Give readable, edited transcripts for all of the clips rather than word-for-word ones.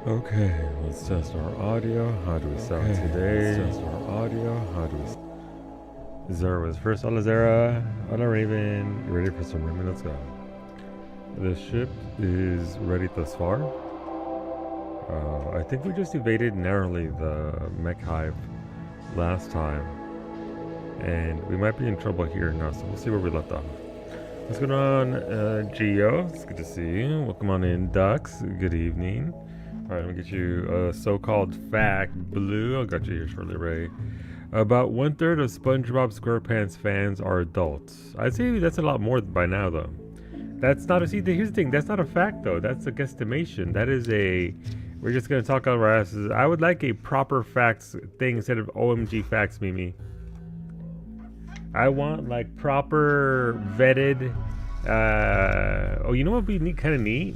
Okay, let's test our audio. How do we sound today? Let's test our audio. How do we... Zara was first. Hola Zara. Hola Raven. You ready for some Raven? Let's go. The ship is ready thus far. I think we just evaded narrowly the mech hive last time. And we might be in trouble here now, so we'll see where we left off. What's going on, Geo? It's good to see you. Welcome on in, Ducks. Good evening. Alright, let me get you a so-called fact. Blue, I got you here shortly, Ray. About 1/3 of SpongeBob SquarePants fans are adults. I'd say that's a lot more by now, though. That's not a... See, here's the thing. That's not a fact, though. That's a guesstimation. That is a... We're just going to talk out of our asses. I would like a proper facts thing instead of OMG facts, Mimi. I want, like, proper vetted... oh, you know what would be kind of neat?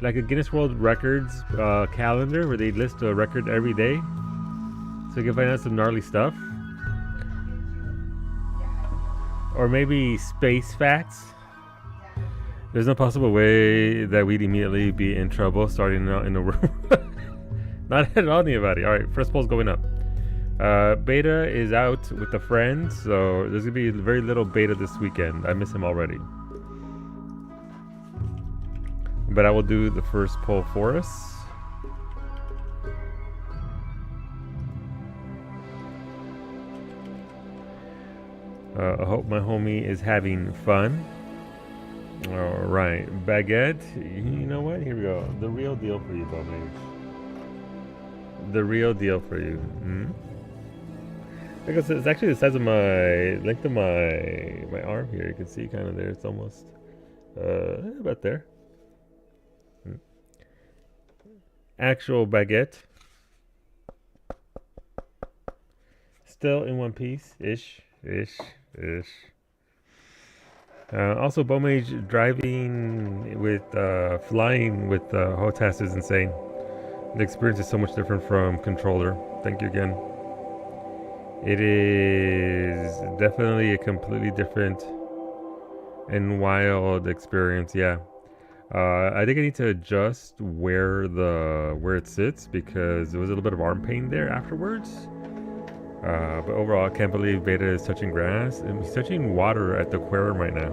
Like a Guinness World Records calendar where they list a record every day, so you can find out some gnarly stuff. Or maybe space facts. There's no possible way that we'd immediately be in trouble starting out in the room. Not at all, anybody. All right, first poll's going up. Beta is out with a friend, so there's gonna be very little Beta this weekend. I miss him already. But I will do the first poll for us. I hope my homie is having fun. Alright, Baguette, you know what? Here we go. The real deal for you, Bobby. The real deal for you. Like I said, it's actually the size of my, length of my arm here. You can see kind of there. It's almost about there. Actual Baguette. Still in one piece. Ish. Also, Bomage driving with, flying with HOTAS is insane. The experience is so much different from controller. Thank you again. It is definitely a completely different and wild experience, yeah. I think I need to adjust where it sits because there was a little bit of arm pain there afterwards. But overall, I can't believe Beta is touching grass and he's touching water at the aquarium right now.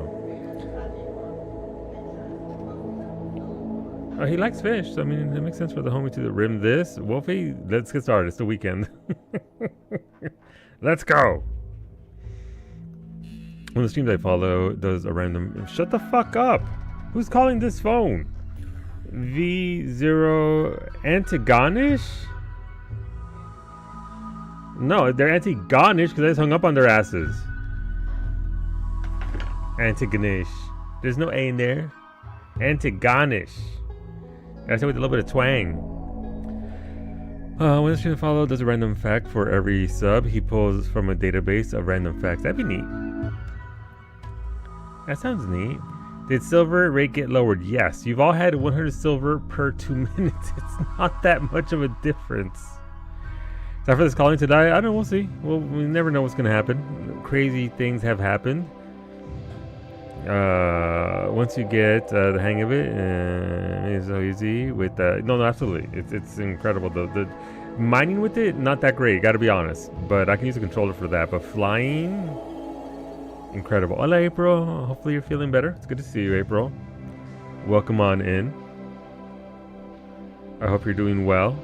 He likes fish, so I mean, it makes sense for the homie to rim this. Wolfie, let's get started. It's the weekend. Let's go. One of the streams I follow does a random... Shut the fuck up. Who's calling this phone? V0 Antigonish? No, they're Antigonish because I just hung up on their asses. Antigonish. There's no A in there. Antigonish. I said with a little bit of twang. When this stream I follow does a random fact for every sub, he pulls from a database of random facts. That'd be neat. That sounds neat. Did silver rate get lowered? Yes. You've all had 100 silver per 2 minutes. It's not that much of a difference. Time for this calling to die? I don't know. We'll see. Well, we never know what's going to happen. Crazy things have happened. Once you get the hang of it, it's so easy with no, absolutely. It's incredible. The mining with it, not that great. Got to be honest. But I can use a controller for that. But flying... incredible. Hola, April. Hopefully you're feeling better. It's good to see you, April. Welcome on in. I hope you're doing well.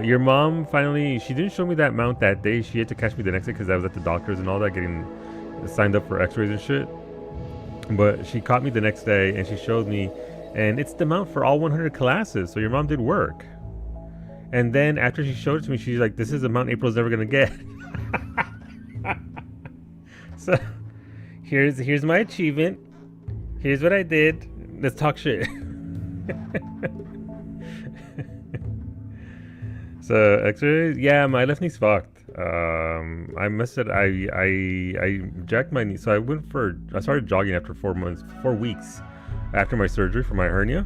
Your mom finally... She didn't show me that mount that day. She had to catch me the next day because I was at the doctor's and all that, getting signed up for x-rays and shit. But she caught me the next day and she showed me. And it's the mount for all 100 classes. So your mom did work. And then after she showed it to me, she's like, this is a mount April's never going to get. So, here's my achievement. Here's what I did. Let's talk shit. So, x-rays? Yeah, my left knee's fucked. I missed it. I jacked my knee. So I started jogging after 4 weeks after my surgery for my hernia.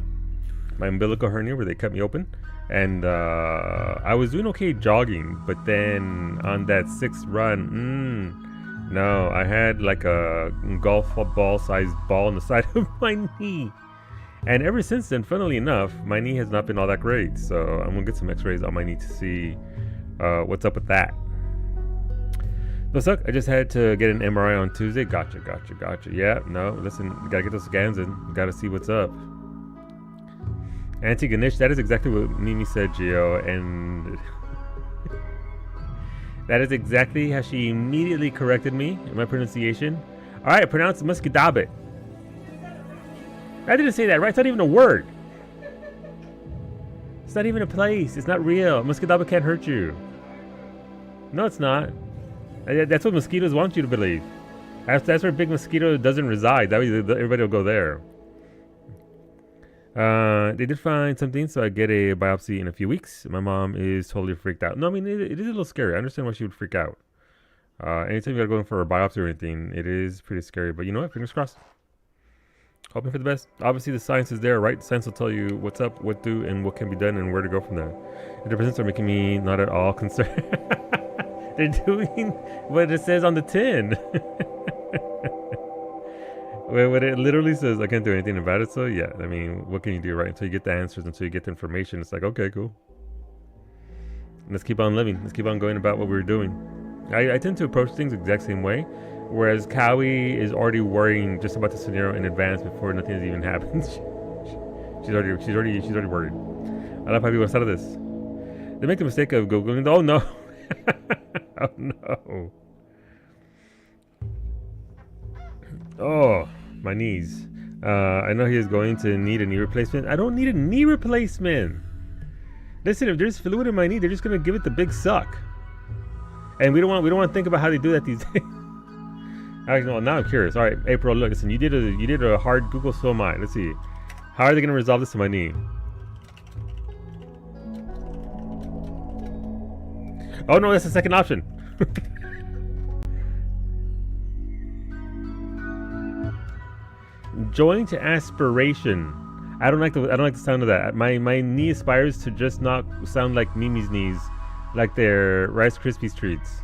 My umbilical hernia where they cut me open. And I was doing okay jogging. But then on that 6th run, no, I had like a golf ball sized ball on the side of my knee. And ever since then, funnily enough, my knee has not been all that great. So I'm gonna get some x-rays on my knee to see what's up with that. No suck, I just had to get an MRI on Tuesday. Gotcha. Yeah, no, listen, gotta get those scans in. Gotta see what's up. Auntie Ganesh, that is exactly what Mimi said, Gio, and that is exactly how she immediately corrected me in my pronunciation. Alright, I pronounced Muscadabe. I didn't say that right, it's not even a word. It's not even a place, it's not real. Muscadabe can't hurt you. No, it's not. That's what mosquitoes want you to believe. That's where big mosquito doesn't reside. That way everybody will go there. They did find something, so I get a biopsy in a few weeks. My mom is totally freaked out. No, I mean, it is a little scary. I understand why she would freak out. Anytime you gotta go in for a biopsy or anything, it is pretty scary. But you know what? Fingers crossed. Hoping for the best. Obviously, the science is there, right? Science will tell you what's up, what do, and what can be done, and where to go from there. The presents are making me not at all concerned. They're doing what it says on the tin. What it literally says, I can't do anything about it. So yeah, I mean, what can you do, right? Until you get the answers, until you get the information, it's like, okay, cool. Let's keep on living. Let's keep on going about what we're doing. I tend to approach things the exact same way, whereas Cowie is already worrying just about the scenario in advance before nothing has even happened. she's already worried. I love how people outside of this. They make the mistake of googling. Oh no. Oh no. Oh, my knees. I know he is going to need a knee replacement. I don't need a knee replacement. Listen, if there's fluid in my knee, they're just gonna give it the big suck. And we don't want to think about how they do that these days. Actually, no, now I'm curious. All right, April, look, listen, you did a hard Google, so am I. Let's see. How are they gonna resolve this to my knee? Oh no, that's the second option. Joint aspiration. I don't like the sound of that. My knee aspires to just not sound like Mimi's knees, like their Rice Krispies treats.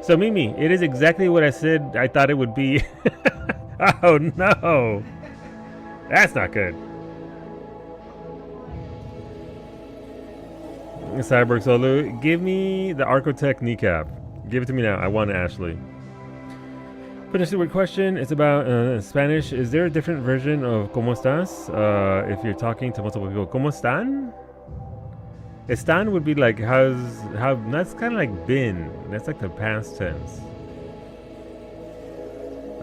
So Mimi, it is exactly what I said I thought it would be. Oh no. That's not good. Cyborg Solo, give me the Arcotech kneecap. Give it to me now. I want it, Ashley. Finish the word question. It's about Spanish. Is there a different version of ¿Cómo estás? If you're talking to multiple people, ¿Cómo están? Están would be like how. That's kind of like been. That's like the past tense.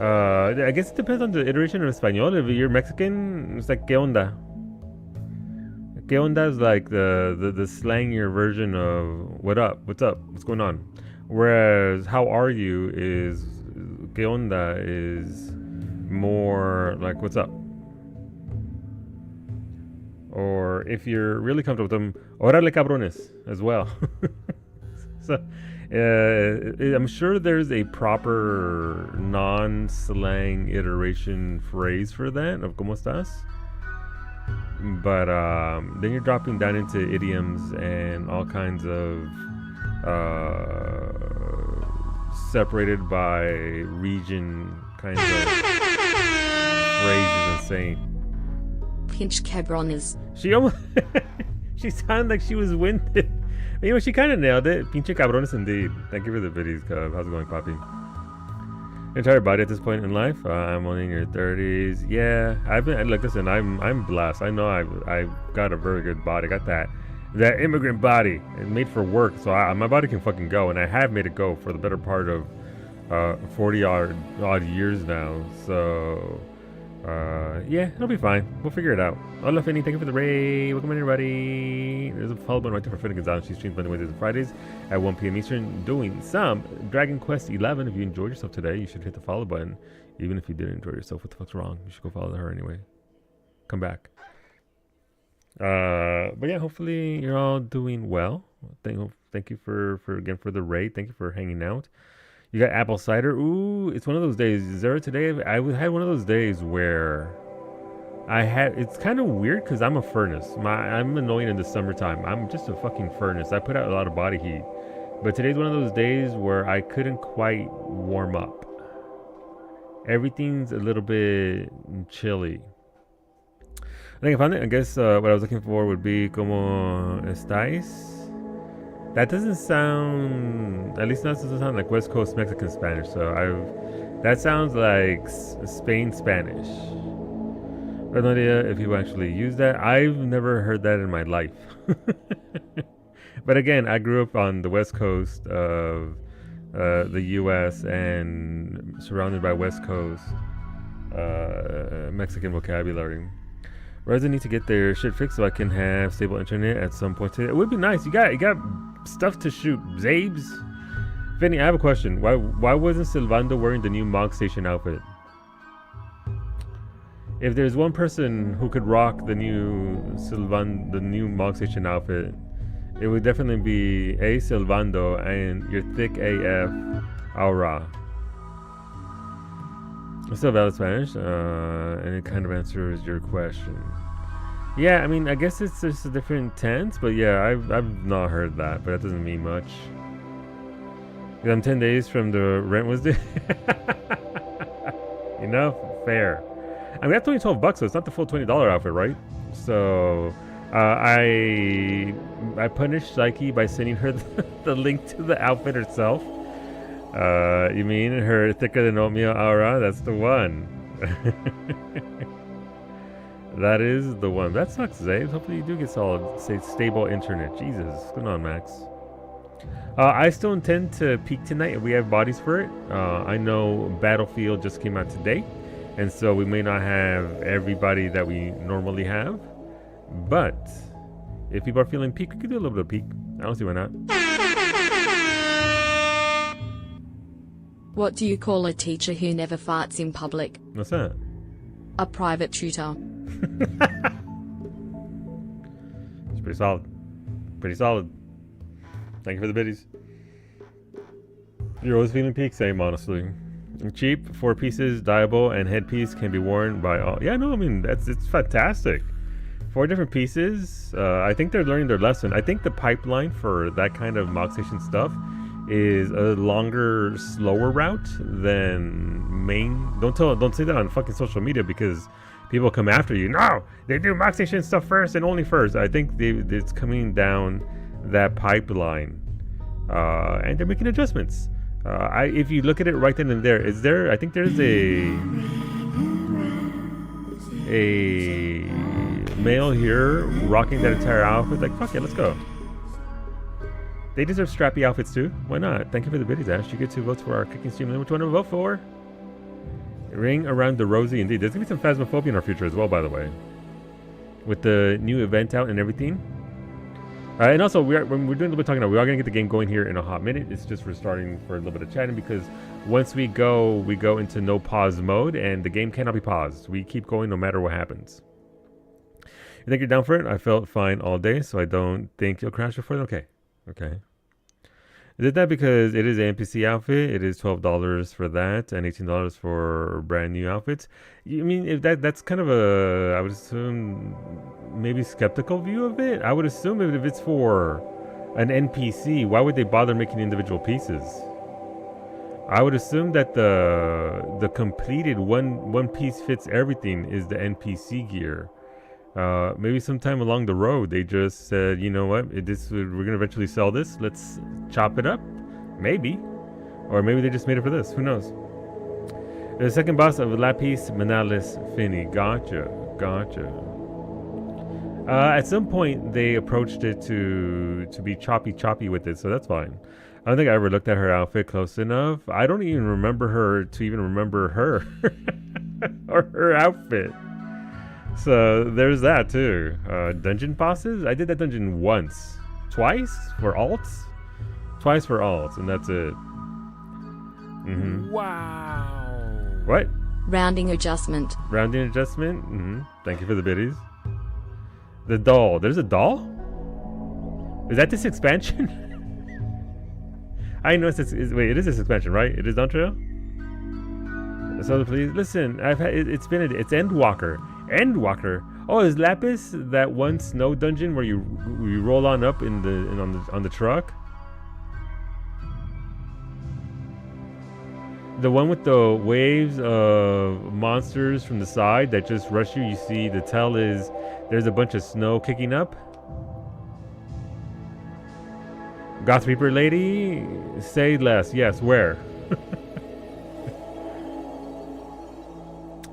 I guess it depends on the iteration of Espanol. If you're Mexican, it's like ¿Qué onda? ¿Qué onda is like the slangier version of what up, what's up, what's going on. Whereas how are you is ¿Qué onda is more like what's up. Or if you're really comfortable with them, órale cabrones as well. So I'm sure there's a proper non-slang iteration phrase for that of ¿Cómo estás? But then you're dropping down into idioms and all kinds of separated by region kinds of phrases and saying. Pinch cabrones. She almost she sounded like she was winded. You know, she kind of nailed it. Pinche cabrones indeed. Thank you for the videos, Cub. How's it going, Poppy? Entire body at this point in life. I'm only in your 30s. Yeah, I've been. Look, listen. I'm blessed. I know I've got a very good body. I got that immigrant body. It's made for work. So my body can fucking go, and I have made it go for the better part of 40 odd years now. So yeah, it'll be fine. We'll figure it out. Hola, Finny. Thank you for the raid. Welcome, everybody. There's a follow button right there for Finny Gonzalez. She streams Monday, Wednesdays, and Fridays at 1 p.m. Eastern doing some Dragon Quest 11. If you enjoyed yourself today, you should hit the follow button. Even if you didn't enjoy yourself, what the fuck's wrong? You should go follow her anyway. Come back. But yeah, hopefully you're all doing well. Thank you for again for the raid. Thank you for hanging out. You got apple cider. Ooh, it's one of those days. Zara, today I had one of those days where it's kind of weird because I'm a furnace. I'm annoying in the summertime. I'm just a fucking furnace. I put out a lot of body heat. But today's one of those days where I couldn't quite warm up. Everything's a little bit chilly. I think I found it. I guess what I was looking for would be como estáis. That doesn't sound, at least not doesn't sound like West Coast Mexican Spanish. So that sounds like Spain Spanish. I have no idea if people actually use that. I've never heard that in my life. But again, I grew up on the West Coast of the U.S. and surrounded by West Coast Mexican vocabulary. Residents need to get their shit fixed so I can have stable internet at some point today. It would be nice. You got stuff to shoot, Zabes. Vinny, I have a question. Why wasn't Silvando wearing the new Mog Station outfit? If there's one person who could rock the new Mog Station outfit, it would definitely be Silvando and your thick AF Aura. It's still valid Spanish, and it kind of answers your question. Yeah, I mean, I guess it's just a different tense, but yeah, I've not heard that, but that doesn't mean much. I'm 10 days from the rent was due. You know, fair. I mean, that's only $12, so it's not the full $20 outfit, right? So, I punished Psyche by sending her the link to the outfit herself. You mean her thicker than oatmeal aura? That's the one. That is the one. That sucks, Zabe. Hopefully you do get solid, stable internet. Jesus, what's going on, Max? I still intend to peak tonight if we have bodies for it. I know Battlefield just came out today, and so we may not have everybody that we normally have. But if people are feeling peak, we could do a little bit of peak. I don't see why not. What do you call a teacher who never farts in public? What's that? A private tutor. It's pretty solid. Pretty solid. Thank you for the biddies. You're always feeling peak, same honestly. Cheap, 4 pieces, dyeable, and headpiece can be worn by all. Yeah, no, I mean, it's fantastic. 4 different pieces. I think they're learning their lesson. I think the pipeline for that kind of Mog Station stuff is a longer, slower route than main. Don't say that on fucking social media because people come after you. No, they do Mog Station stuff first and only first. I think it's coming down that pipeline, and they're making adjustments. If you look at it right then and there, I think there's a male here rocking that entire outfit. Like, fuck it, let's go. They deserve strappy outfits too. Why not? Thank you for the biddies, Ash. You get 2 votes for our kicking stream. Which one to vote for? Ring around the rosy, indeed. There's gonna be some phasmophobia in our future as well, by the way, with the new event out and everything. And also, when we're doing a little bit talking about, we are gonna get the game going here in a hot minute. It's just we're starting for a little bit of chatting because once we go into no pause mode, and the game cannot be paused. We keep going no matter what happens. You think you're down for it? I felt fine all day, so I don't think you'll crash before. Okay. Is it that because it is an NPC outfit? It is $12 for that and $18 for brand new outfits. You mean if that's kind of a, I would assume, maybe skeptical view of it? I would assume if it's for an NPC, why would they bother making individual pieces? I would assume that the completed one piece fits everything is the NPC gear. Maybe sometime along the road they just said, you know what, we're gonna eventually sell this. Let's chop it up, maybe, or maybe they just made it for this. Who knows? The second boss of Lapis Manalis Fini. Gotcha. At some point they approached it to be choppy with it, so that's fine. I don't think I ever looked at her outfit close enough. I don't even remember her to even remember her or her outfit. So there's that too. Dungeon bosses? I did that dungeon once. Twice for alts? Twice for alts, and that's it. Wow. What? Rounding adjustment. Rounding adjustment? Thank you for the biddies. The doll. There's a doll? Is that this expansion? I know wait, it is this expansion, right? It is Dontrail? So please listen. It's Endwalker. Endwalker. Oh, is Lapis that one snow dungeon where you roll on up on the truck? The one with the waves of monsters from the side that just rush you. You see the tell is there's a bunch of snow kicking up. Goth Reaper lady, say less. Yes, where?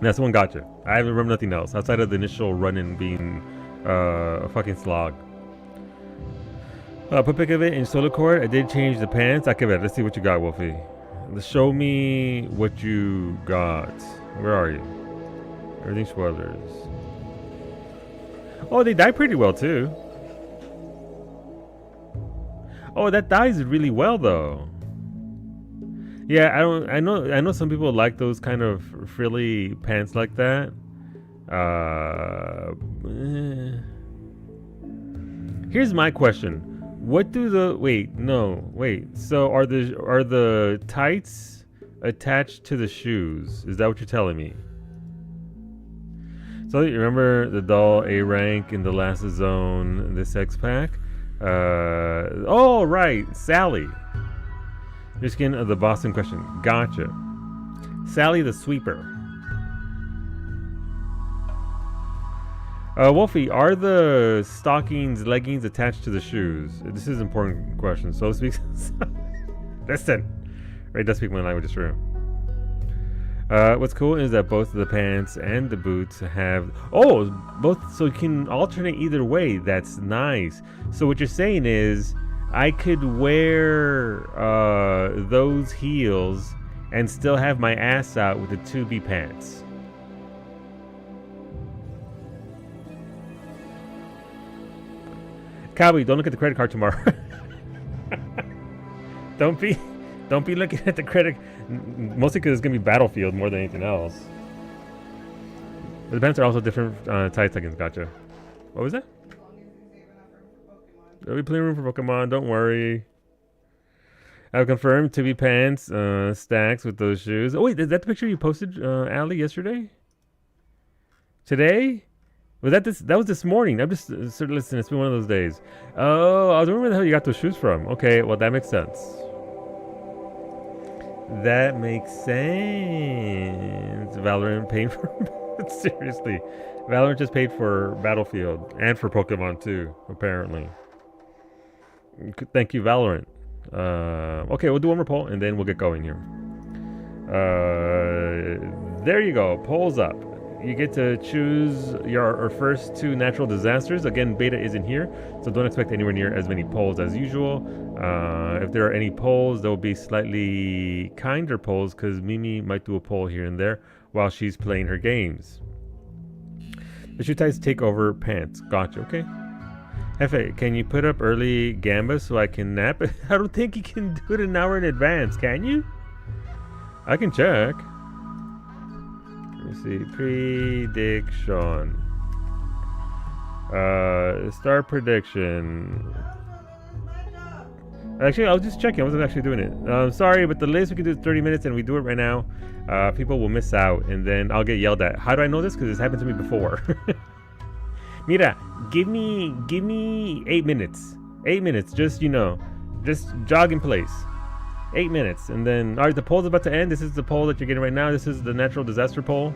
That's the one gotcha. I haven't remember nothing else outside of the initial run-in being a fucking slog. Put pic of it in solo court. I did change the pants. Okay, let's see what you got, Wolfie. Show me what you got. Where are you? Everything spoilers. Oh, they die pretty well too. Oh, that dies really well though. Yeah, I know some people like those kind of frilly pants like that. Here's my question. What do the so are the tights attached to the shoes? Is that what you're telling me? So you remember the doll A rank in the last zone, this X pack? Oh right, Sally. Your skin of the boss in question. Gotcha. Sally the sweeper. Wolfie, are the stockings, leggings attached to the shoes? This is an important question. So speak. Listen. Right, does speak my language, it's true. What's cool is that both the pants and the boots have both, so you can alternate either way. That's nice. So what you're saying is I could wear those heels and still have my ass out with the 2B pants. Cowboy, don't look at the credit card tomorrow. Don't be looking at the credit, mostly because it's gonna be Battlefield more than anything else. But the pants are also different tight seconds. Gotcha. What was that? There'll be plenty of room for Pokemon. Don't worry. I've confirmed 2B pants stacks with those shoes. Oh wait, is that the picture you posted, Ali, yesterday? Today? Was that this? That was this morning. I'm just sort of listening. It's been one of those days. Oh, I was wondering where the hell you got those shoes from. Okay, well that makes sense. That makes sense. Valorant paid for seriously. Valorant just paid for Battlefield and for Pokemon too, apparently. Thank you, Valorant. Okay, we'll do one more poll and then we'll get going here. There you go. Polls up. You get to choose your first 2 natural disasters. Again, beta isn't here, so don't expect anywhere near as many polls as usual. If there are any polls, there will be slightly kinder polls because Mimi might do a poll here and there while she's playing her games. The shoe ties take over pants. Gotcha, okay. Hefe, can you put up early Gamba so I can nap? I don't think you can do it an hour in advance, can you? I can check. Let me see. Prediction. Start prediction. Actually, I was just checking. I wasn't actually doing it. Sorry, but the latest we can do is 30 minutes, and we do it right now. People will miss out, and then I'll get yelled at. How do I know this? Because this happened to me before. Mira, give me 8 minutes. 8 minutes, just, just jog in place. 8 minutes, and then, all right, the poll's about to end. This is the poll that you're getting right now. This is the natural disaster poll.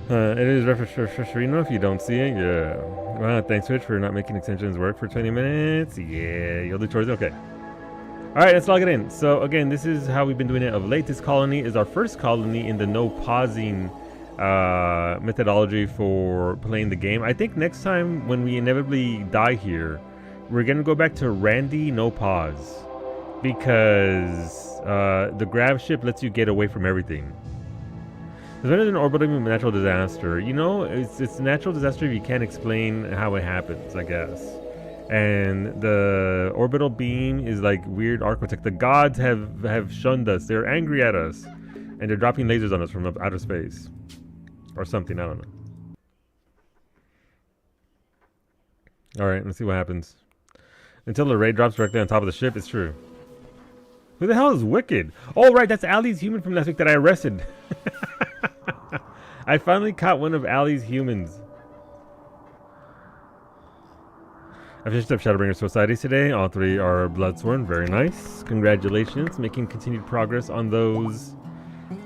It is Refresherino if you don't see it. Yeah. Wow, thanks, Twitch, for not making extensions work for 20 minutes. Yeah, you'll do chores. Okay. All right, let's log it in. So, again, this is how we've been doing it of late. This colony is our first colony in the no pausing methodology for playing the game. I think next time when we inevitably die here, we're going to go back to Randy no pause. Because the Grav Ship lets you get away from everything. When there's an orbital natural disaster, it's a natural disaster if you can't explain how it happens, I guess. And the orbital beam is like weird architect. The gods have shunned us. They're angry at us. And they're dropping lasers on us from outer space. Or something, I don't know. Alright, let's see what happens. Until the ray drops directly on top of the ship, it's true. Who the hell is Wicked? Oh, right, that's Ali's human from last week that I arrested. I finally caught one of Ali's humans. I finished up Shadowbringer Societies today. All 3 are Bloodsworn. Very nice. Congratulations. Making continued progress on those.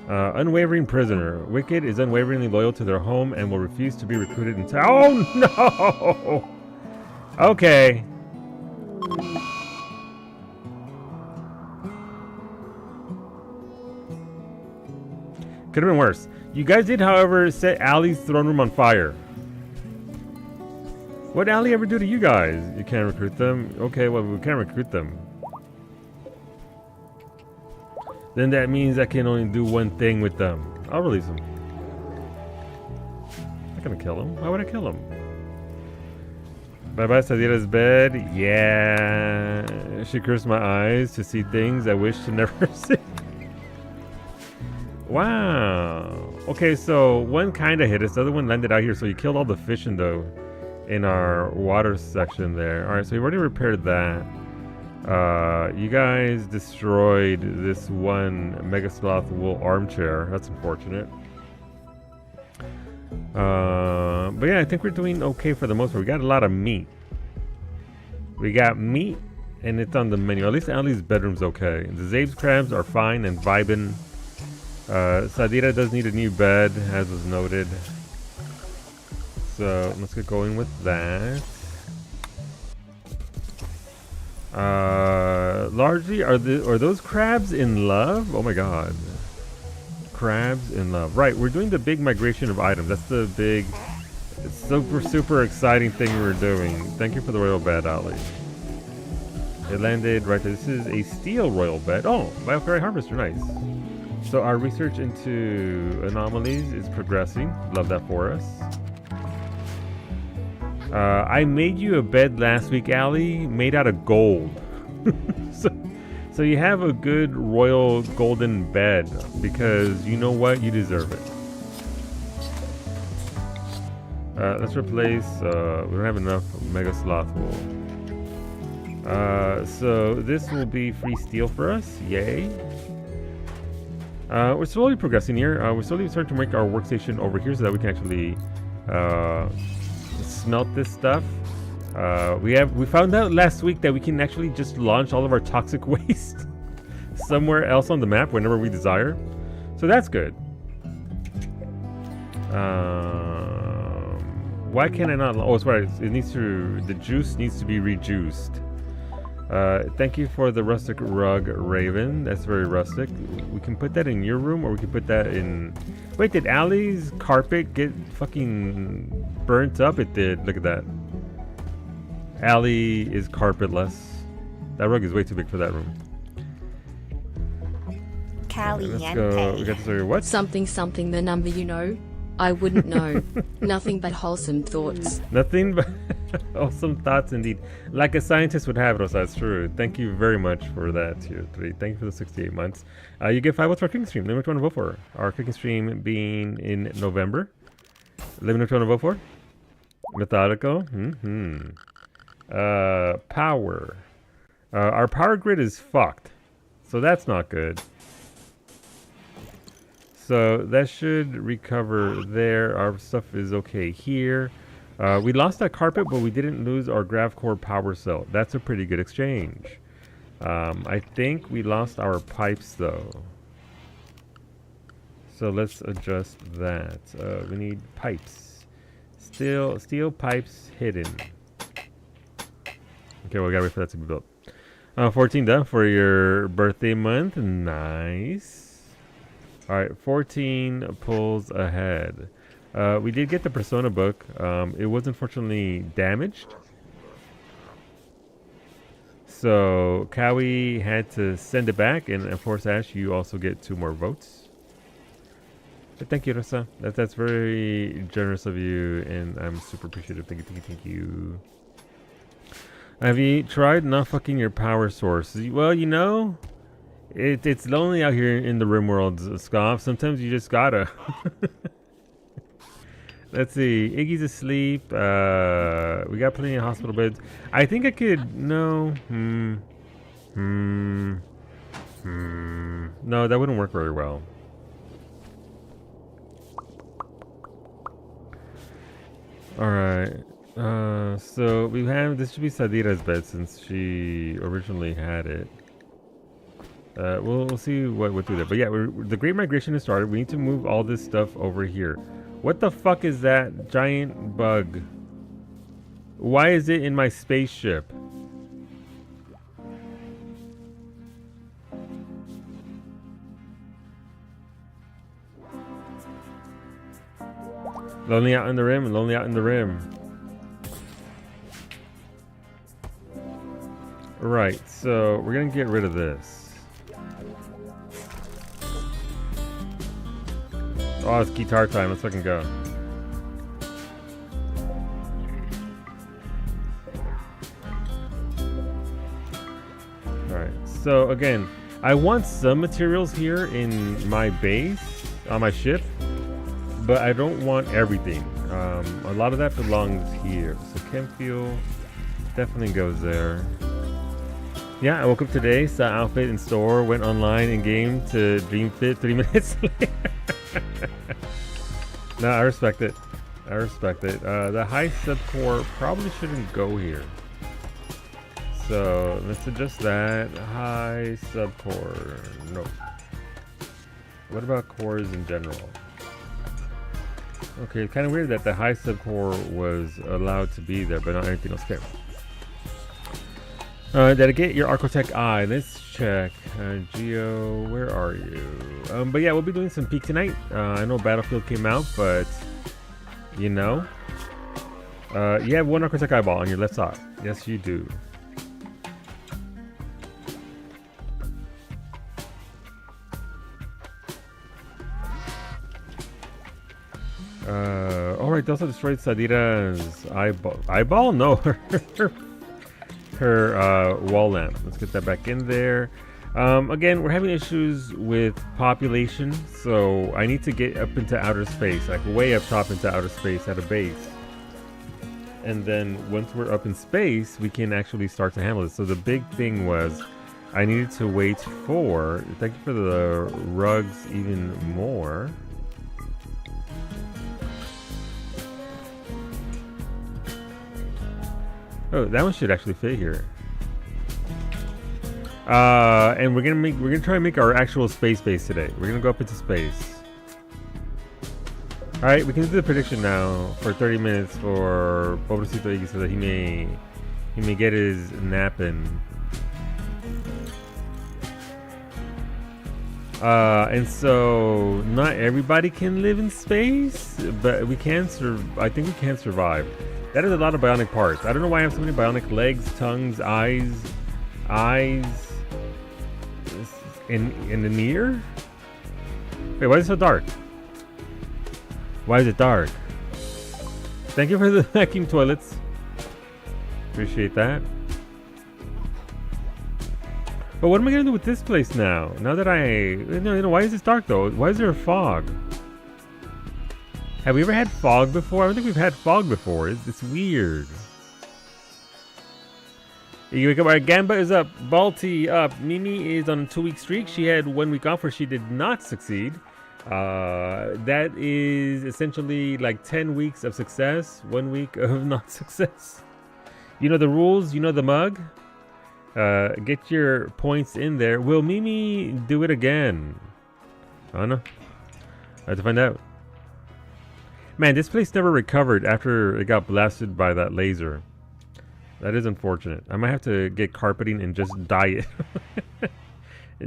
Unwavering Prisoner. Wicked is unwaveringly loyal to their home and will refuse to be recruited into... Oh, no! Okay. Could have been worse. You guys did, however, set Allie's throne room on fire. What did Allie ever do to you guys? You can't recruit them? Okay, well, we can't recruit them. Then that means I can only do one thing with them. I'll release them. I'm not gonna kill him. Why would I kill him? Bye-bye, Sadira's bed. Yeah. She cursed my eyes to see things I wish to never see. Wow. Okay, so one kind of hit us. The other one landed out here. So you killed all the fish in our water section there. All right, so you've already repaired that. You guys destroyed this one Mega Sloth wool armchair. That's unfortunate. But yeah, I think we're doing okay for the most part. We got a lot of meat. We got meat, and it's on the menu. At least Allie's bedroom's okay. The Zabe's crabs are fine and vibing. Sadira does need a new bed, as was noted. So let's get going with that. Largely, are those crabs in love? Oh my god. Crabs in love. Right, we're doing the big migration of items. That's the big, super exciting thing we're doing. Thank you for the royal bed, Ali. It landed right there. This is a steel royal bed. Oh, Biofairy Harvester, nice. So our research into anomalies is progressing. Love that for us. I made you a bed last week, Allie, made out of gold. so you have a good royal golden bed because you know what? You deserve it. Let's replace, we don't have enough Mega Sloth wool. So this will be free steel for us, yay. We're slowly progressing here. We're slowly starting to make our workstation over here so that we can actually smelt this stuff. We found out last week that we can actually just launch all of our toxic waste somewhere else on the map whenever we desire. So that's good. Why can I not? Oh, it's right. The juice needs to be rejuiced. Thank you for the rustic rug, Raven. That's very rustic. We can put that in your room, or we can put that in... Wait, did Allie's carpet get fucking burnt up? It did. Look at that. Allie is carpetless. That rug is way too big for that room. Caliente. Let's go. We got to say what? Something, the number you know. I wouldn't know. Nothing but wholesome thoughts. Nothing but wholesome thoughts indeed. Like a scientist would have, Rosa. That's true. Thank you very much for that, tier 3. Thank you for the 68 months. You get 5 votes for our cooking stream. Let me know what you want to vote for. Our cooking stream being in November. Let me know what you want to vote for. Methodical. Power. Our power grid is fucked. So that's not good. So that should recover there. Our stuff is okay here. We lost that carpet, but we didn't lose our Grav core power cell. That's a pretty good exchange. I think we lost our pipes though. So let's adjust that. We need pipes. Steel pipes hidden. Okay, well, we gotta wait for that to be built. 14 done for your birthday month. Nice. Alright, 14 pulls ahead. We did get the Persona book. It was unfortunately damaged. So Cowie had to send it back, and of course, Ash, you also get 2 more votes. But thank you, Rosa. That's very generous of you, and I'm super appreciative. Thank you. Have you tried not fucking your power source? Well, you know, it's lonely out here in the RimWorld, Scoff. Sometimes you just gotta. Let's see. Iggy's asleep. We got plenty of hospital beds. I think I could... No. No, that wouldn't work very well. Alright. So we have, this should be Sadira's bed since she originally had it. We'll see what we'll do there. But yeah, the Great Migration has started. We need to move all this stuff over here. What the fuck is that giant bug? Why is it in my spaceship? Lonely out in the rim, lonely out in the rim. Right, so we're gonna get rid of this. Oh, it's guitar time. Let's fucking go. Alright, so again, I want some materials here in my base, on my ship, but I don't want everything. A lot of that belongs here. So chem fuel definitely goes there. Yeah, I woke up today, saw outfit in store, went online in game to dream fit 3 minutes later. No, I respect it. I respect it. The high subcore probably shouldn't go here. So let's adjust that. High subcore. No. What about cores in general? Okay, kind of weird that the high subcore was allowed to be there, but not anything else. Okay. Dedicate your Architect Eye. Let's check. Geo, where are you? But yeah, we'll be doing some peek tonight. I know Battlefield came out, but you know, you have one Architect Eyeball on your left side. Yes, you do. Alright, they also destroyed Sadira's eyeball. Eyeball? No, her wall lamp. Let's get that back in there. Again, we're having issues with population, so I need to get up into outer space, like way up top into outer space at a base. And then once we're up in space, we can actually start to handle this. So the big thing was I needed to wait for, thank you for the rugs even more. Oh, that one should actually fit here. And we're gonna try and make our actual space base today. We're gonna go up into space. All right, we can do the prediction now for 30 minutes for Pobrecito Iggy so that he may get his nap in. And so not everybody can live in space, but we can I think we can survive. That is a lot of bionic parts. I don't know why I have so many bionic legs, tongues, eyes, in the ear. Wait, why is it so dark? Why is it dark? Thank you for the vacuum toilets. Appreciate that. But what am I gonna do with this place now? Now that why is this dark though? Why is there a fog? Have we ever had fog before? I don't think we've had fog before. It's weird. You wake up. Our Gamba is up. Balti up. Mimi is on a 2-week streak. She had 1 week off where she did not succeed. That is essentially like 10 weeks of success, 1 week of not success. You know the rules. You know the mug. Get your points in there. Will Mimi do it again? I don't know. I have to find out. Man, this place never recovered after it got blasted by that laser. That is unfortunate. I might have to get carpeting and just dye it.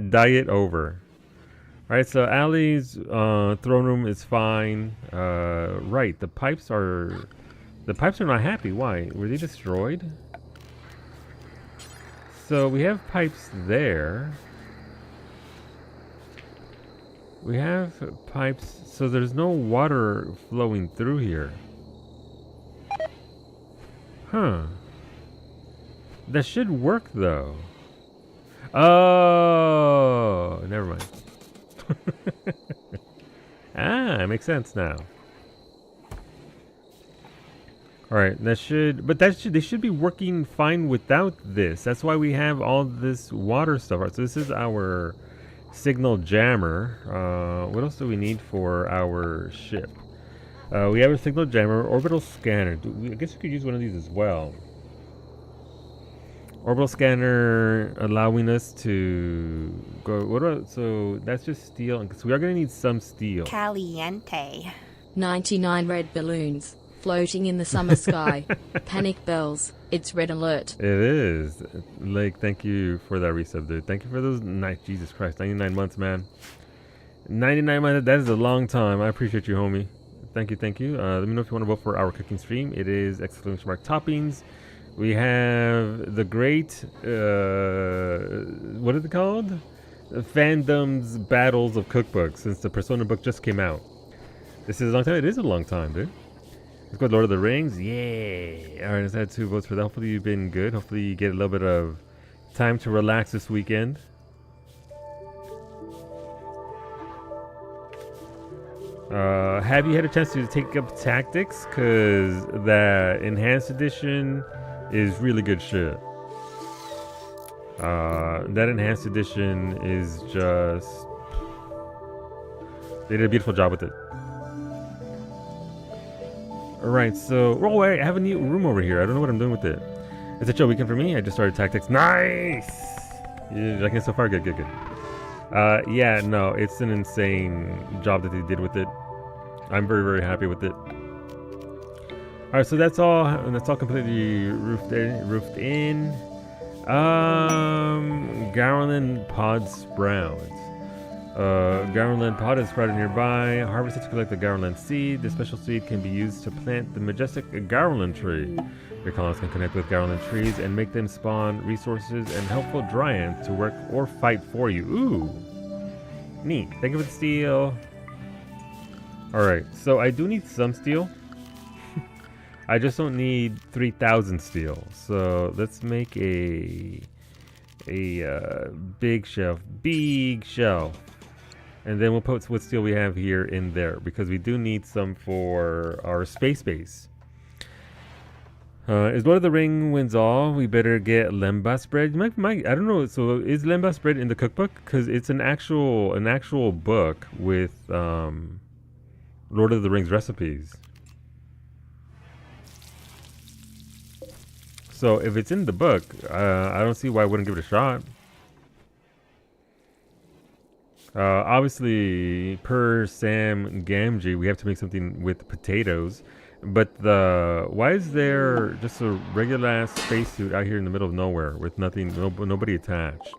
Dye it over. Alright, so Allie's throne room is fine. Right, the pipes are not happy. Why? Were they destroyed? So we have pipes there. We have pipes, so there's no water flowing through here. Huh. That should work though. Oh, never mind. Ah, it makes sense now. Alright, they should be working fine without this. That's why we have all this water stuff. So this is our signal jammer. What else do we need for our ship? We have a signal jammer, orbital scanner. I guess we could use one of these as well. Orbital scanner allowing us to go. What about, so that's just steel. So we are going to need some steel. Caliente. 99 red balloons floating in the summer sky. Panic bells. It's red alert. It is. Like, thank you for that resub, dude. Thank you for those. Jesus Christ, 99 months, man. 99 months. That is a long time. I appreciate you, homie. Thank you, thank you. Let me know if you want to vote for our cooking stream. It is ! Toppings. We have the great, what is it called? Fandom's Battles of Cookbooks, since the Persona book just came out. This is a long time. It is a long time, dude. Let's go Lord of the Rings. Yay! Alright, let's add 2 votes for that. Hopefully you've been good. Hopefully you get a little bit of time to relax this weekend. Have you had a chance to take up Tactics? Because that Enhanced Edition is really good shit. That Enhanced Edition is just... They did a beautiful job with it. Alright, so... Oh, wait, I have a new room over here. I don't know what I'm doing with it. It's a chill weekend for me. I just started Tactics. Nice! You liking it so far? Good, good, good. Yeah, no, it's an insane job that they did with it. I'm very, very happy with it. Alright, so that's all completely roofed in. Garland pod sprouts. Garland pod is sprouted nearby. Harvest it to collect the Garland seed. The special seed can be used to plant the majestic Garland tree. Your colonists can connect with Garland trees and make them spawn resources and helpful Dryads to work or fight for you. Ooh, neat. Thank you for the steel. Alright, so I do need some steel. I just don't need 3,000 steel. So let's make a big shelf. And then we'll put what steel we have here in there, because we do need some for our space base. Is Lord of the Ring wins all? We better get lembas bread. I don't know. So is lembas bread in the cookbook? Because it's an actual book with Lord of the Rings recipes. So if it's in the book, I don't see why I wouldn't give it a shot. Obviously, per Sam Gamgee, we have to make something with potatoes. But why is there just a regular ass spacesuit out here in the middle of nowhere with nothing, nobody attached?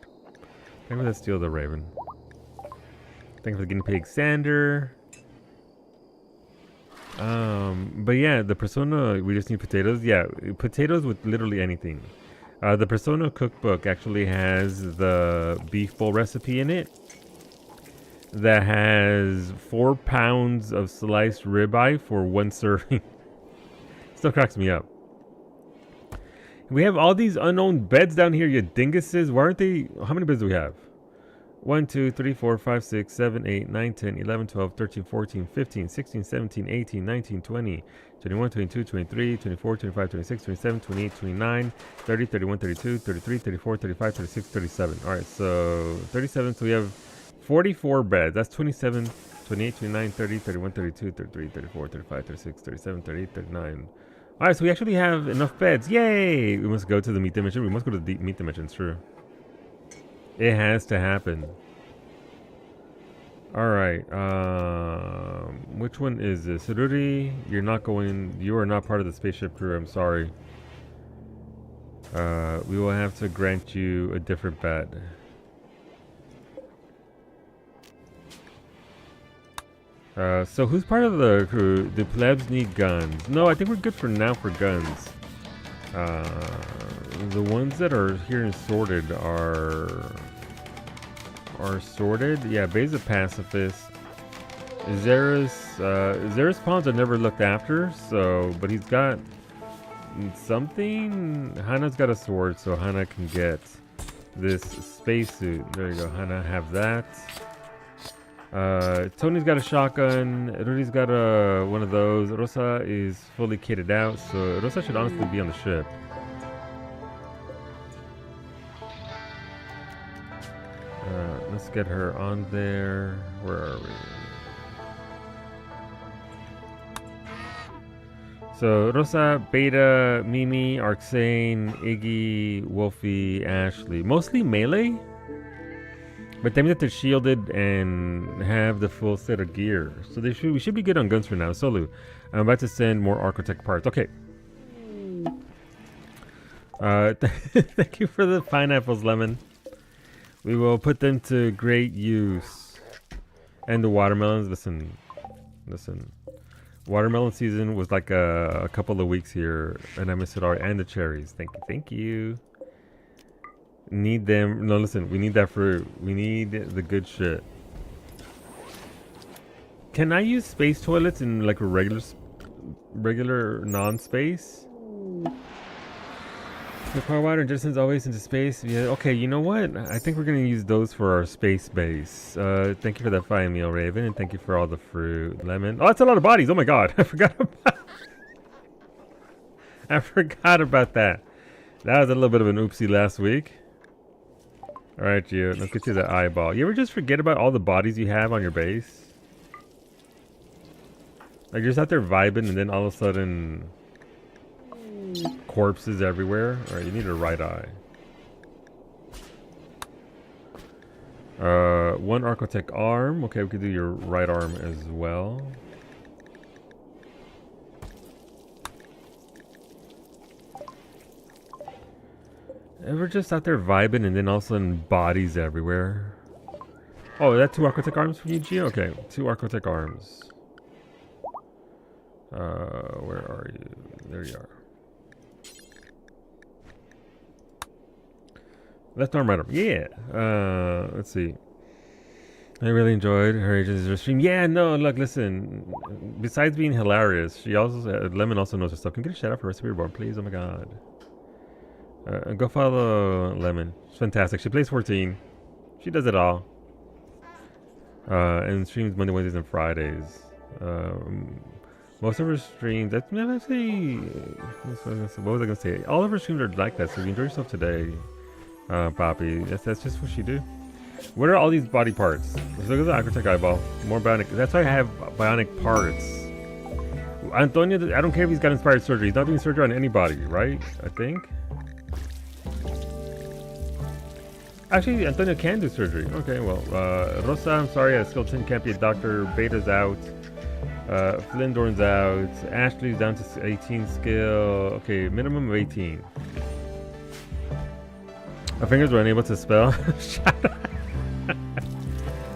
Maybe let's steal the Raven. Thank you for the guinea pig, Sander. But yeah, the Persona, we just need potatoes. Yeah, potatoes with literally anything. The Persona cookbook actually has the beef bowl recipe in it that has 4 pounds of sliced ribeye for 1 serving. Still cracks me up. We have all these unowned beds down here, you dinguses. Why aren't they? How many beds do we have? 1, 2, 3, 4, 5, 6, 7, 8, 9, 10, 11, 12, 13, 14, 15, 16, 17, 18, 19, 20, 21, 22, 23, 24, 25, 26, 27, 28, 29, 30, 31, 32, 33, 34, 35, 36, 37. Alright, so 37, so we have 44 beds. That's 27, 28, 29, 30, 31, 32, 33, 34, 35, 36, 37, 38, 39. Alright, so we actually have enough beds. Yay! We must go to the meat dimension. We must go to the meat dimension, it's true. It has to happen. Alright, which one is this? Sururi, you are not part of the spaceship crew, I'm sorry. We will have to grant you a different bed. So who's part of the crew? Do plebs need guns? No, I think we're good for now for guns. The ones that are here and sorted are sorted. Yeah, Beza pacifist. Zera's pawns are never looked after, so but he's got something. Hana's got a sword, so Hana can get this spacesuit. There you go, Hana, have that. Tony's got a shotgun. Rudy's got one of those. Rosa is fully kitted out, so Rosa should honestly be on the ship. Let's get her on there. Where are we? So Rosa, Beta, Mimi, Arxane, Iggy, Wolfie, Ashley. Mostly melee. But that means that they're shielded and have the full set of gear. So we should be good on guns for now. Solu, I'm about to send more Architect parts. Okay. Thank you for the pineapples, Lemon. We will put them to great use. And the watermelons. Listen. Watermelon season was like a couple of weeks here, and I miss it already. And the cherries. Thank you. Need them. No, listen. We need that fruit. We need the good shit. Can I use space toilets in like a regular non-space? The power water and jettisons always into space. Yeah. Okay. You know what? I think we're gonna use those for our space base. Thank you for that fine meal, Raven, and thank you for all the fruit, lemon. Oh, that's a lot of bodies. Oh my god, I forgot about that. That was a little bit of an oopsie last week. All right, you. Let's get you the eyeball. You ever just forget about all the bodies you have on your base? Like you're just out there vibing, and then all of a sudden. Corpses everywhere. Alright, you need a right eye. One Architect arm. Okay, we could do your right arm as well. Ever just out there vibing and then all of a sudden bodies everywhere? Oh, is that 2 Architect arms for you, Gio? Okay, 2 Architect arms. Where are you? There you are. Left arm, right arm. Yeah. Let's see. I really enjoyed her agency's stream. Yeah, no, look, listen. Besides being hilarious, she also Lemon also knows her stuff. Can you get a shout out for Recipe Reborn, please? Oh my god. Go follow Lemon. She's fantastic. She plays 14. She does it all. And streams Monday, Wednesdays, and Fridays. Most of her streams. That's actually. What was I gonna say? All of her streams are like that. So if you enjoy yourself today. Poppy, that's just what she do. What are all these body parts? Let's look at the Architect eyeball. More bionic. That's why I have bionic parts. Antonio, I don't care if he's got inspired surgery. He's not doing surgery on anybody, right? I think. Actually, Antonio can do surgery. Okay, well, Rosa, I'm sorry, Skeleton can't be a doctor. Beta's out. Flindorn's out. Ashley's down to 18 skill. Okay, minimum of 18. My fingers were unable to spell.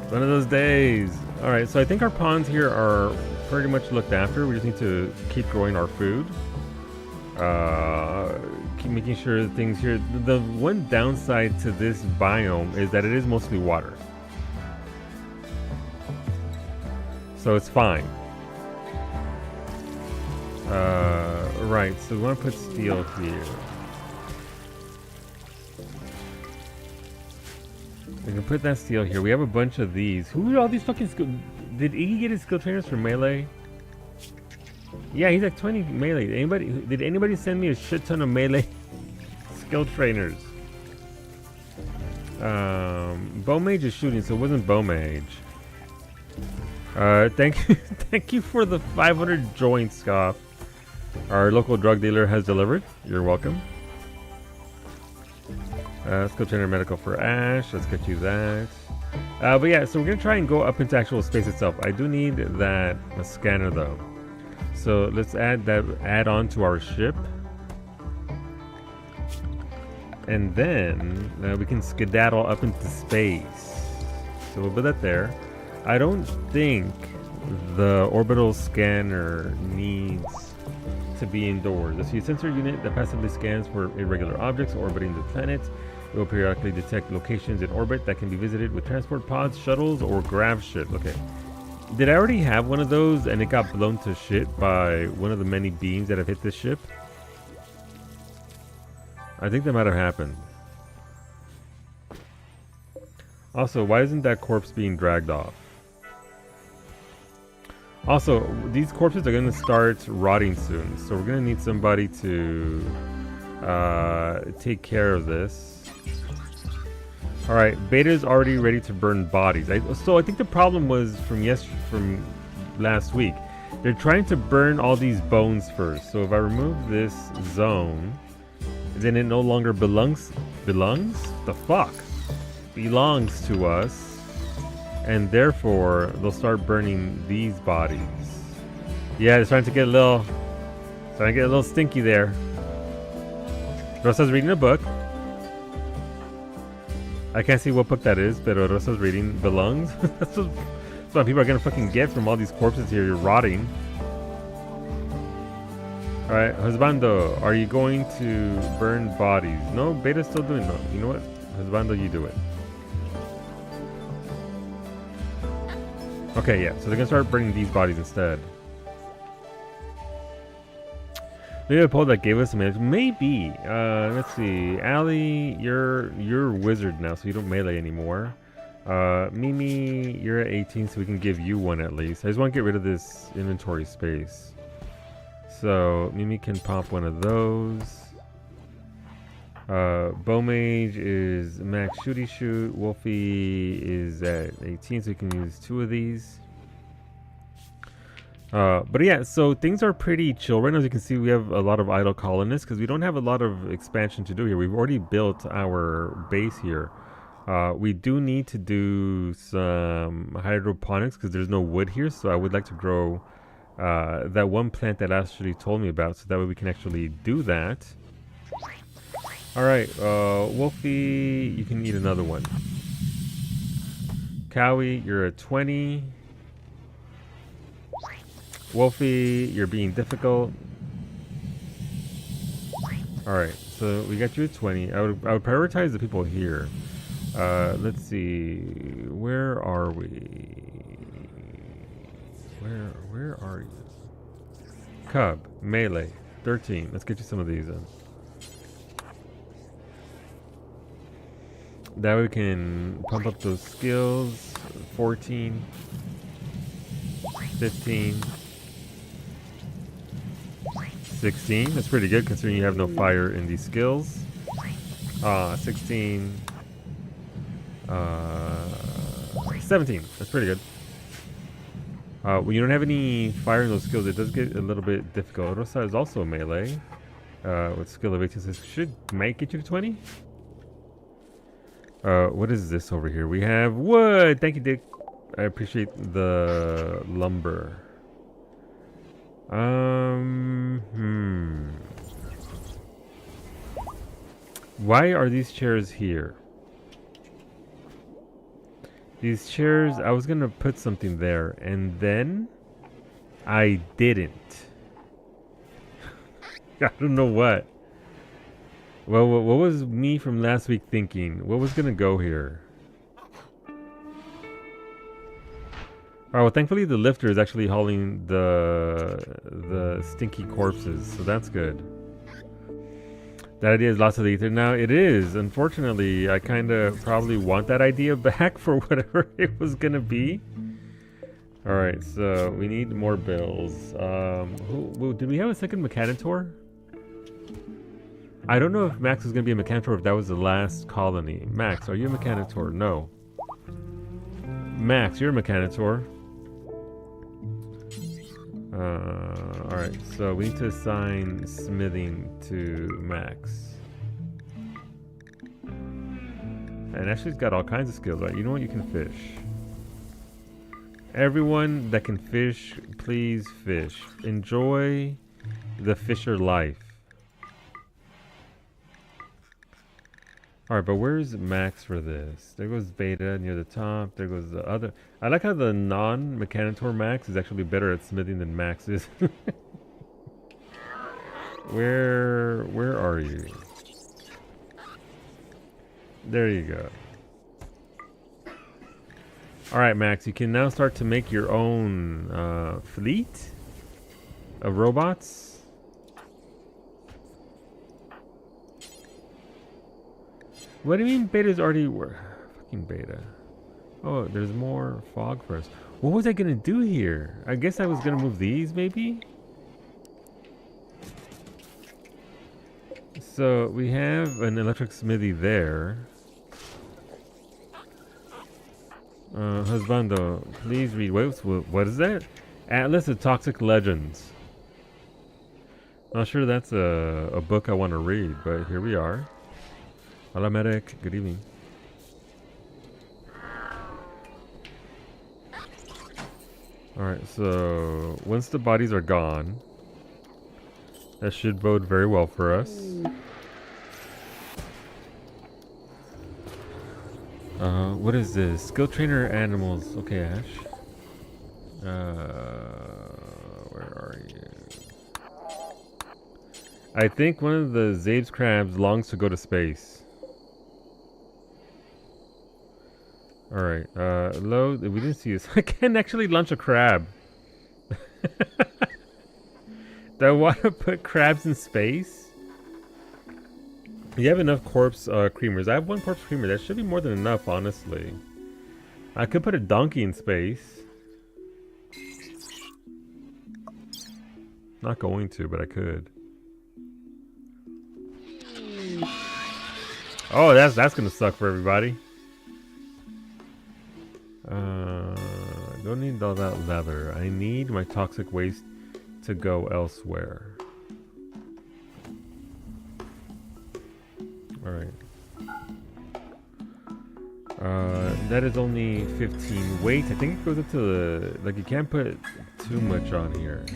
One of those days. Alright, so I think our ponds here are pretty much looked after. We just need to keep growing our food. Keep making sure things here. The one downside to this biome is that it is mostly water. So it's fine. Right, so we want to put steel here. We can put that steel here. We have a bunch of these. Who are all these fucking skill? Did Iggy get his skill trainers from melee? Yeah, he's like 20 melee. Did anybody send me a shit ton of melee skill trainers? Bow mage is shooting, so it wasn't bow mage. Thank you for the 500 joints, Scoff. Our local drug dealer has delivered. You're welcome. Skill trainer medical for Ash. Let's get you that. But yeah, so we're gonna try and go up into actual space itself. I do need that scanner though. So let's add on to our ship. And then we can skedaddle up into space. So we'll put that there. I don't think the orbital scanner needs to be indoors. This is a sensor unit that passively scans for irregular objects orbiting the planet. It will periodically detect locations in orbit that can be visited with transport pods, shuttles, or Grav Ship. Okay. Did I already have one of those and it got blown to shit by one of the many beams that have hit this ship? I think that might have happened. Also, why isn't that corpse being dragged off? Also, these corpses are going to start rotting soon, so we're going to need somebody to take care of this. Alright, Beta's already ready to burn bodies. So I think the problem was from last week. They're trying to burn all these bones first. So if I remove this zone, then it no longer belongs? The fuck? Belongs to us. And therefore, they'll start burning these bodies. Yeah, it's starting to get a little stinky there. Rosa's reading a book. I can't see what book that is, but Rosa's reading belongs. That's what people are gonna fucking get from all these corpses here. You're rotting. Alright, Husbando, are you going to burn bodies? No, Beta's still doing no. You know what? Husbando, you do it. Okay, yeah, so they're gonna start burning these bodies instead. Maybe a poll that gave us a minute. Maybe. Let's see. Allie, you're wizard now, so you don't melee anymore. Mimi, you're at 18, so we can give you one at least. I just want to get rid of this inventory space. So Mimi can pop one of those. Bowmage is max shooty shoot. Wolfie is at 18, so we can use 2 of these. But yeah, so things are pretty chill right now. As you can see, we have a lot of idle colonists because we don't have a lot of expansion to do here. We've already built our base here. We do need to do some hydroponics because there's no wood here, so I would like to grow that one plant that Ashley told me about, so that way we can actually do that. Alright, Wolfie, you can eat another one. Cowie, you're at 20. Wolfie, you're being difficult. Alright, so we got you at 20. I would prioritize the people here. Let's see. Where are we? Where are you? Cub, melee, 13. Let's get you some of these in. That way we can pump up those skills. 14. 15. 16. That's pretty good considering you have no fire in these skills. 16. 17. That's pretty good. When you don't have any fire in those skills, it does get a little bit difficult. Rosa is also a melee. With skill of 18. So should might get you to 20. What is this over here? We have wood. Thank you, Dick. I appreciate the lumber. Why are these chairs here? These chairs, I was gonna put something there, and then I didn't. I don't know what. Well, what was me from last week thinking? What was gonna go here? Alright, well, thankfully the lifter is actually hauling the stinky corpses, so that's good. That idea is lots of ether. Now, it is. Unfortunately, I kind of probably want that idea back for whatever it was going to be. Alright, so we need more bills. Did we have a second Mechanitor? I don't know if Max was going to be a Mechanitor or if that was the last colony. Max, are you a Mechanitor? No. Max, you're a Mechanitor. Alright, so we need to assign smithing to Max. And Ashley's got all kinds of skills, right? You know what? You can fish. Everyone that can fish, please fish. Enjoy the fisher life. Alright, but where's Max for this? There goes Beta near the top. There goes the other. I like how the non-Mechanitor Max is actually better at smithing than Max is. Where are you? There you go. Alright, Max, you can now start to make your own fleet of robots. What do you mean Beta's already... Fucking Beta. Oh, there's more fog for us. What was I gonna do here? I guess I was gonna move these, maybe? So, we have an electric smithy there. Husbando, please read. What is that? Atlas of Toxic Legends. Not sure that's a book I want to read, but here we are. Hello, medic. Good evening. Alright, so once the bodies are gone, that should bode very well for us. What is this? Skill trainer animals. Okay, Ash. Where are you? I think one of the Zabe's crabs longs to go to space. Alright, load. We didn't see this. I can actually launch a crab. Do I want to put crabs in space? You have enough corpse creamers. I have one corpse creamer. That should be more than enough, honestly. I could put a donkey in space. Not going to, but I could. Oh, that's gonna suck for everybody. Don't need all that leather. I need my toxic waste to go elsewhere. Alright. That is only 15 weight. I think it goes up to the... Like, you can't put too much on here.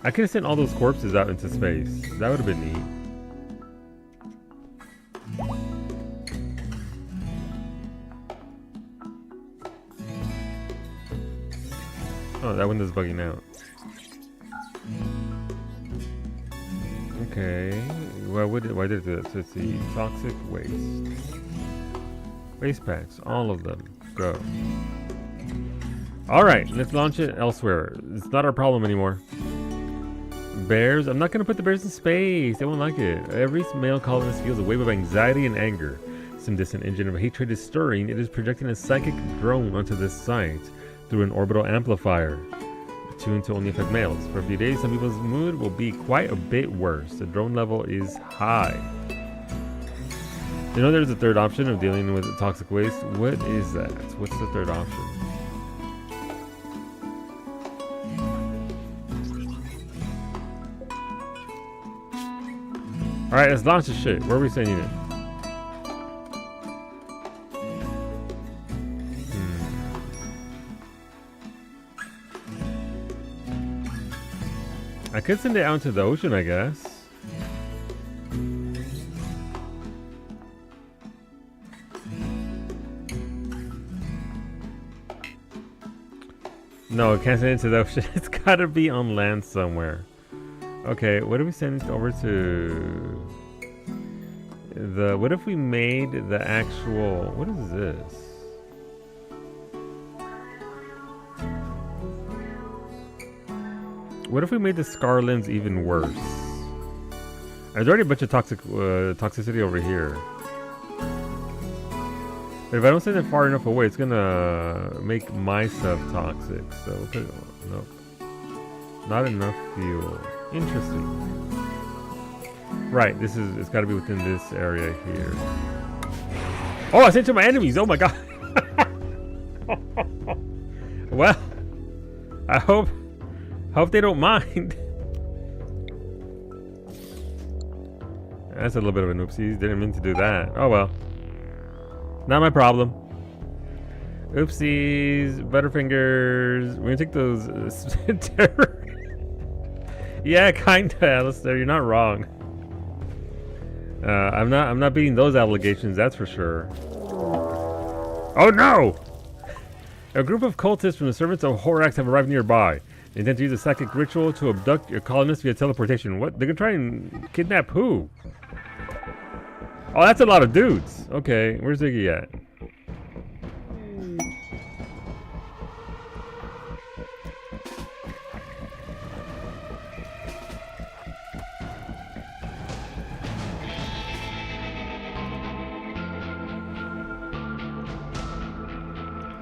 I could have sent all those corpses out into space. That would have been neat. Oh, that window's bugging out. Okay. Why did it do that? So it's the toxic waste. Waste packs. All of them. Go. Alright, let's launch it elsewhere. It's not our problem anymore. Bears? I'm not going to put the bears in space. They won't like it. Every male colonist feels a wave of anxiety and anger. Some distant engine of hatred is stirring. It is projecting a psychic drone onto this site through an orbital amplifier, tuned to only affect males. For a few days, some people's mood will be quite a bit worse. The drone level is high. You know there's a third option of dealing with toxic waste? What is that? What's the third option? Alright, let's launch this shit. Where are we sending it? I could send it out into the ocean, I guess. No, it can't send it into the ocean. It's gotta be on land somewhere. Okay, what if we send it over to the... What if we made the actual... What is this? What if we made the scar limbs even worse? There's already a bunch of toxicity over here. But if I don't send it far enough away, it's gonna make my stuff toxic. So we'll put it, nope. Not enough fuel. Interesting. Right, it's gotta be within this area here. Oh, I sent it to my enemies! Oh my god! Well, I hope they don't mind. That's a little bit of an oopsies. Didn't mean to do that. Oh well. Not my problem. Oopsies. Butterfingers. We're gonna take those. Yeah, kinda, Alistair. You're not wrong. I'm not beating those allegations. That's for sure. Oh no! A group of cultists from the servants of Horax have arrived nearby. They intend to use a psychic ritual to abduct your colonists via teleportation. What? They're gonna try and kidnap who? Oh, that's a lot of dudes. Okay, where's Ziggy at?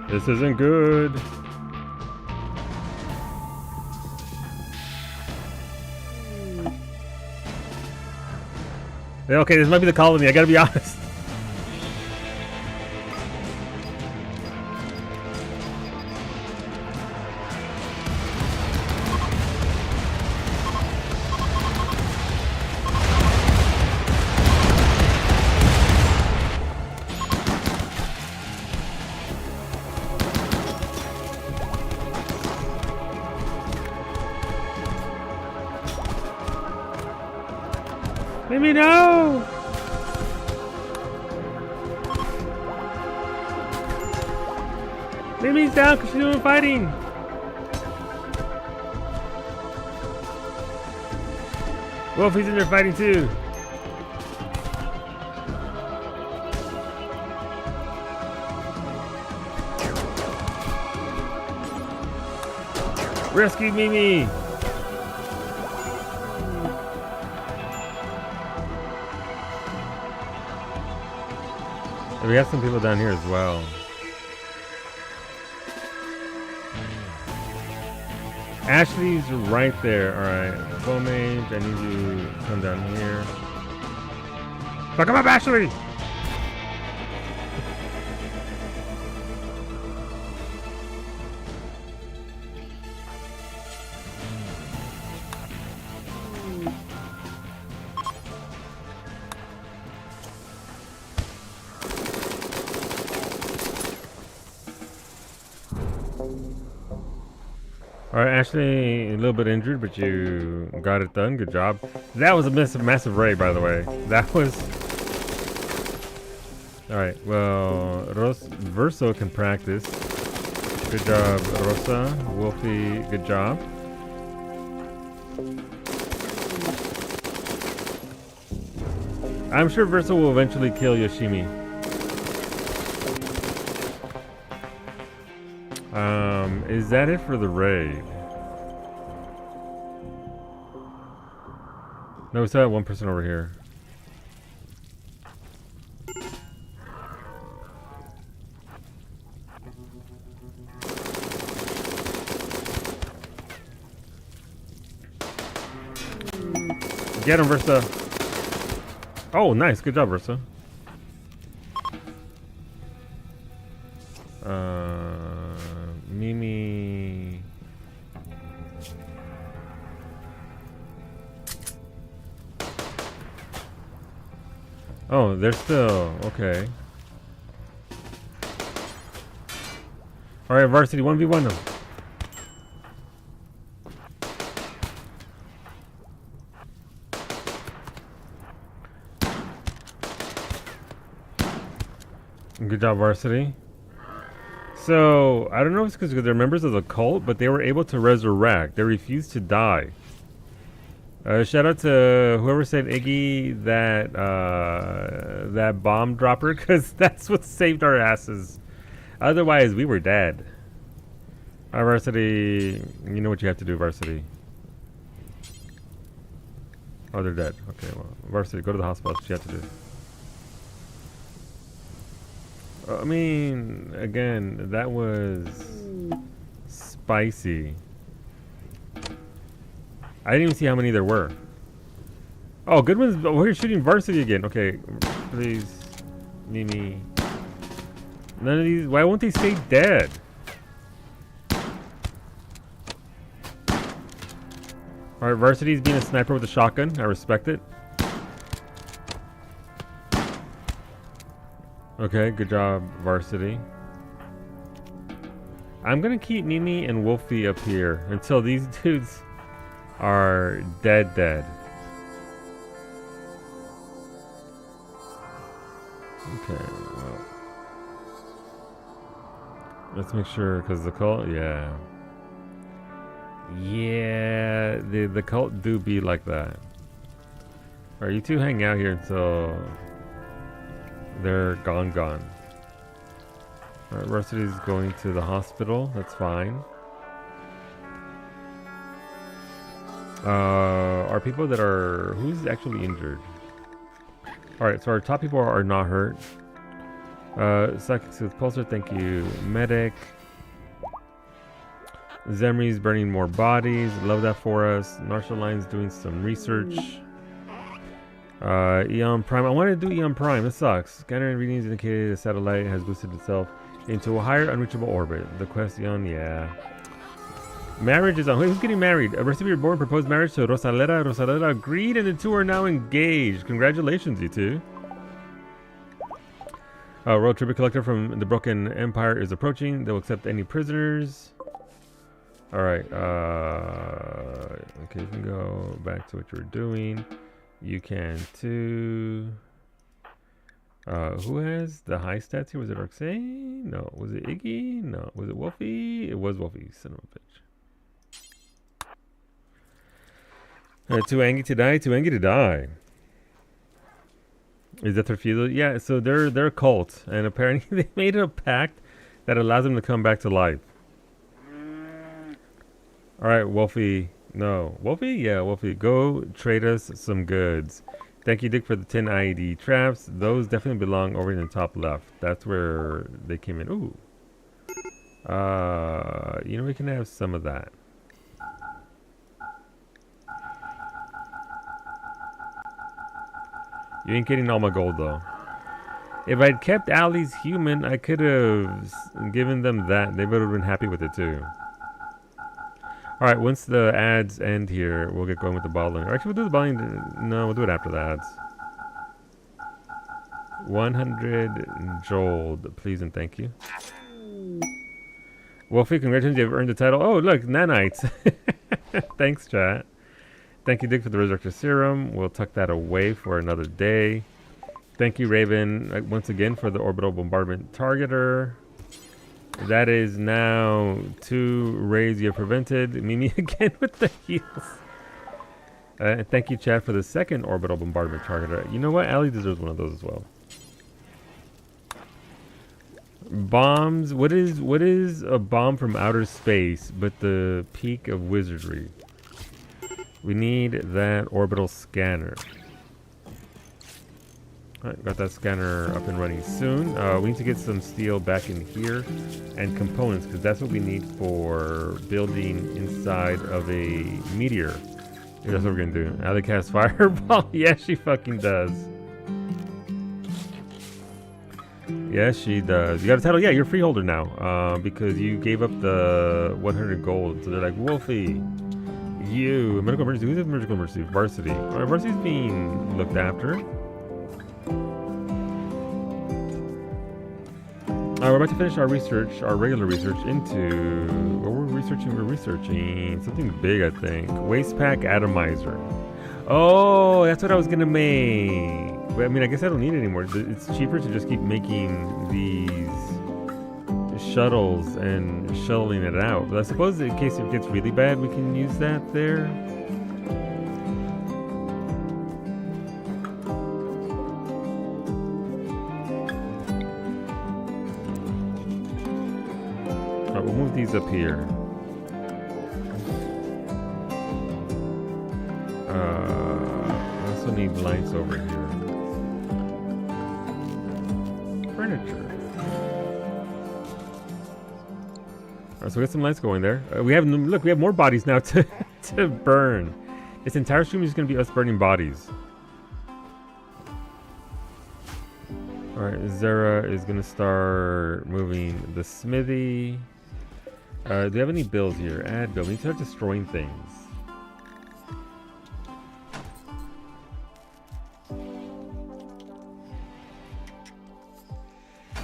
This isn't good. Okay, this might be the colony, I gotta be honest. Let me know! Mimi's down because she's doing fighting! Wolfie's in there fighting too! Rescue Mimi! We have some people down here as well. Ashley's right there. Alright. Bow mage, I need you to come down here. Fuck him up, Ashley! Alright, Ashley, a little bit injured, but you got it done. Good job. That was a massive raid, by the way. That was... Alright, well, Verso can practice. Good job, Rosa. Wolfie, good job. I'm sure Verso will eventually kill Yoshimi. Is that it for the raid? No, we still have one person over here. Get him, Versa. Oh, nice. Good job, Versa. Mimi. Oh, they're still okay. All right, varsity 1v1 them. Good job, varsity. So, I don't know if it's because they're members of the cult, but they were able to resurrect. They refused to die. Shout out to whoever said Iggy that that bomb dropper, because that's what saved our asses. Otherwise, we were dead. Alright, varsity, you know what you have to do, varsity. Oh, they're dead. Okay, well, varsity, go to the hospital. That's what you have to do. I mean, again, that was spicy. I didn't even see how many there were. Oh, Goodwin's. Oh, we're shooting varsity again. Okay, please, Mimi. None of these. Why won't they stay dead? All right, varsity's being a sniper with a shotgun. I respect it. Okay, good job, varsity. I'm gonna keep Mimi and Wolfie up here until these dudes are dead. Okay, well, let's make sure, because the cult, yeah, the cult do be like that. All right, you two hang out here until they're gone. Alright, varsity's going to the hospital. That's fine. Are people that are... Who's actually injured? Alright, so our top people are not hurt. Psychics with Pulsar, thank you. Medic. Zemri's burning more bodies. Love that for us. Marshall Line's doing some research. Eon Prime. I wanted to do Eon Prime. This sucks. Scanner readings indicated the satellite has boosted itself into a higher unreachable orbit. The quest Eon, yeah. Marriage is on. Who's getting married? A recipient born proposed marriage to Rosalera. Rosalera agreed, and the two are now engaged. Congratulations, you two. Road tribute collector from the Broken Empire is approaching. They'll accept any prisoners. Alright, okay, you can go back to what you were doing. You can too. Who has the high stats here? Was it Roxanne? No. Was it Iggy? No. Was it Wolfie? It was Wolfie. Son of a bitch. Too angry to die. Too angry to die. Is that their refusal? Yeah. So they're a cult, and apparently they made a pact that allows them to come back to life. All right, Wolfie. No, Wolfie. Yeah, Wolfie. Go trade us some goods. Thank you, Dick, for the 10 IED traps. Those definitely belong over in the top left. That's where they came in. Ooh. You know, we can have some of that. You ain't getting all my gold, though. If I'd kept Allie's human, I could have given them that. They would have been happy with it, too. Alright, once the ads end here, we'll get going with the bottling. Actually, we'll do the bottling. No, we'll do it after the ads. 100 gold, please and thank you. Wolfie, congratulations, you've earned the title. Oh, look, nanites. Thanks, chat. Thank you, Dick, for the Resurrector Serum. We'll tuck that away for another day. Thank you, Raven, once again for the Orbital Bombardment Targeter. That is now 2 raids you have prevented. Mimi again with the heals. Thank you, Chad, for the second Orbital Bombardment Targeter. You know what? Allie deserves one of those as well. Bombs. What is a bomb from outer space but the peak of wizardry? We need that orbital scanner. Alright, got that scanner up and running soon. We need to get some steel back in here and components because that's what we need for building inside of a meteor. Yeah, that's what we're gonna do. Allie casts fireball. Yeah, she fucking does. Yes, she does. You got a title? Yeah, you're a freeholder now because you gave up the 100 gold. So they're like, Wolfie, you. Medical emergency. Who's a medical emergency? Varsity. All right, Varsity's being looked after. We're about to finish our research, our regular research into... What were we researching? We're researching something big, I think. Waste pack atomizer. Oh, that's what I was going to make. But, I mean, I guess I don't need it anymore. It's cheaper to just keep making these shuttles and shuttling it out. But I suppose in case it gets really bad, we can use that there. We'll move these up here. I also need lights over here. Furniture. Alright, so we got some lights going there. We have more bodies now to burn. This entire stream is going to be us burning bodies. Alright, Zara is going to start moving the smithy. Do you have any bills here? Add bill. We need to start destroying things.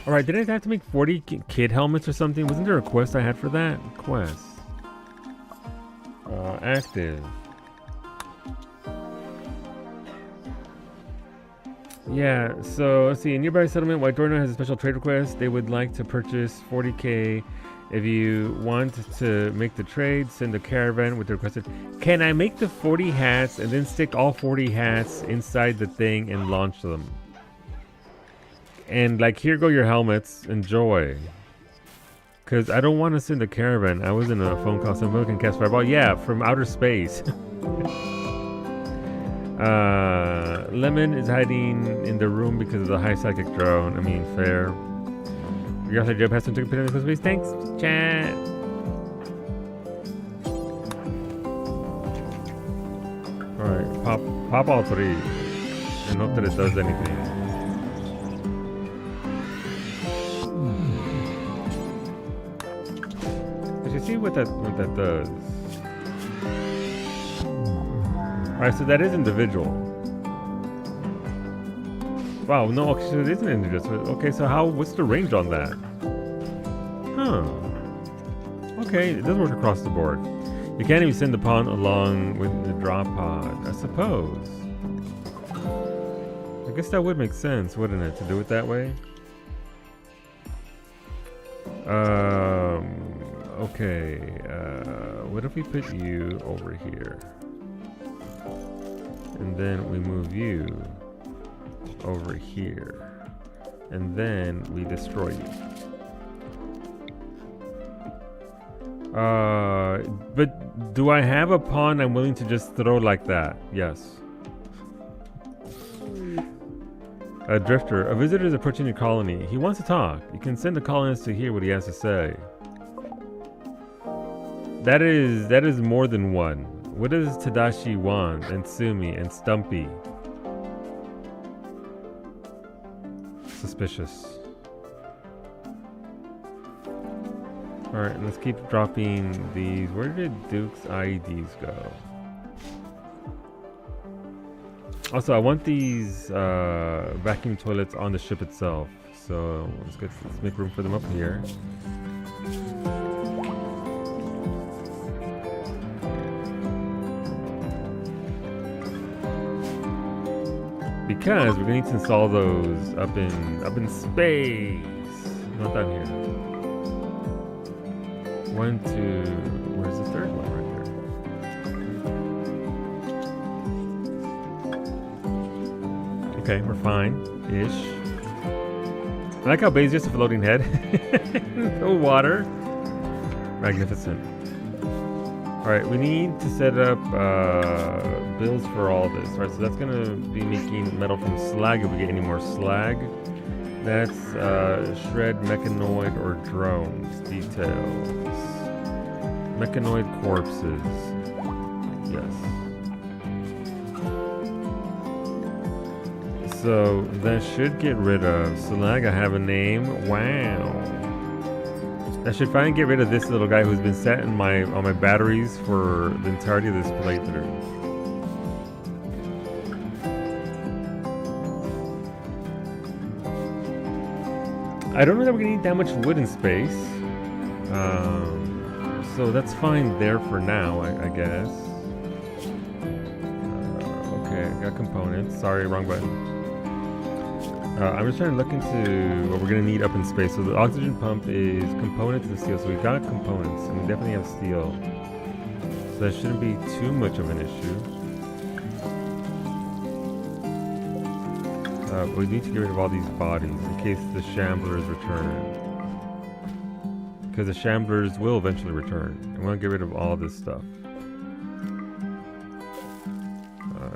Alright, didn't I have to make 40 kid helmets or something? Wasn't there a quest I had for that? Quest. Active. Yeah, so let's see. In nearby settlement, White Dorno has a special trade request. They would like to purchase 40k. If you want to make the trade, send a caravan with the requested. Can I make the 40 hats and then stick all 40 hats inside the thing and launch them? And like, here go your helmets. Enjoy. Because I don't want to send a caravan. I was in a phone call. Someone can cast fireball. Yeah, from outer space. Lemon is hiding in the room because of the high psychic drone. I mean, fair. Your outside job has some took a picture of the space. Thanks, chat. Alright, pop all 3 and hope that it does anything. Did you see what that does? Alright, so that is individual. Wow, no, okay, so it isn't individual. Okay, so what's the range on that? Huh. Okay, it does work across the board. You can't even send the pawn along with the drop pod, I suppose. I guess that would make sense, wouldn't it, to do it that way? Okay. What if we put you over here? And then we move you over here. And then we destroy you. But do I have a pawn I'm willing to just throw like that? Yes. A drifter. A visitor is approaching your colony. He wants to talk. You can send the colonist to hear what he has to say. That is more than one. What does Tadashi want? And Sumi and Stumpy. Suspicious. Alright, let's keep dropping these. Where did Duke's IEDs go? Also, I want these vacuum toilets on the ship itself. So let's make room for them up here. Because we're gonna need to install those up in space. Not down here. 1, 2. Where's the third one? Right there. Okay, we're fine-ish. I like how Bay's just a floating head. No water. Magnificent. Alright, we need to set up builds for all this. Alright, so that's gonna be making metal from slag if we get any more slag. That's shred, mechanoid, or drones. Details. Mechanoid corpses. Yes. So that should get rid of slag. I have a name. Wow. I should finally get rid of this little guy who's been set in on my batteries for the entirety of this playthrough. I don't know that we're gonna need that much wood in space. So that's fine there for now, I guess. Okay, I got components. Sorry, wrong button. I'm just trying to look into what we're going to need up in space. So the oxygen pump is components and steel. So we got components, and we definitely have steel. So that shouldn't be too much of an issue. We need to get rid of all these bodies in case the shamblers return. Because the shamblers will eventually return. And we want to get rid of all this stuff.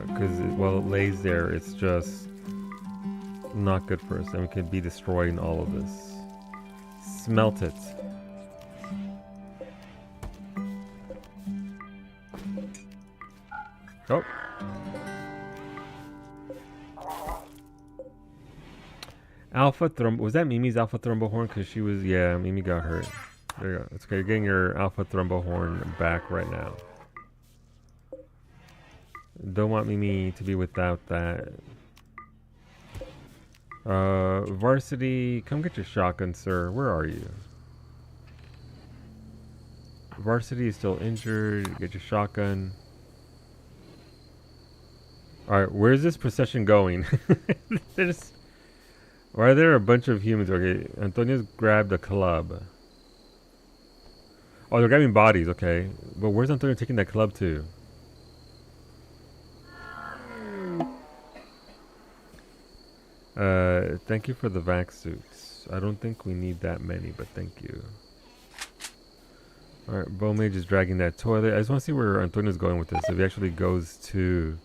Because while it lays there, it's just not good for us, and we could be destroying all of this. Smelt it. Oh. Alpha Thrombo. Was that Mimi's Alpha Thrombohorn? Because she was, yeah, Mimi got hurt. There you go. It's okay. You're getting your Alpha Thrombohorn back right now. Don't want Mimi to be without that. Varsity, come get your shotgun, sir. Where are you? Varsity is still injured. Get your shotgun. Alright, where's this procession going? Why are there a bunch of humans? Okay, Antonio's grabbed a club. Oh, they're grabbing bodies, okay. But where's Antonio taking that club to? Thank you for the vac suits. I don't think we need that many, but thank you. Alright, Bowmage is dragging that toilet. I just want to see where Antonio's going with this. If he actually goes to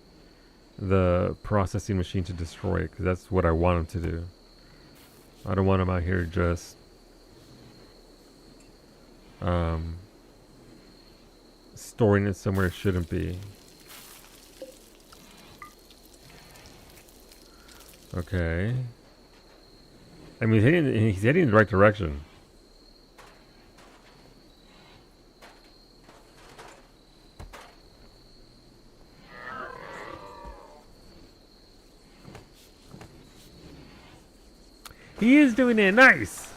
the processing machine to destroy it, because that's what I want him to do. I don't want him out here just storing it somewhere it shouldn't be. Okay. I mean, he's heading in the right direction. He is doing it nice.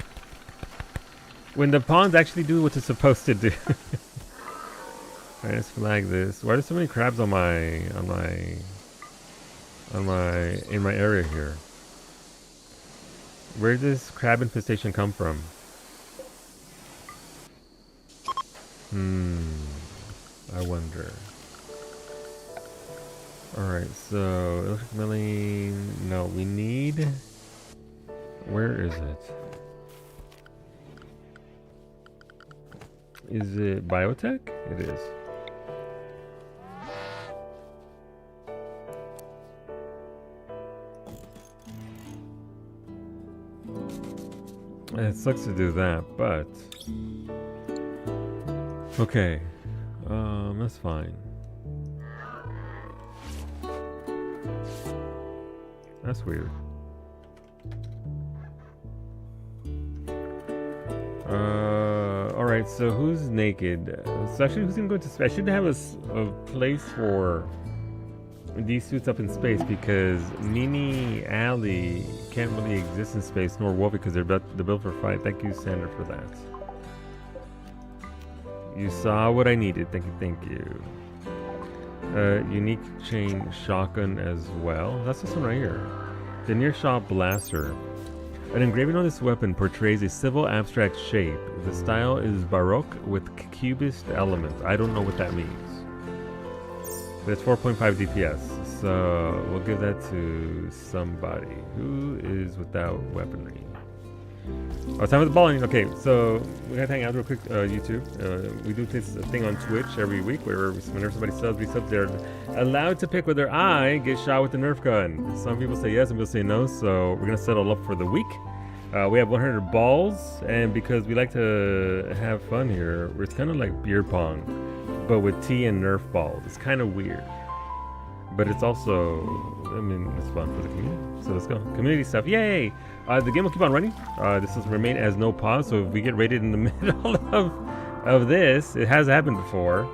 When the pawns actually do what it's supposed to do. Alright, let's flag this. Why are there so many crabs on my on in my area here. Where did this crab infestation come from? I wonder. Alright, so electric milling. No, we need. Where is it? Is it biotech? It is. It sucks to do that, but okay, that's fine. That's weird. All right. So who's naked? So actually, who's gonna go to space? I should have a place for these suits up in space because Mimi, Allie can't really exist in space, nor Wolfie because they're built for fight. Thank you, Sandra, for that. You saw what I needed. Thank you. Unique chain shotgun as well. That's this one right here. The near shot blaster. An engraving on this weapon portrays a civil abstract shape. The style is Baroque with cubist elements. I don't know what that means. But it's 4.5 DPS, so we'll give that to somebody who is without weaponry. Oh, time for the balling. Okay, so we gotta hang out real quick, YouTube. We do this thing on Twitch every week where whenever somebody resubs, they're allowed to pick whether I get shot with the Nerf gun. Some people say yes, some people say no, so we're gonna settle up for the week. We have 100 balls, and because we like to have fun here, it's kind of like beer pong, but with tea and Nerf balls. It's kind of weird, but it's also, I mean, it's fun for the community. So let's go. Community stuff, yay! The game will keep on running. This will remain as no pause, so if we get raided in the middle of this, it has happened before.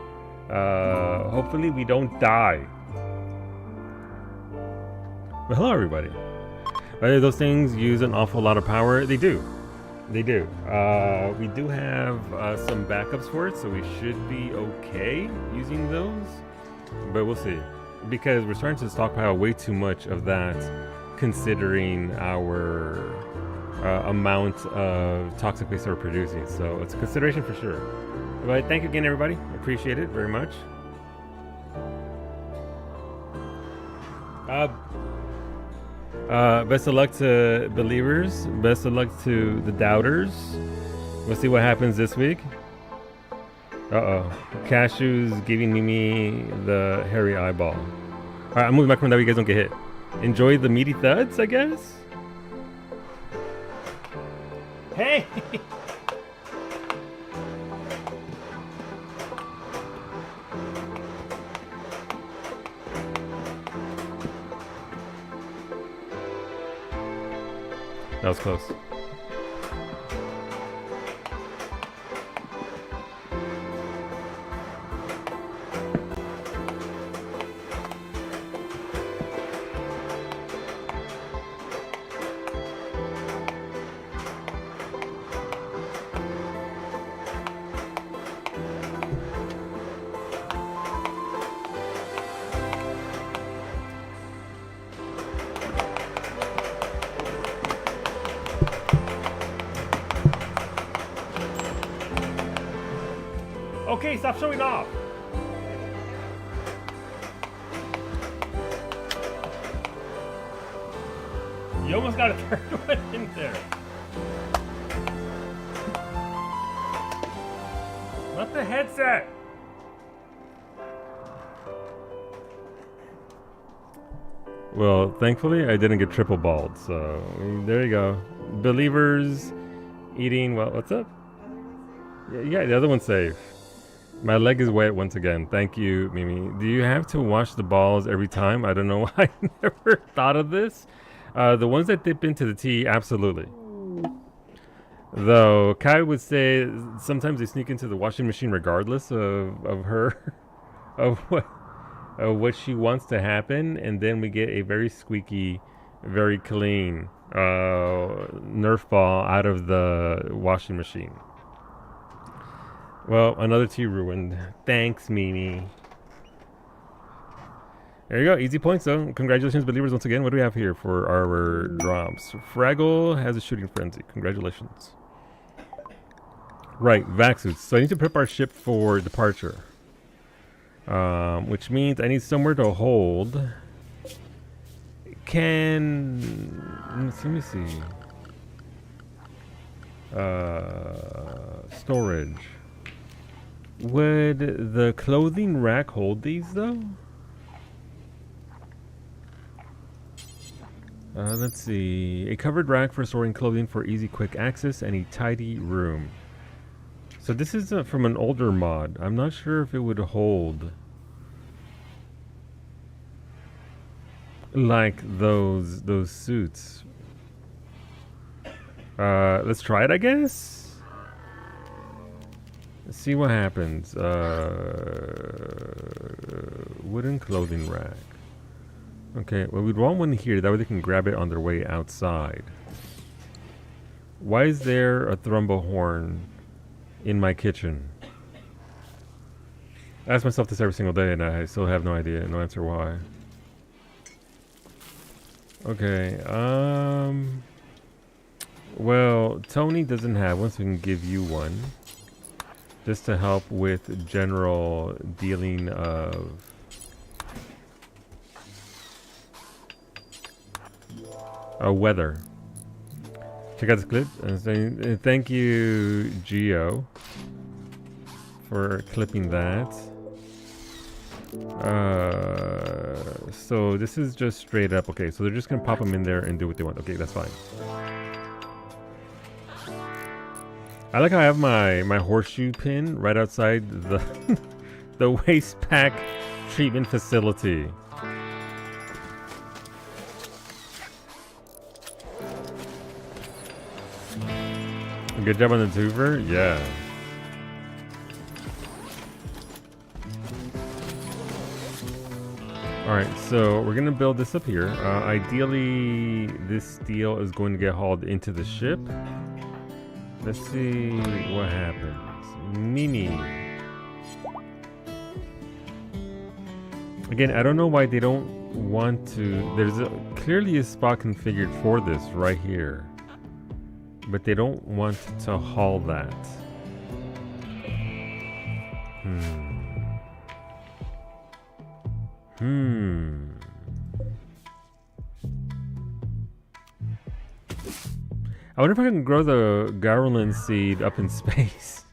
Hopefully we don't die. Well, hello everybody. Those things use an awful lot of power. They do. They do. We do have some backups for it, so we should be okay using those. But we'll see. Because we're starting to stockpile way too much of that, considering our amount of toxic waste that we're producing. So it's a consideration for sure. But thank you again, everybody. Appreciate it very much. Best of luck to believers. Best of luck to the doubters. We'll see what happens this week. Cashew's giving me the hairy eyeball. Alright, I'm moving back from that way you guys don't get hit. Enjoy the meaty thuds, I guess? Hey! That was close. Okay, stop showing off. You almost got a third one in there. Not the headset. Well, thankfully I didn't get triple balled, so there you go. Believers eating, well, what's up? Yeah, the other one's safe. My leg is wet once again. Thank you, Mimi. Do you have to wash the balls every time? I don't know why I never thought of this. The ones that dip into the tea, absolutely. Though Kai would say sometimes they sneak into the washing machine regardless of what she wants to happen, and then we get a very squeaky, very clean Nerf ball out of the washing machine. Well, another tea ruined. Thanks, Mimi. There you go. Easy points, though. Congratulations, believers, once again. What do we have here for our drops? Fraggle has a shooting frenzy. Congratulations. Right, vac suits. So I need to prep our ship for departure. Which means I need somewhere to hold. Let me see. Storage. Would the clothing rack hold these, though? Let's see. A covered rack for storing clothing for easy, quick access and a tidy room. So this is from an older mod. I'm not sure if it would hold like those suits. Let's try it, I guess. Let's see what happens. Wooden clothing rack. Okay, well, we'd want one here. That way they can grab it on their way outside. Why is there a thrumbo horn in my kitchen? I ask myself this every single day, and I still have no idea, no answer why. Okay, well, Tony doesn't have one, so we can give you one. Just to help with general dealing of... weather. Check out this clip. And thank you, Geo, for clipping that. So this is just straight up. Okay, so they're just gonna pop them in there and do what they want. Okay, that's fine. I like how I have my horseshoe pin right outside the the waste pack treatment facility. Good job on the twofer? Yeah. Alright, so we're gonna build this up here. Ideally, this steel is going to get hauled into the ship. Let's see what happens. Mimi. Again, I don't know why they don't want to... There's clearly a spot configured for this right here. But they don't want to haul that. I wonder if I can grow the Garland seed up in space.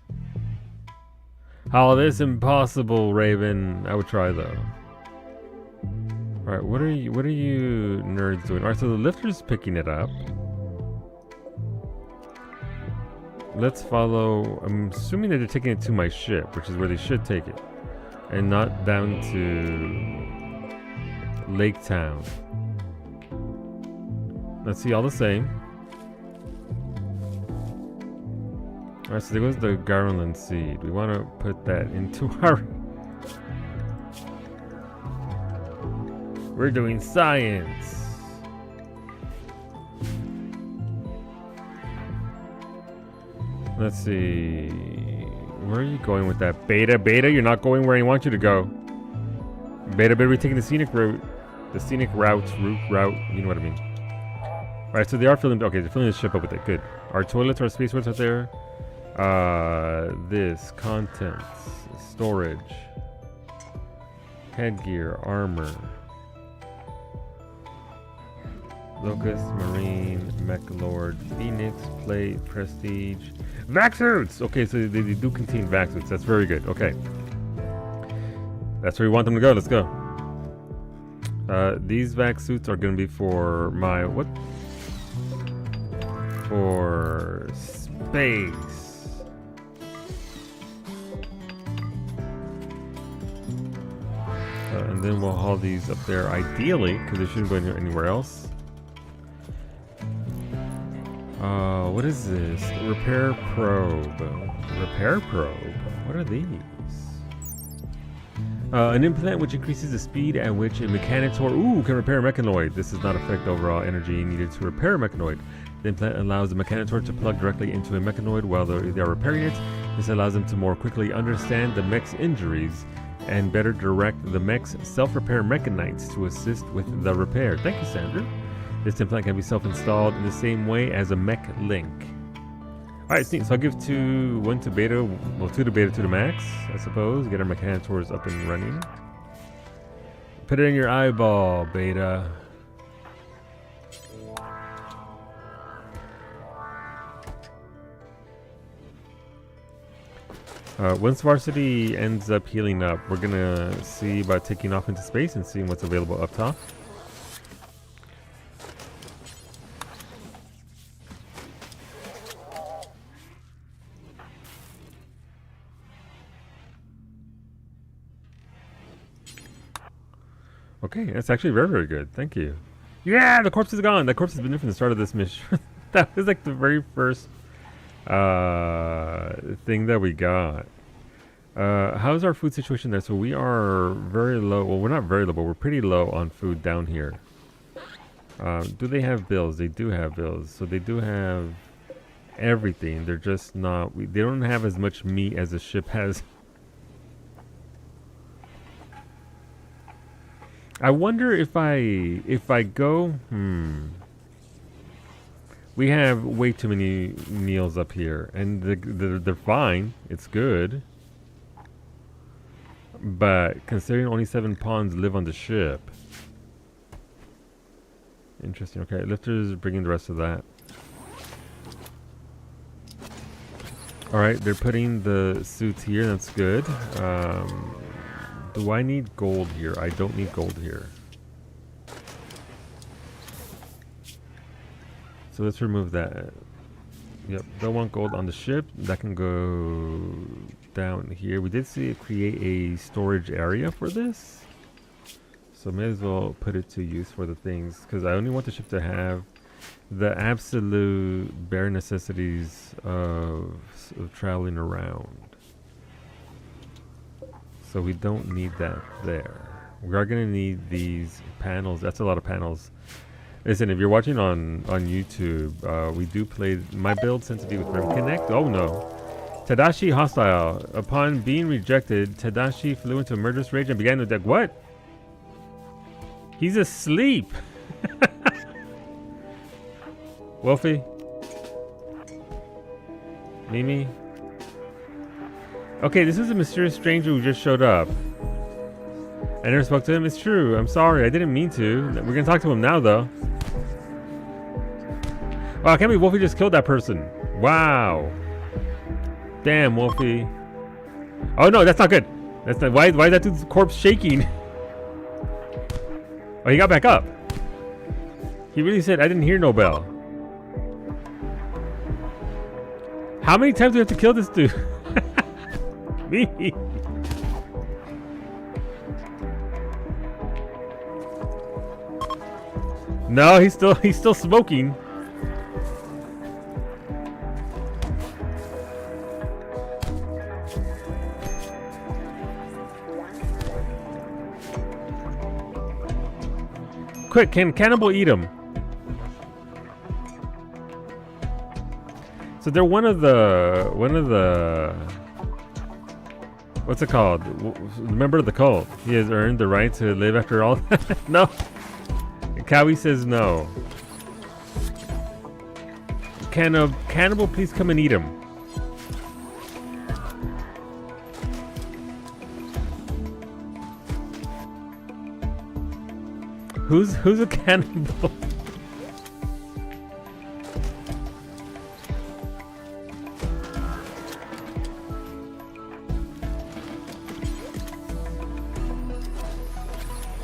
Oh, this impossible, Raven. I would try though. Alright, what are you nerds doing? Alright, so the lifter's picking it up. Let's follow. I'm assuming that they're taking it to my ship, which is where they should take it, and not down to Lake Town. Let's see, all the same. Alright, so there goes the Garland seed. We want to put that into our... We're doing science. Let's see. Where are you going with that? Beta, you're not going where I want you to go. Beta, we're taking the scenic route. The scenic route. You know what I mean. Alright, so they are filling... Okay, they're filling the ship up with it. Good. Our toilets, our space toilets are there. This. Contents. Storage. Headgear. Armor. Locust, Marine, Mech Lord, Phoenix, Plate, Prestige. Vac suits! Okay, so they do contain vac suits. That's very good. Okay. That's where we want them to go. Let's go. These vac suits are going to be for my... What? For space. And then we'll haul these up there ideally, because they shouldn't go anywhere else. What is this? Repair probe. Repair probe? What are these? An implant which increases the speed at which a mechanoid can repair a mechanoid. This does not affect overall energy needed to repair a mechanoid. The implant allows the mechanoid to plug directly into a mechanoid while they are repairing it. This allows them to more quickly understand the mech's injuries and better direct the mech's self-repair mechanites to assist with the repair. Thank you, Sandra. This implant can be self-installed in the same way as a mech link. Alright, so I'll give 1 to beta, well 2 to beta, 2 to max, I suppose. Get our mechanitors up and running. Put it in your eyeball, beta. Once Varsity ends up healing up, we're gonna see about taking off into space and seeing what's available up top. Okay, that's actually very, very good. Thank you. Yeah, the corpse is gone. The corpse has been there from the start of this mission. That was like the very first thing that we got. How's our food situation there? So we are very low. Well, we're not very low, but we're pretty low on food down here. Do they have bills? They do have bills. So they do have everything. They're just not. They don't have as much meat as the ship has. I wonder if I go. We have way too many meals up here, and they're fine. It's good. But considering only 7 pawns live on the ship. Interesting. Okay, lifters bringing the rest of that. Alright, they're putting the suits here. That's good. Do I need gold here? I don't need gold here. So let's remove that. Yep, don't want gold on the ship. That can go down here. We did see it create a storage area for this. So may as well put it to use for the things. Because I only want the ship to have the absolute bare necessities of traveling around. So we don't need that there. We are going to need these panels. That's a lot of panels. Listen, if you're watching on YouTube, we do play. My build tends to be with Rim Connect. Oh no. Tadashi hostile. Upon being rejected, Tadashi flew into a murderous rage and began to attack. What? He's asleep. Wolfie? Mimi? Okay, this is a mysterious stranger who just showed up. I never spoke to him. It's true. I'm sorry. I didn't mean to. We're going to talk to him now, though. Wow, I can't believe Wolfie just killed that person. Wow. Damn, Wolfie. Oh, no, that's not good. That's not, why is that dude's corpse shaking? Oh, he got back up. He really said, I didn't hear no bell. How many times do we have to kill this dude? Me. No, he's still smoking. Quick, can Cannibal eat him? So they're one of the what's it called? Member of the cult. He has earned the right to live after all. No. Cowie says no. Can a cannibal please come and eat him? Who's a cannibal?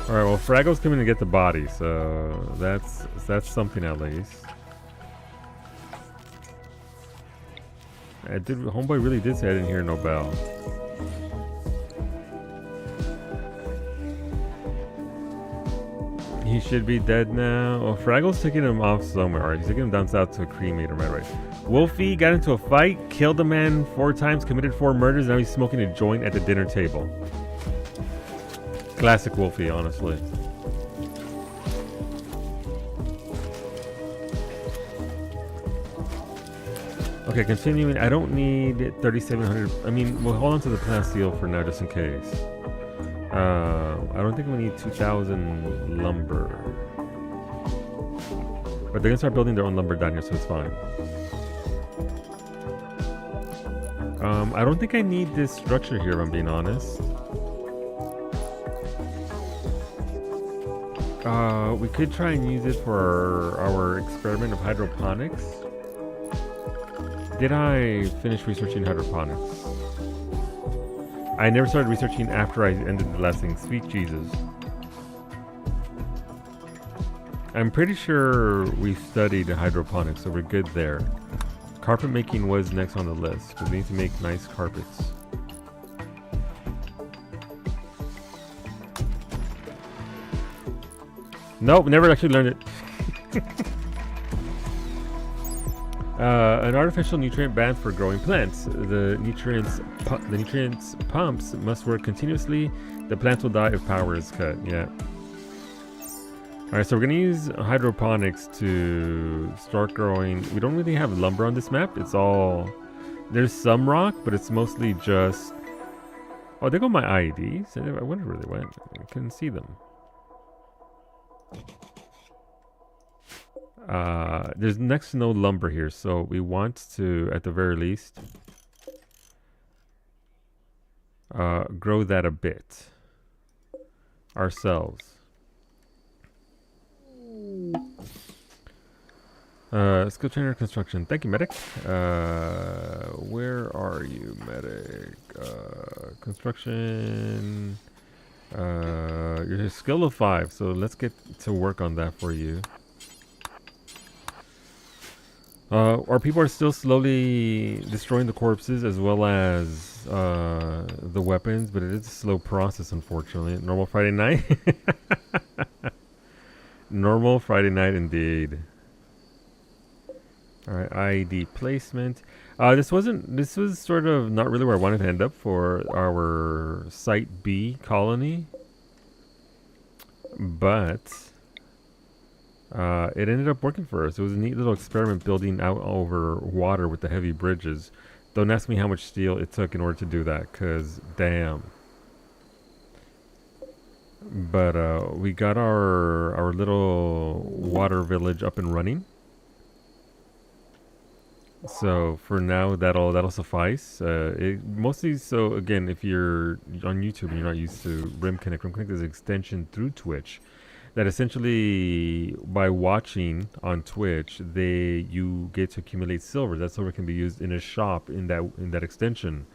Alright, well, Fraggle's coming to get the body, so that's something at least. Homeboy really did say I didn't hear no bell. He should be dead now. Oh, Fraggle's taking him off somewhere. Alright, he's taking him down south to a cremator, right? Wolfie got into a fight, killed a man 4 times, committed 4 murders, and now he's smoking a joint at the dinner table. Classic Wolfie, honestly. Okay, continuing. I don't need 3,700. I mean, we'll hold on to the plasteel for now, just in case. I don't think we need 2,000 lumber. But they're gonna start building their own lumber down here, so it's fine. I don't think I need this structure here, if I'm being honest. We could try and use it for our experiment of hydroponics. Did I finish researching hydroponics? I never started researching after I ended the last thing. Sweet Jesus. I'm pretty sure we studied hydroponics, so we're good there. Carpet making was next on the list, because we need to make nice carpets. Nope, never actually learned it. An artificial nutrient ban for growing plants. The nutrients pumps must work continuously. The plants will die if power is cut. Yeah. Alright, so we're gonna use hydroponics to start growing. We don't really have lumber on this map. It's all... There's some rock, but it's mostly just... Oh, there go my IEDs. I wonder where they went. I couldn't see them. There's next to no lumber here, so we want to, at the very least, grow that a bit ourselves. Skill trainer construction. Thank you, medic. Where are you, medic? Construction. You're a skill of 5, so let's get to work on that for you. Our people are still slowly destroying the corpses as well as the weapons, but it is a slow process, unfortunately. Normal Friday night? Normal Friday night indeed. Alright, IED placement. This was sort of not really where I wanted to end up for our Site B colony. But it ended up working for us. It was a neat little experiment building out over water with the heavy bridges. Don't ask me how much steel it took in order to do that, because damn. But we got our little water village up and running. So for now, that'll suffice. Mostly, so again, if you're on YouTube and you're not used to RimConnect is an extension through Twitch that essentially, by watching on Twitch, you get to accumulate silver. That silver can be used in a shop in that extension,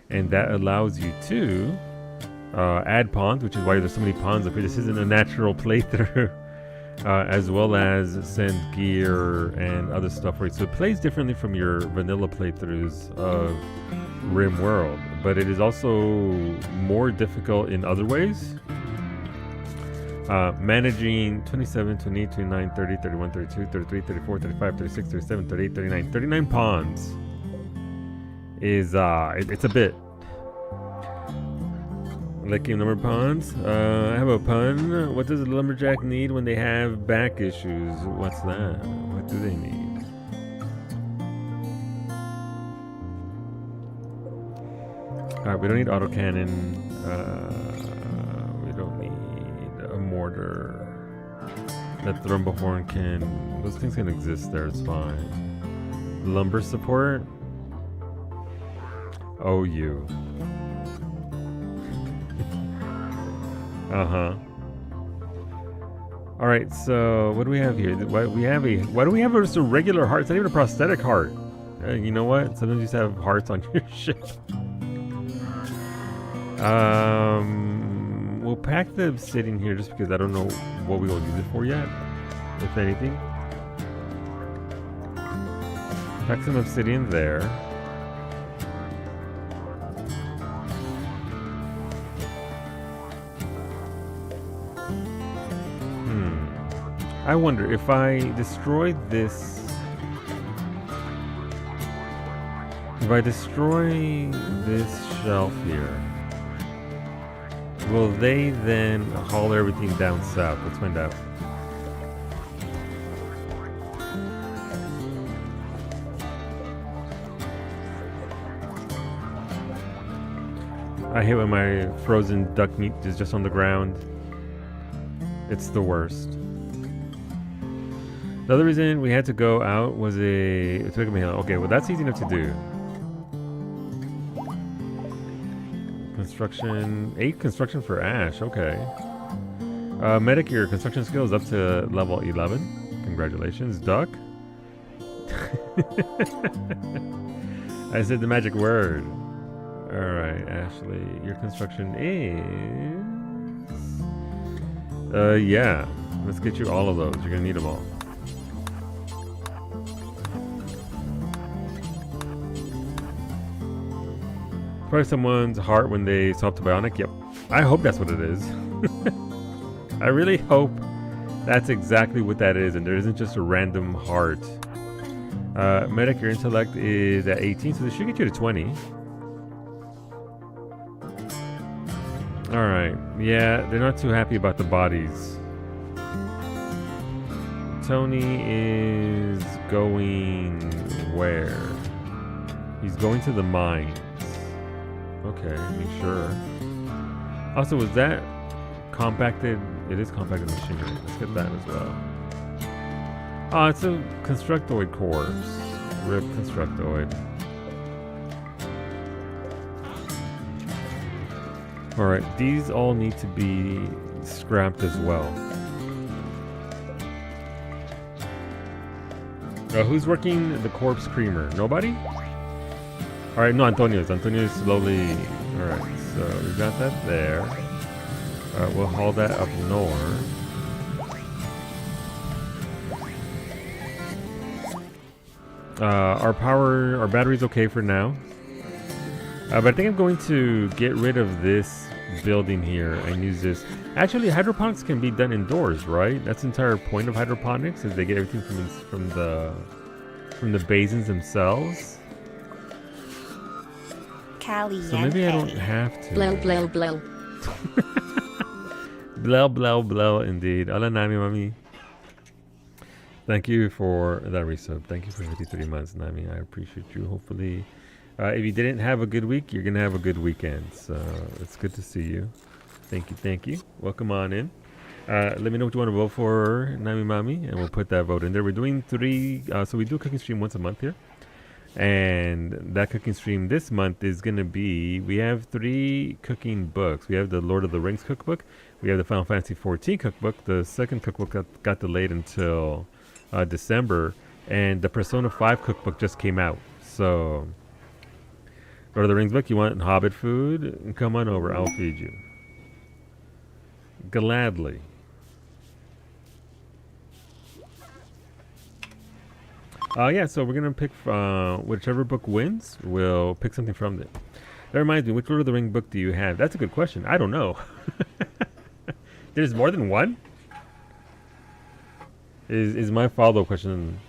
and that allows you to add pawns, which is why there's so many pawns up here. This isn't a natural playthrough. As well as send gear and other stuff for you. So it plays differently from your vanilla playthroughs of RimWorld, but it is also more difficult in other ways. Managing 27, 28, 29, 30, 31, 32, 33, 34, 35, 36, 37, 38, 39, 39 pawns is, it's a bit. Licking number pawns. I have a pun. What does a lumberjack need when they have back issues? What's that? What do they need? Alright, we don't need autocannon. We don't need a mortar. That Thrumbahorn can... Those things can exist there, it's fine. Lumber support? Oh, you. Alright, so what do we have here? Why do we have just a regular heart? It's not even a prosthetic heart. You know what? Sometimes you just have hearts on your ship. We'll pack the obsidian here just because I don't know what we will use it for yet, if anything. Pack some obsidian there. I wonder if I destroy this. If I destroy this shelf here, will they then haul everything down south? Let's find out. I hate when my frozen duck meat is just on the ground. It's the worst. The other reason we had to go out was okay, well that's easy enough to do. Construction, 8 construction for Ash, okay. Medic, your construction skills up to level 11. Congratulations, Duck. I said the magic word. Alright, Ashley, your construction is... yeah. Let's get you all of those. You're gonna need them all. Probably someone's heart when they swapped to Bionic. Yep. I hope that's what it is. I really hope that's exactly what that is, and there isn't just a random heart. Medic, your intellect is at 18, so this should get you to 20. Alright. Yeah, they're not too happy about the bodies. Tony is going where? He's going to the mines. Okay, make sure. Also, was that compacted? It is compacted machinery. Let's get that as well. Oh, it's a constructoid corpse. RIP constructoid. Alright, these all need to be scrapped as well. Who's working the corpse creamer? Nobody? Alright, no, Antonio's. Antonio's slowly... Alright, so we've got that there. We'll haul that up north. Our battery's okay for now. But I think I'm going to get rid of this building here and use this. Actually, hydroponics can be done indoors, right? That's the entire point of hydroponics, is they get everything from the basins themselves. Caliente. So maybe I don't have to. Blow, blow, blow. Blow, blow, blow, indeed. Hola, Nami, mami. Thank you for that resub. Thank you for 53 months, Nami. I appreciate you. Hopefully, if you didn't have a good week, you're going to have a good weekend. So it's good to see you. Thank you, thank you. Welcome on in. Let me know what you want to vote for, Nami Mami, and we'll put that vote in there. We're doing 3, so we do a cooking stream once a month here. And that cooking stream this month is going to be, we have 3 cooking books. We have the Lord of the Rings cookbook. We have the Final Fantasy XIV cookbook. The second cookbook got delayed until December. And the Persona 5 cookbook just came out. So, Lord of the Rings book, you want Hobbit food? Come on over, I'll feed you. Gladly. Yeah, so we're going to pick whichever book wins, we'll pick something from it. That reminds me, which Lord of the Ring book do you have? That's a good question. I don't know. There's more than one? Is my follow-up question.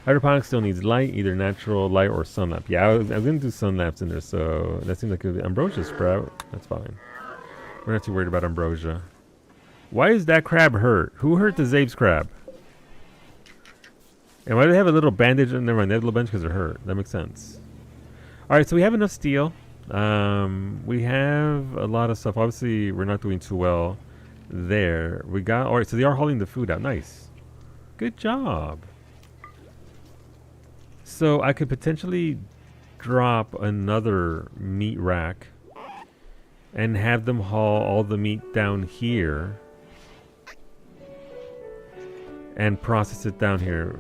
Hydroponics still needs light, either natural light or sun lamp. Yeah, I was going to do sun lamps in there, so that seems like an ambrosia sprout. That's fine. We're not too worried about ambrosia. Why is that crab hurt? Who hurt the Zabe's crab? And why do they have a little bandage? Never mind, they have a little bandage because they're hurt. That makes sense. Alright, so we have enough steel. We have a lot of stuff. Obviously, we're not doing too well there. We got... Alright, so they are hauling the food out. Nice. Good job. So I could potentially drop another meat rack and have them haul all the meat down here and process it down here.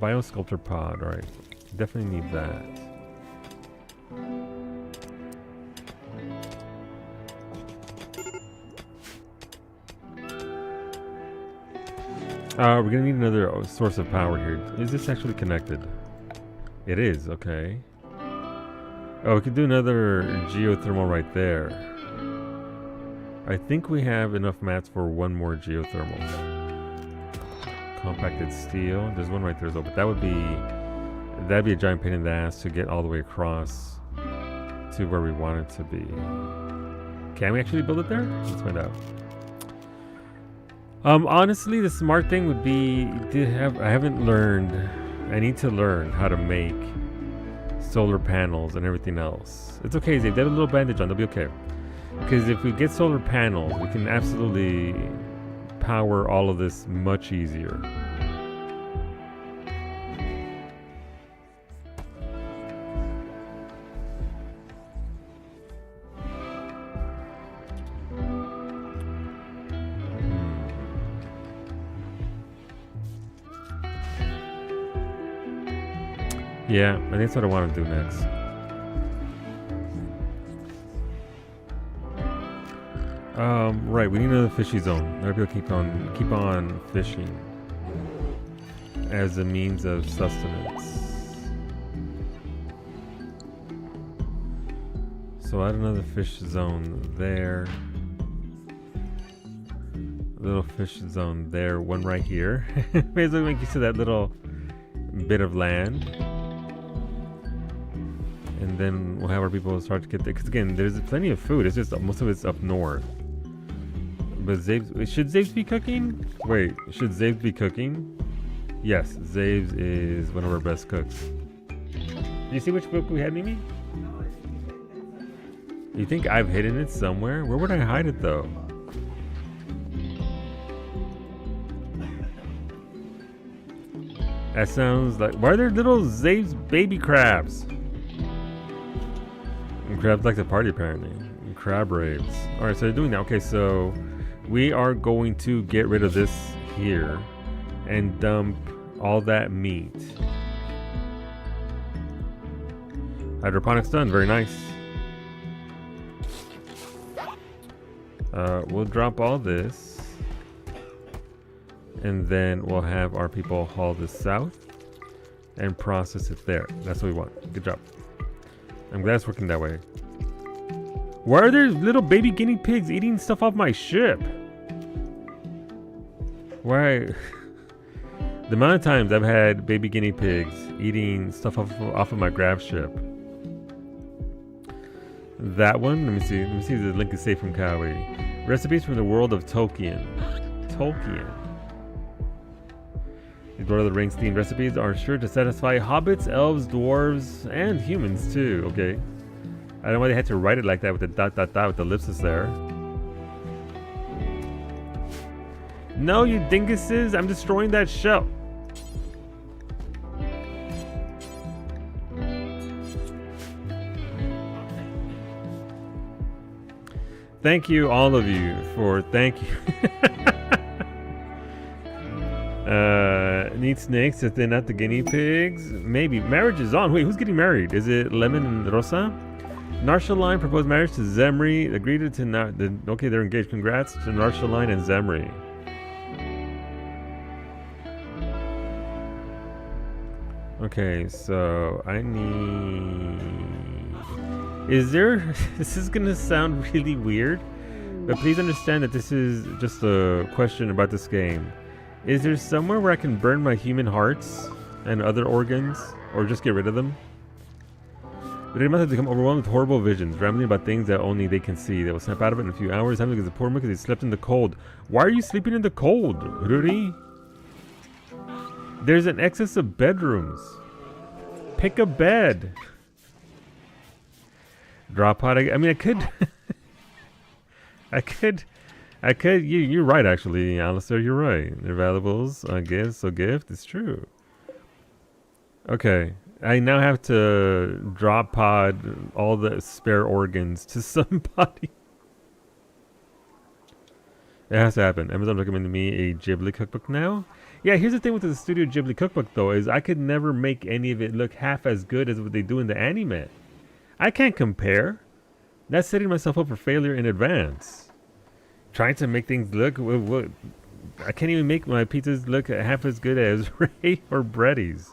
Biosculptor pod, alright. Definitely need that. We're gonna need another source of power here. Is this actually connected? It is, okay. Oh, we could do another geothermal right there. I think we have enough mats for one more geothermal. Compacted steel. There's one right there as well, but that'd be a giant pain in the ass to get all the way across to where we want it to be. Can we actually build it there? Let's find out. Honestly, the smart thing would be I haven't learned. I need to learn how to make solar panels and everything else. It's okay, Zave. They have a little bandage on. They'll be okay. Because if we get solar panels, we can absolutely power all of this much easier. Yeah, and that's what I want to do next. Right, we need another fishy zone. Let people keep on fishing as a means of sustenance. So add another fish zone there. A little fish zone there, one right here. May as well make use of that little bit of land. And then we'll have our people start to get there. Because again, there's plenty of food. It's just most of it's up north. But Zaves, should Zaves be cooking? Wait, should Zaves be cooking? Yes, Zaves is one of our best cooks. Do you see which book we had, Mimi? You think I've hidden it somewhere? Where would I hide it though? That sounds like... Why are there little Zaves baby crabs? Crabs like to party apparently. Crab raves. Alright, so they're doing that. Okay, so we are going to get rid of this here and dump all that meat. Hydroponics done. Very nice. We'll drop all this. And then we'll have our people haul this south and process it there. That's what we want. Good job. I'm glad it's working that way. Why are there little baby guinea pigs eating stuff off my ship? Why? The amount of times I've had baby guinea pigs eating stuff off of my Grav Ship. That one, let me see if the link is safe from Kawi. Recipes from the world of Tolkien. These Lord of the Rings themed recipes are sure to satisfy hobbits, elves, dwarves, and humans too. Okay. I don't know why they had to write it like that with the dot with the ellipsis there. No, you dinguses, I'm destroying that shell. Thank you, all of you, thank you. Need snakes to thin out the guinea pigs? Maybe. Marriage is on. Wait, who's getting married? Is it Lemon and Rosa? Narshaline proposed marriage to Zemri. Agreed to okay, they're engaged. Congrats to Narshaline and Zemri. Okay, so I need... Is there... This is gonna sound really weird, but please understand that this is just a question about this game. Is there somewhere where I can burn my human hearts and other organs, or just get rid of them? But they must have become overwhelmed with horrible visions, rambling about things that only they can see. They will snap out of it in a few hours. Time because the poor man because he slept in the cold. Why are you sleeping in the cold, Ruri? There's an excess of bedrooms. Pick a bed. Drop pod. I mean, I could. I could. You're right, actually, Alistair. You're right. They're valuables, I guess. So gift. It's true. Okay. I now have to drop pod all the spare organs to somebody. It has to happen. Amazon recommended me a Ghibli cookbook now. Yeah, here's the thing with the Studio Ghibli cookbook, though, is I could never make any of it look half as good as what they do in the anime. I can't compare. That's setting myself up for failure in advance. Trying to make things look... I can't even make my pizzas look half as good as Ray or Bretti's.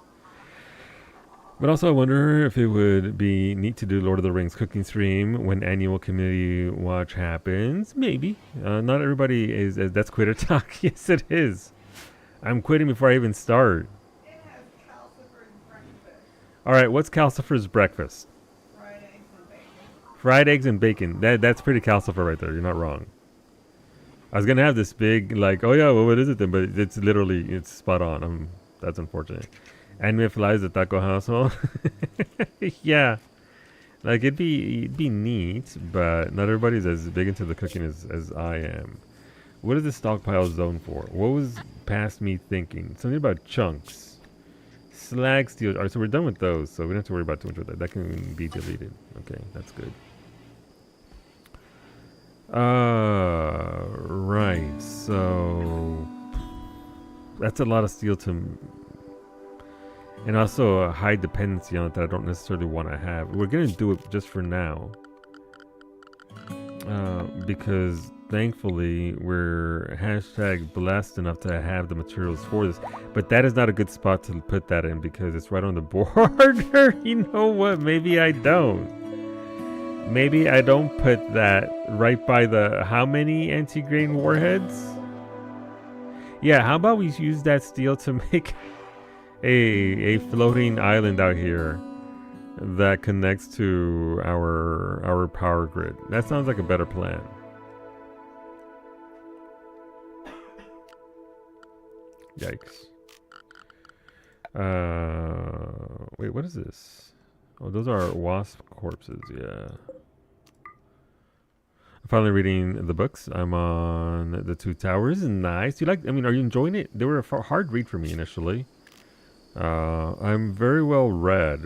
But also I wonder if it would be neat to do Lord of the Rings cooking stream when annual community watch happens. Maybe. Not everybody is... That's quitter talk. Yes, it is. I'm quitting before I even start. It has Calcifer's breakfast. Alright, what's Calcifer's breakfast? Fried eggs and bacon. Fried eggs and bacon. That's pretty Calcifer right there. You're not wrong. I was gonna have this big, like, oh yeah, well, what is it then? But it's literally, it's spot on. That's unfortunate. Anime flies the taco household. Yeah. Like it'd be neat, but not everybody's as big into the cooking as I am. What is the stockpile zone for? What was past me thinking? Something about chunks. Slag steel. Alright, so we're done with those, so we don't have to worry about too much of that. That can be deleted. Okay, that's good. Right, so that's a lot of steel to, and also a high dependency on it that I don't necessarily want to have. We're gonna do it just for now, because thankfully we're hashtag blessed enough to have the materials for this. But that is not a good spot to put that in because it's right on the border. You know what? Maybe I don't. Maybe I don't put that right by the how many anti-grain warheads? Yeah, how about we use that steel to make a floating island out here that connects to our power grid. That sounds like a better plan. Yikes. Wait, what is this? Oh, those are wasp corpses, yeah. I'm finally reading the books. I'm on The Two Towers. Nice. Are you enjoying it? They were a hard read for me initially. I'm very well read,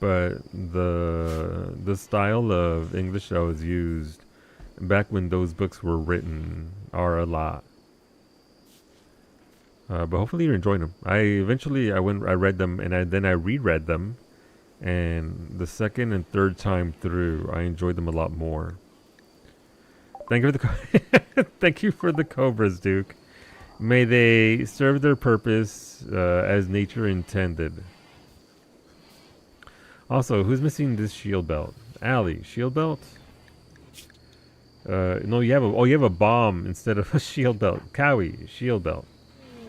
but the style of English that was used back when those books were written are a lot. But hopefully you're enjoying them. I read them, and then I reread them, and the second and third time through, I enjoyed them a lot more. Thank you for the thank you for the cobras, Duke. May they serve their purpose as nature intended. Also, who's missing this shield belt? Allie, shield belt? No, you have a bomb instead of a shield belt. Cowie, shield belt.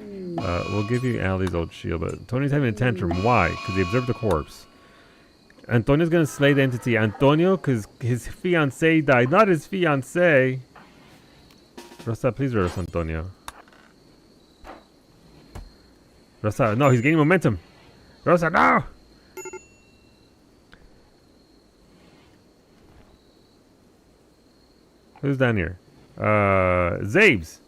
We'll give you Allie's old shield belt. Tony's having a tantrum. Why? Because he observed the corpse. Antonio's gonna slay the entity. Antonio, because his fiancé died. Not his fiancé. Rosa, please rest Antonio. Rosa, no, he's gaining momentum. Rosa, no! Who's down here? Zabes.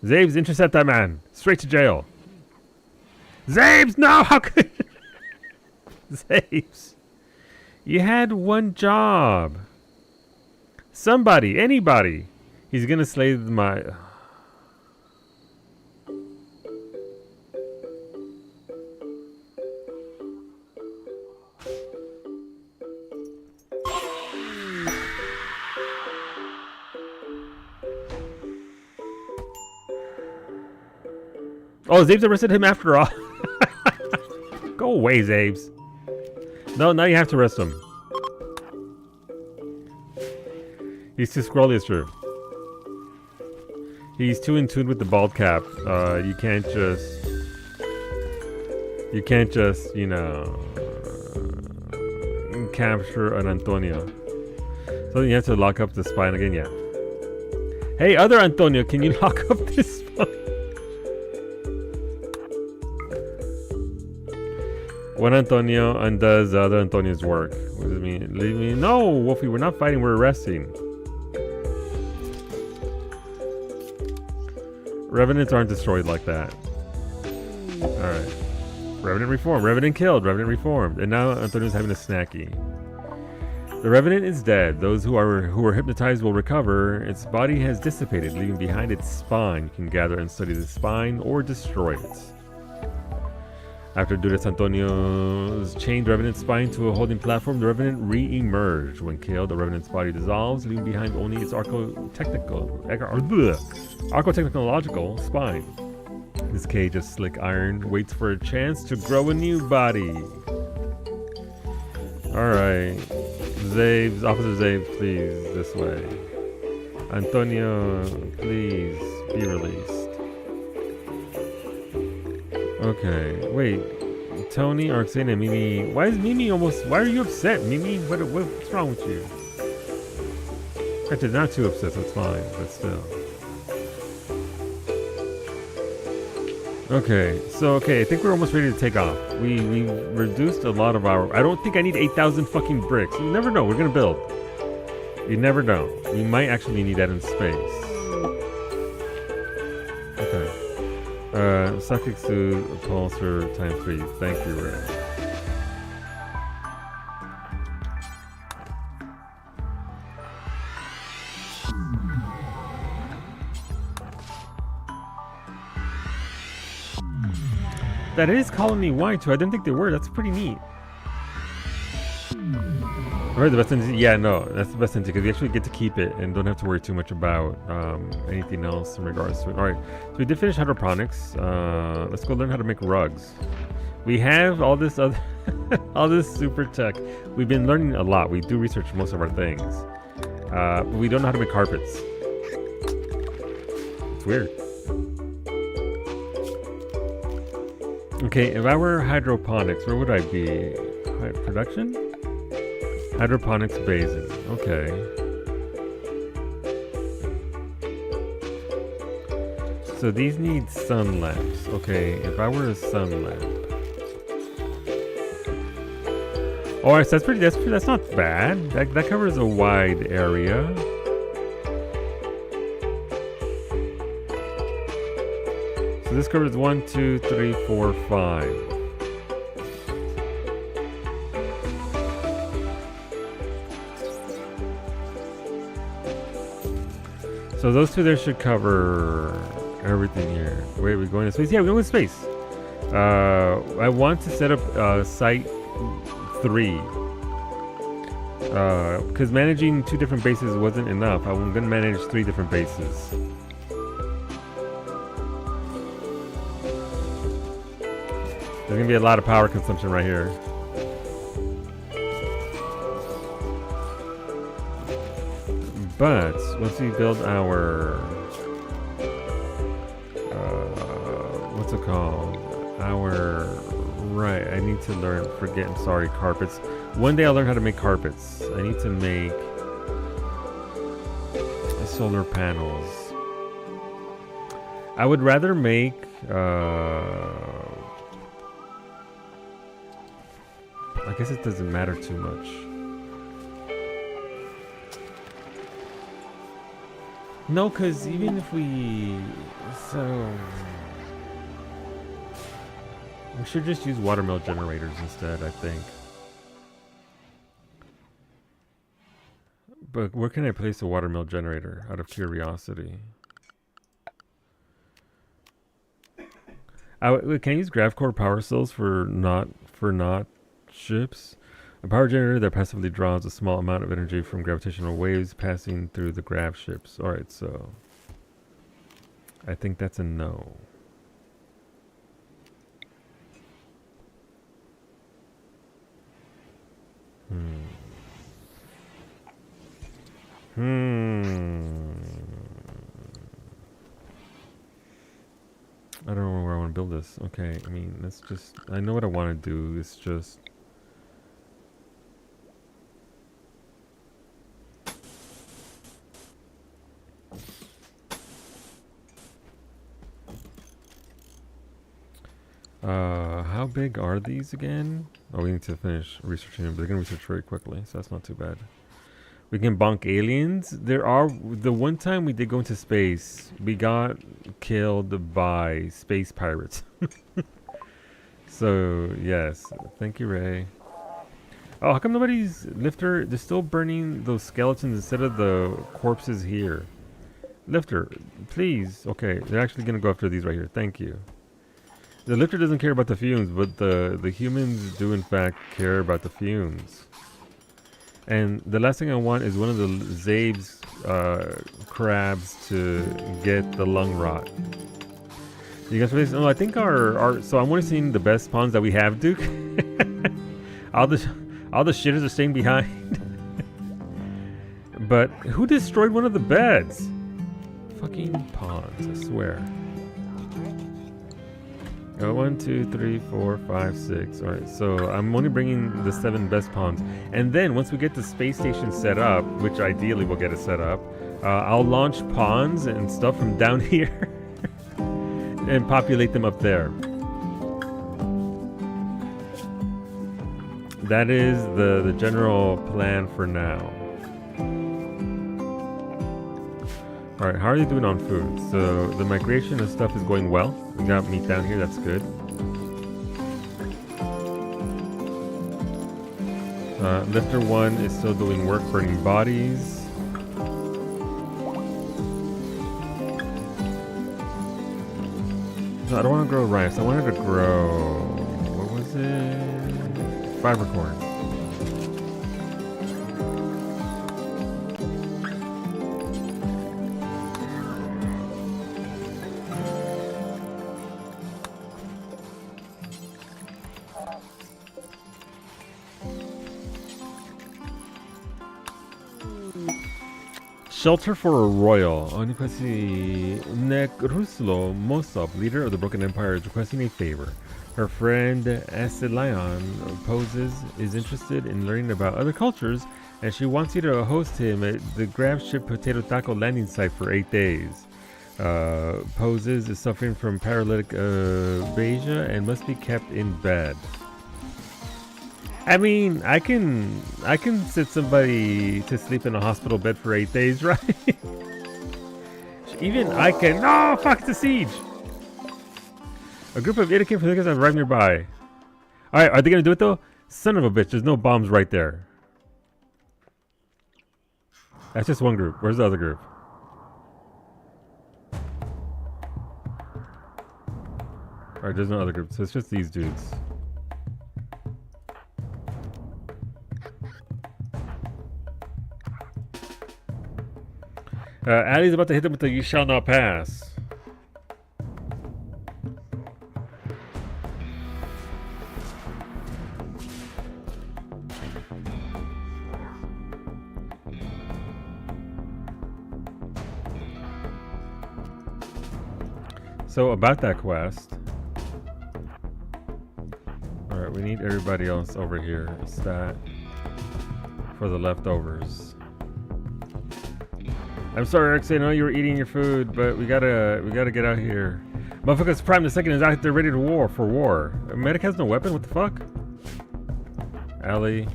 Zabes, intercept that man. Straight to jail. Zabes, no! How could... Zabes. You had one job. Somebody, anybody. He's gonna slay my... Oh, Zabes arrested him after all. Go away, Zabes. No, now you have to arrest him. He's too scrolly, it's true. He's too in tune with the bald cap. You can't just, you know, capture an Antonio. So then you have to lock up the spine again, yeah. Hey, other Antonio, can you lock up this spine? One Antonio undoes the other Antonio's work. What does it mean? Leave me? No, Wolfie, we're not fighting, we're arresting. Revenants aren't destroyed like that. Alright. Revenant reformed. Revenant killed. Revenant reformed. And now Antonio's having a snacky. The Revenant is dead. Those who were hypnotized will recover. Its body has dissipated, leaving behind its spine. You can gather and study the spine or destroy it. After Dudas Antonio's chained Revenant's spine to a holding platform, the Revenant re-emerged. When killed, the Revenant's body dissolves, leaving behind only its archotechnological spine. This cage of slick iron waits for a chance to grow a new body. Alright. Zabes, Officer Zabes, please, this way. Antonio, please, be released. Okay, wait. Tony, Arxene, and Mimi. Why is Mimi almost... Why are you upset, Mimi? What's wrong with you? Actually, not too upset, that's fine, but still. Okay, so I think we're almost ready to take off. We reduced a lot of our. I don't think I need 8,000 fucking bricks. You never know. We're gonna build. You never know. We might actually need that in space. Okay. Psychic suit, pulsar, ×3. Thank you, Ray. That is colony wide too. I didn't think they were. That's pretty neat. Alright, the best entity. Yeah, no, that's the best entity because we actually get to keep it and don't have to worry too much about anything else in regards to it. Alright, so we did finish hydroponics. Let's go learn how to make rugs. We have all this other, all this super tech. We've been learning a lot. We do research most of our things, but we don't know how to make carpets. It's weird. Okay, if I were hydroponics, where would I be? Production? Hydroponics basin. Okay. So these need sun lamps. Okay, if I were a sun lamp. Alright, so that's not bad. That covers a wide area. So this covers 1, 2, 3, 4, 5. So those two there should cover everything here. Wait, we're going to space? Yeah, we're going to space. I want to set up site 3. Because managing 2 different bases wasn't enough. I'm going to manage 3 different bases. There's going to be a lot of power consumption right here. But once we build our, what's it called? Right, I need to learn, I'm sorry, carpets. One day I'll learn how to make carpets. I need to make solar panels. I would rather make, I guess it doesn't matter too much. No, because even if we should just use watermill generators instead, I think. But where can I place a watermill generator out of curiosity? Can I use grav core power cells for not ships? A power generator that passively draws a small amount of energy from gravitational waves passing through the grav ships. Alright, so I think that's a no. I don't know where I want to build this. Okay, I mean, let's just, I know what I want to do. It's just, how big are these again? Oh, we need to finish researching them, but they're gonna research very quickly, so that's not too bad. We can bonk aliens. The one time we did go into space, we got killed by space pirates. So, yes. Thank you, Ray. Oh, how come nobody's Lifter? They're still burning those skeletons instead of the corpses here. Lifter, please. Okay, they're actually gonna go after these right here. Thank you. The Lifter doesn't care about the fumes, but the humans do in fact care about the fumes. And the last thing I want is one of the Zabe's crabs to get the lung rot. You guys ready? No, I think so I'm only seeing the best pawns that we have, Duke. all the shitters are staying behind. But who destroyed one of the beds? Fucking pawns, I swear. 1, 2, 3, 4, 5, 6. Alright, so I'm only bringing the 7 best pawns. And then once we get the space station set up, which ideally we'll get it set up, I'll launch pawns and stuff from down here. and populate them up there. That is the general plan for now. Alright, how are you doing on food? So the migration and stuff is going well. We got meat down here, that's good. Lifter 1 is still doing work burning bodies. No, I don't want to grow rice. I wanted to grow... what was it? Fiber corn. Shelter for a royal. Onikwasi Nekruslo Mosop, leader of the Broken Empire, is requesting a favor. Her friend Asilion is interested in learning about other cultures, and she wants you to host him at the Grav Ship Potato Taco landing site for 8 days. Poses is suffering from paralytic aphasia and must be kept in bed. I mean, I can sit somebody to sleep in a hospital bed for 8 days, right? Even I can. No, fuck, it's a siege. A group of Itakin from have arrived nearby. Alright, are they gonna do it though? Son of a bitch, there's no bombs right there. That's just one group. Where's the other group? Alright, there's no other group, so it's just these dudes. Ali's about to hit them with the "You shall not pass." So about that quest. Alright, we need everybody else over here. Stat for the leftovers. I'm sorry, Rex, I know you were eating your food, but we gotta get out here. Motherfuckers Prime the Second is out there ready to war. A medic has no weapon? What the fuck? Ali, you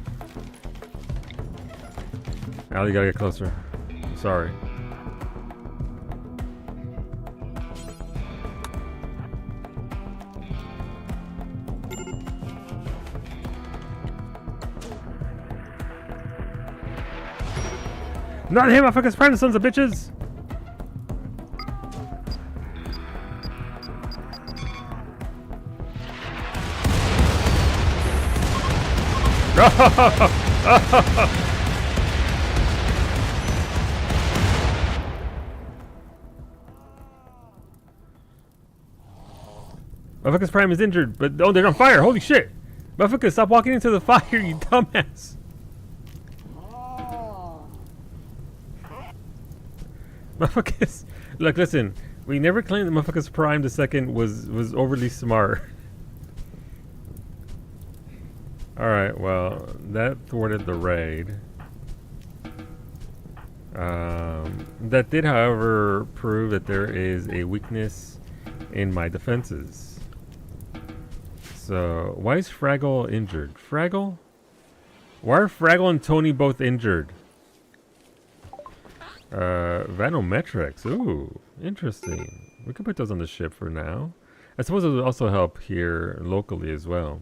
gotta get closer. I'm sorry. Not him, motherfuckers Prime the sons of bitches! Motherfuckers Prime is injured, but oh, they're on fire! Holy shit! Motherfuckers, stop walking into the fire, you dumbass! Motherfuckers, look, listen. We never claimed that Motherfuckers Prime II was overly smart. Alright, well, that thwarted the raid. That did, however, prove that there is a weakness in my defenses. So, why is Fraggle injured? Fraggle? Why are Fraggle and Tony both injured? Vanometrics. Ooh, interesting. We can put those on the ship for now. I suppose it would also help here locally as well.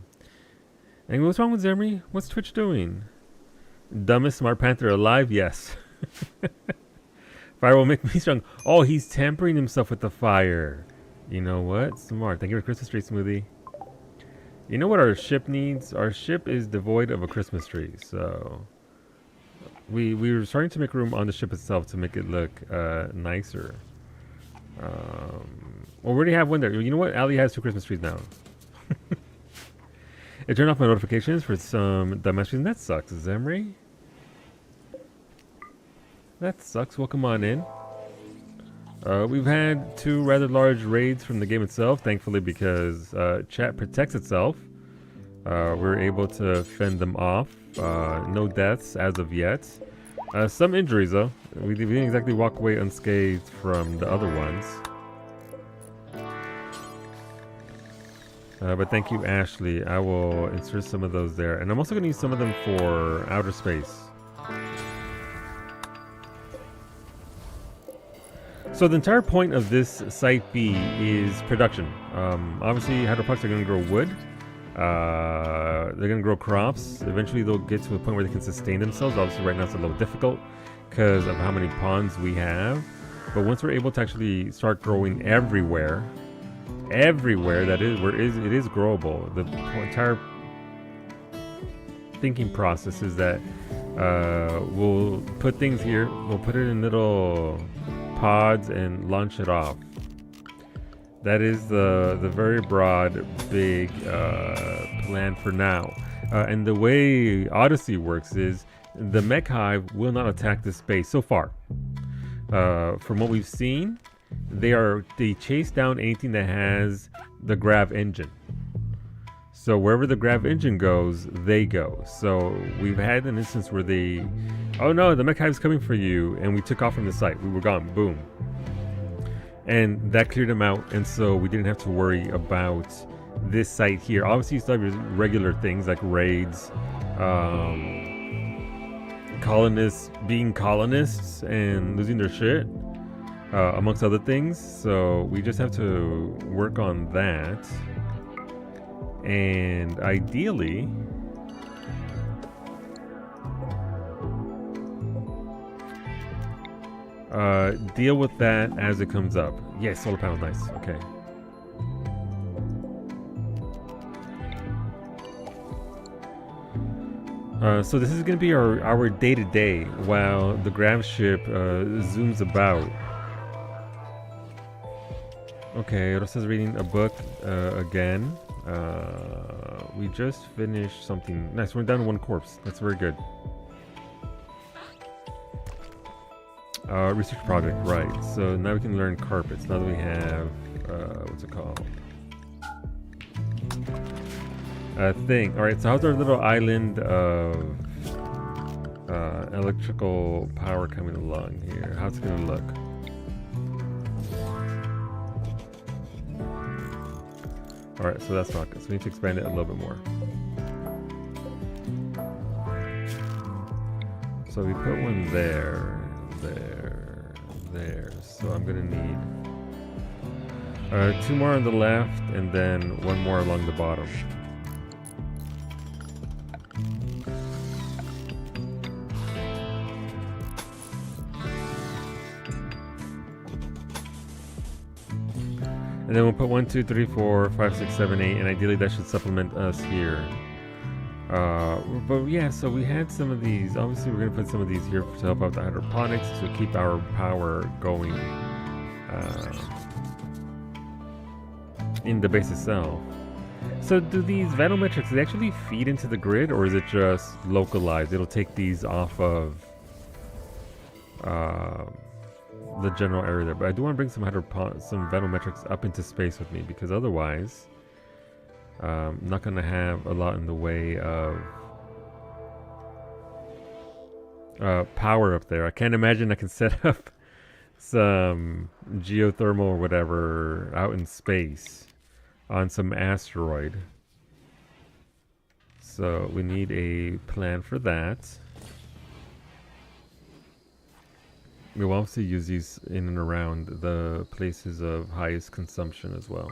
And what's wrong with Zermi? What's Twitch doing? Dumbest Smart Panther alive? Yes. Fire will make me strong. Oh, he's tampering himself with the fire. You know what? Smart. Thank you for Christmas tree smoothie. You know what our ship needs? Our ship is devoid of a Christmas tree, so... We were starting to make room on the ship itself to make it look nicer. Well, we already have one there. You know what? Ali has 2 Christmas trees now. It turned off my notifications for some dumbass reason. That sucks, Zemri. That sucks. Welcome on in. We've had 2 rather large raids from the game itself, thankfully, because chat protects itself. We're able to fend them off. No deaths as of yet. Some injuries though. We didn't exactly walk away unscathed from the other ones. But thank you, Ashley. I will insert some of those there. And I'm also going to use some of them for outer space. So the entire point of this Site B is production. Obviously, hydroponics are going to grow wood. They're going to grow crops. Eventually, they'll get to a point where they can sustain themselves. Obviously, right now it's a little difficult because of how many ponds we have. But once we're able to actually start growing everywhere that is where it is growable. The entire thinking process is that we'll put things here. We'll put it in little pods and launch it off. That is the very broad, big plan for now. And the way Odyssey works is the mech hive will not attack this base so far. From what we've seen, they chase down anything that has the Grav engine. So wherever the Grav engine goes, they go. So we've had an instance where oh no, the mech hive's coming for you, and we took off from the site. We were gone, boom. And that cleared them out, and so we didn't have to worry about this site here. Obviously, you still have your regular things like raids, colonists being colonists and losing their shit. Amongst other things, so we just have to work on that, and ideally deal with that as it comes up. Yes, solar panels, nice. Okay. So this is going to be our day-to-day while the Grav Ship zooms about. Okay, Rosa's reading a book again. We just finished something. Nice, we're down to one corpse. That's very good. Research project, right. So now we can learn carpets. Now that we have, what's it called? Thing. Alright, so how's our little island of electrical power coming along here? How's it going to look? Alright, so that's not good. So we need to expand it a little bit more. So we put one there, there. So I'm going to need 2 more on the left and then 1 more along the bottom. And then we'll put 1, 2, 3, 4, 5, 6, 7, 8, and ideally that should supplement us here. But yeah, so we had some of these. Obviously, we're going to put some of these here to help out the hydroponics to keep our power going in the base itself. So do these vanometrics, they actually feed into the grid, or is it just localized? It'll take these off of the general area there, but I do want to bring some vanometrics up into space with me, because otherwise I'm not going to have a lot in the way of power up there. I can't imagine I can set up some geothermal or whatever out in space on some asteroid. So we need a plan for that. We'll also use these in and around the places of highest consumption as well.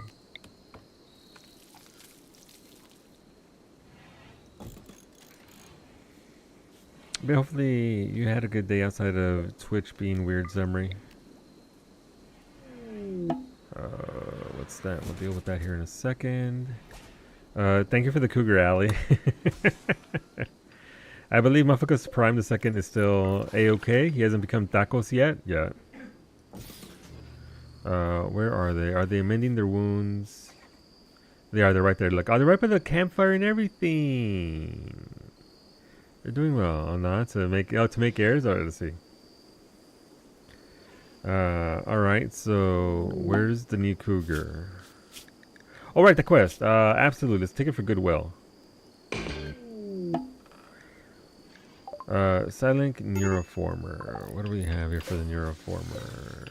But hopefully you had a good day outside of Twitch being weird, Zemri. What's that? We'll deal with that here in a second. Thank you for the Cougar Alley. I believe Motherfuckers Prime II is still A-okay. He hasn't become tacos yet. Where are they? Are they mending their wounds? They are. They're right there. Look. Oh, they're right by the campfire and everything. They're doing well. Oh, no, to make airs? Oh, let's see. Alright, so where's the new cougar? Oh, right, the quest. Absolutely. Let's take it for goodwill. Silent Neuroformer. What do we have here for the Neuroformer?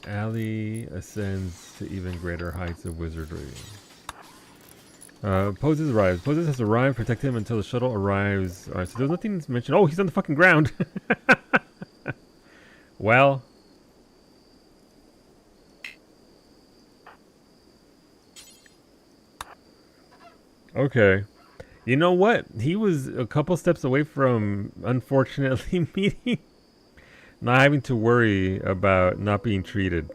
Allie ascends to even greater heights of wizardry. Poses arrives. Poses has arrived. Protect him until the shuttle arrives. Alright, so there's nothing mentioned. Oh, he's on the fucking ground. Well. Okay. You know what? He was a couple steps away from, unfortunately, meeting. Not having to worry about not being treated.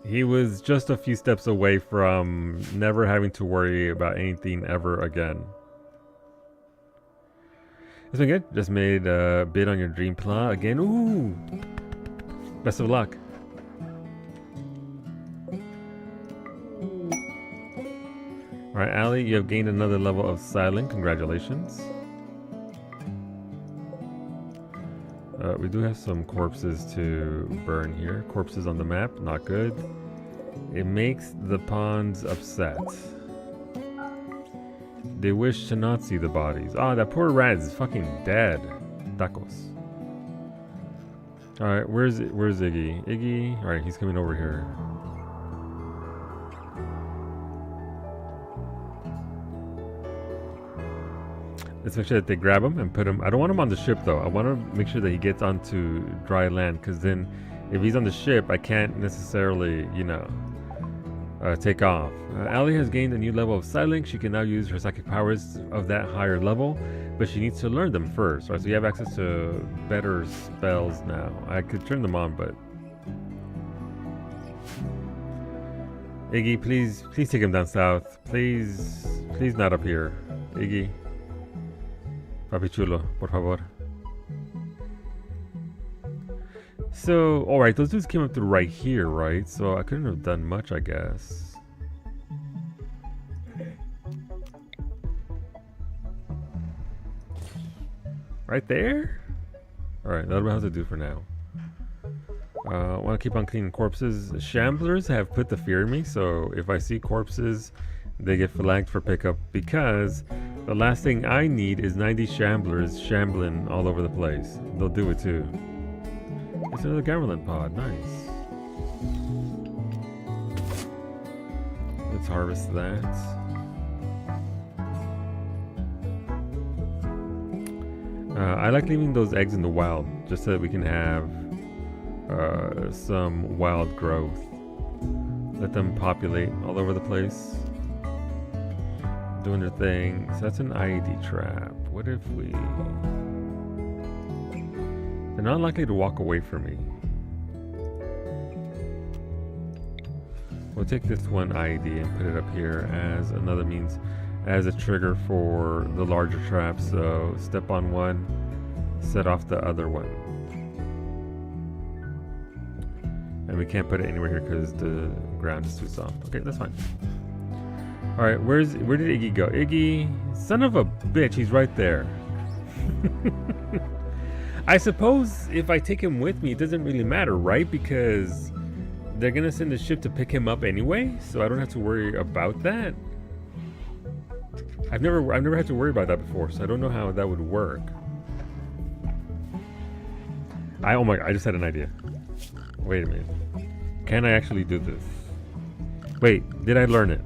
He was just a few steps away from never having to worry about anything ever again. It's been good. Just made a bid on your dream plot again. Ooh! Best of luck. Alright, Ali, you have gained another level of silent. Congratulations. We do have some corpses to burn here. Corpses on the map, not good. It makes the pawns upset. They wish to not see the bodies. Ah, that poor rat is fucking dead. Tacos. Alright, where's Iggy? Iggy? Alright, he's coming over here. Let's make sure that they grab him and put him. I don't want him on the ship though. I want to make sure that he gets onto dry land, because then if he's on the ship, I can't necessarily, you know, take off. Ali has gained a new level of silence. She can now use her psychic powers of that higher level, but she needs to learn them first. Right, so you have access to better spells now. I could turn them on, but Iggy, please take him down south. Please not up here. Iggy. Papi chulo, por favor. So, alright, those dudes came up to right here, right? So I couldn't have done much, I guess. Right there? Alright, that'll be how to do for now. I want to keep on cleaning corpses. Shamblers have put the fear in me, so if I see corpses, they get flagged for pickup, because the last thing I need is 90 shamblers shambling all over the place. They'll do it too. It's another Gamerland pod. Nice. Let's harvest that. I like leaving those eggs in the wild, just so that we can have some wild growth. Let them populate all over the place. Doing their thing. So that's an IED trap. What if we... They're not likely to walk away from me. We'll take this one IED and put it up here as another means, as a trigger for the larger trap. So step on one, set off the other one. And we can't put it anywhere here because the ground is too soft. Okay, that's fine. Alright, where did Iggy go? Iggy, son of a bitch, he's right there. I suppose if I take him with me, it doesn't really matter, right? Because they're gonna send the ship to pick him up anyway, so I don't have to worry about that. I've never had to worry about that before, so I don't know how that would work. Oh my god, I just had an idea. Wait a minute. Can I actually do this? Wait, did I learn it?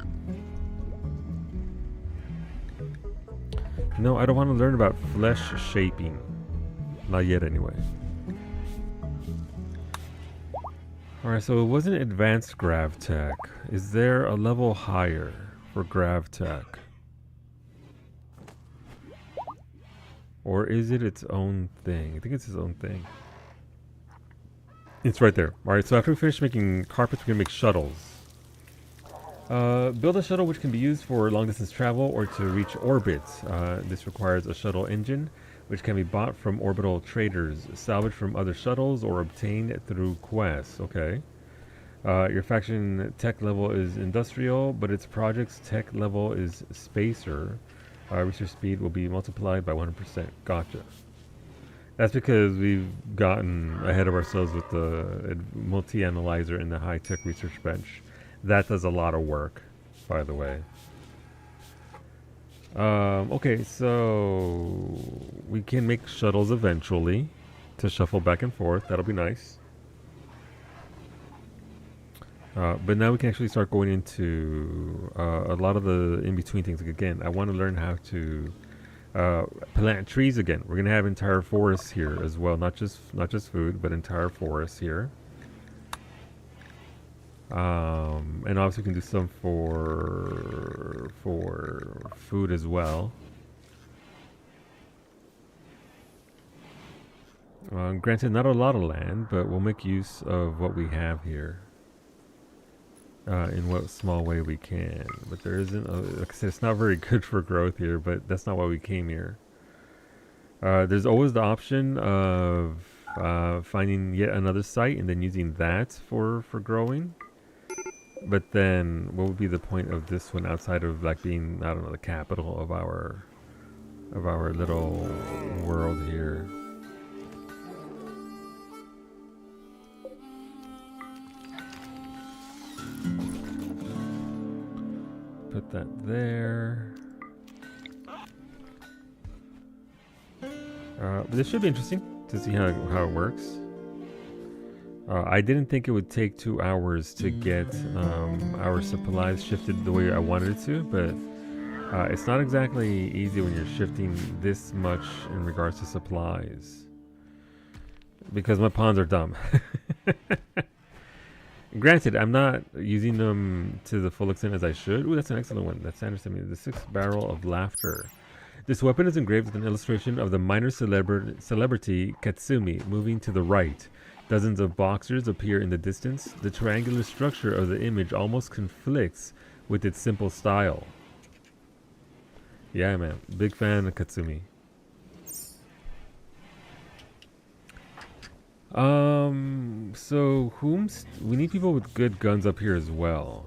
No, I don't want to learn about flesh shaping. Not yet, anyway. Alright, so it wasn't advanced grav tech. Is there a level higher for grav tech? Or is it its own thing? I think it's its own thing. It's right there. Alright, so after we finish making carpets, we're going to make shuttles. Build a shuttle which can be used for long distance travel or to reach orbits. This requires a shuttle engine which can be bought from orbital traders, salvaged from other shuttles, or obtained through quests. Okay. Your faction tech level is industrial, but its project's tech level is spacer. Research speed will be multiplied by 100%. Gotcha. That's because we've gotten ahead of ourselves with the multi-analyzer and the high-tech research bench. That does a lot of work, by the way. Okay, so we can make shuttles eventually to shuffle back and forth. That'll be nice. But now we can actually start going into a lot of the in-between things. Like, again, I want to learn how to plant trees again. We're gonna have entire forests here as well, not just food, but entire forests here. And obviously we can do some for food as well. Granted, not a lot of land, but we'll make use of what we have here. In what small way we can. But there isn't, like I said, it's not very good for growth here, but that's not why we came here. There's always the option of finding yet another site and then using that for growing. But then, what would be the point of this one outside of like being, I don't know, the capital of our little world here? Put that there. But this should be interesting to see how it works. I didn't think it would take 2 hours to get our supplies shifted the way I wanted it to, but it's not exactly easy when you're shifting this much in regards to supplies. Because my pawns are dumb. Granted, I'm not using them to the full extent as I should. Ooh, that's an excellent one. That's Anderson. The 6th Barrel of Laughter. This weapon is engraved with an illustration of the minor celebrity Katsumi moving to the right. Dozens of boxers appear in the distance. The triangular structure of the image almost conflicts with its simple style. Yeah, man. Big fan of Katsumi. So we need people with good guns up here as well.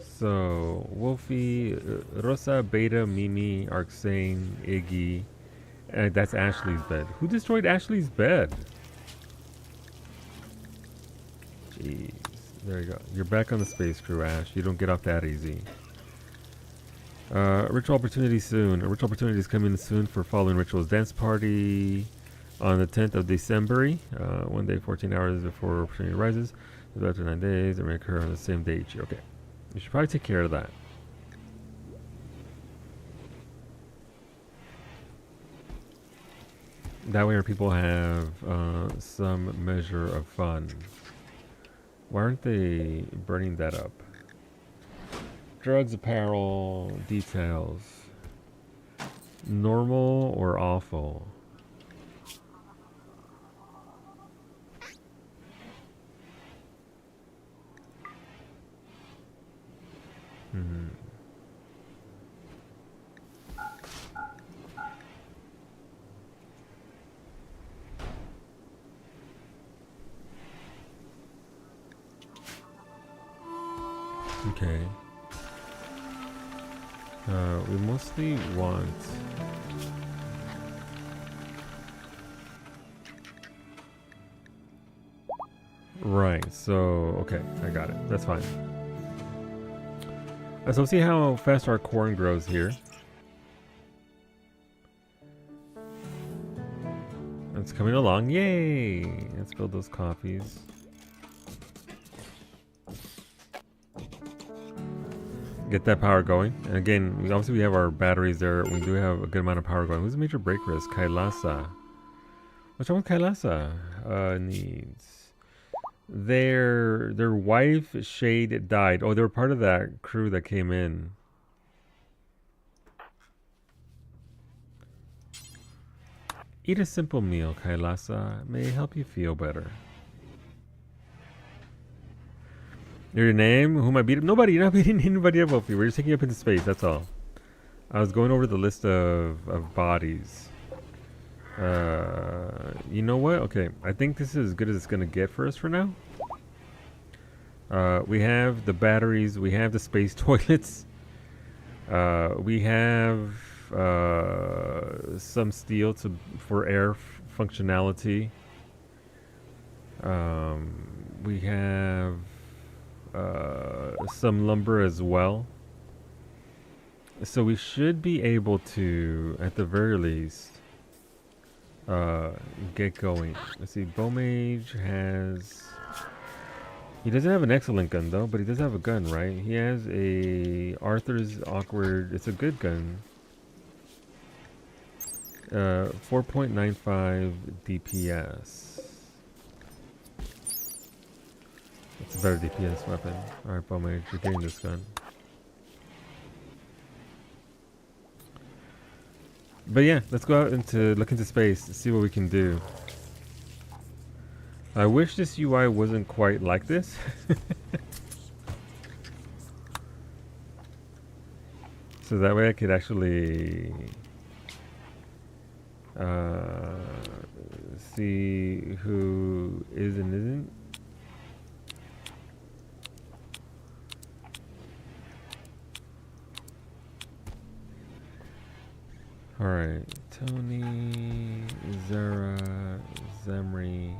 So Wolfie, Rosa, Beta, Mimi, Arxane, Iggy. That's Ashley's bed. Who destroyed Ashley's bed? Jeez. There you go. You're back on the space crew, Ash. You don't get off that easy. Ritual opportunity soon. A ritual opportunity is coming soon for following rituals. Dance party on the 10th of December. 1 day, 14 hours before opportunity arises. After 9 days, it may occur on the same day each year. Okay. You should probably take care of that. That way our people have some measure of fun. Why aren't they burning that up? Drugs, apparel, details. Normal or awful? Okay. We mostly want... Right, so... Okay, I got it. That's fine. So let's see how fast our corn grows here. It's coming along. Yay! Let's build those coffees. Get that power going. And again, obviously we have our batteries there. We do have a good amount of power going. Who's a major break risk? Kailasa. What's wrong with Kailasa? Needs. Their wife Shade died. Oh, they were part of that crew that came in. Eat a simple meal, Kailasa. It may help you feel better. Your name? Who am I beating? Nobody. You're not beating anybody up, Wolfie. We're just taking you up into space. That's all. I was going over the list of bodies. You know what? Okay. I think this is as good as it's going to get for us for now. We have the batteries. We have the space toilets. We have some steel for air functionality. We have... some lumber as well. So we should be able to, at the very least, get going. Let's see, Bowmage has He doesn't have an excellent gun though, but he does have a gun, right? He has a Arthur's awkward. It's a good gun. 4.95 DPS. It's a better DPS weapon. Alright, Bowmage, you're getting this gun. But yeah, let's go out into look into space to see what we can do. I wish this UI wasn't quite like this. So that way I could actually see who is and isn't. Alright, Tony, Zara, Zemri.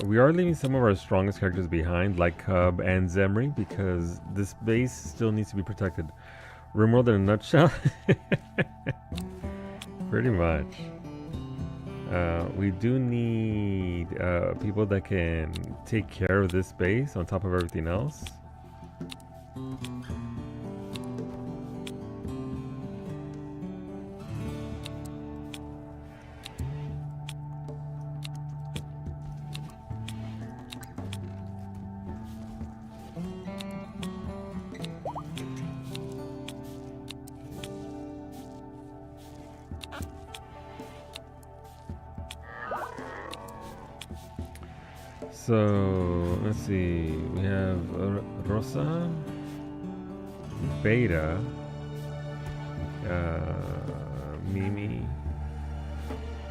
We are leaving some of our strongest characters behind, like Cub and Zemri, because this base still needs to be protected. RimWorld in a nutshell? Pretty much. We do need people that can take care of this base on top of everything else. So let's see, we have Rosa, Beta, Mimi,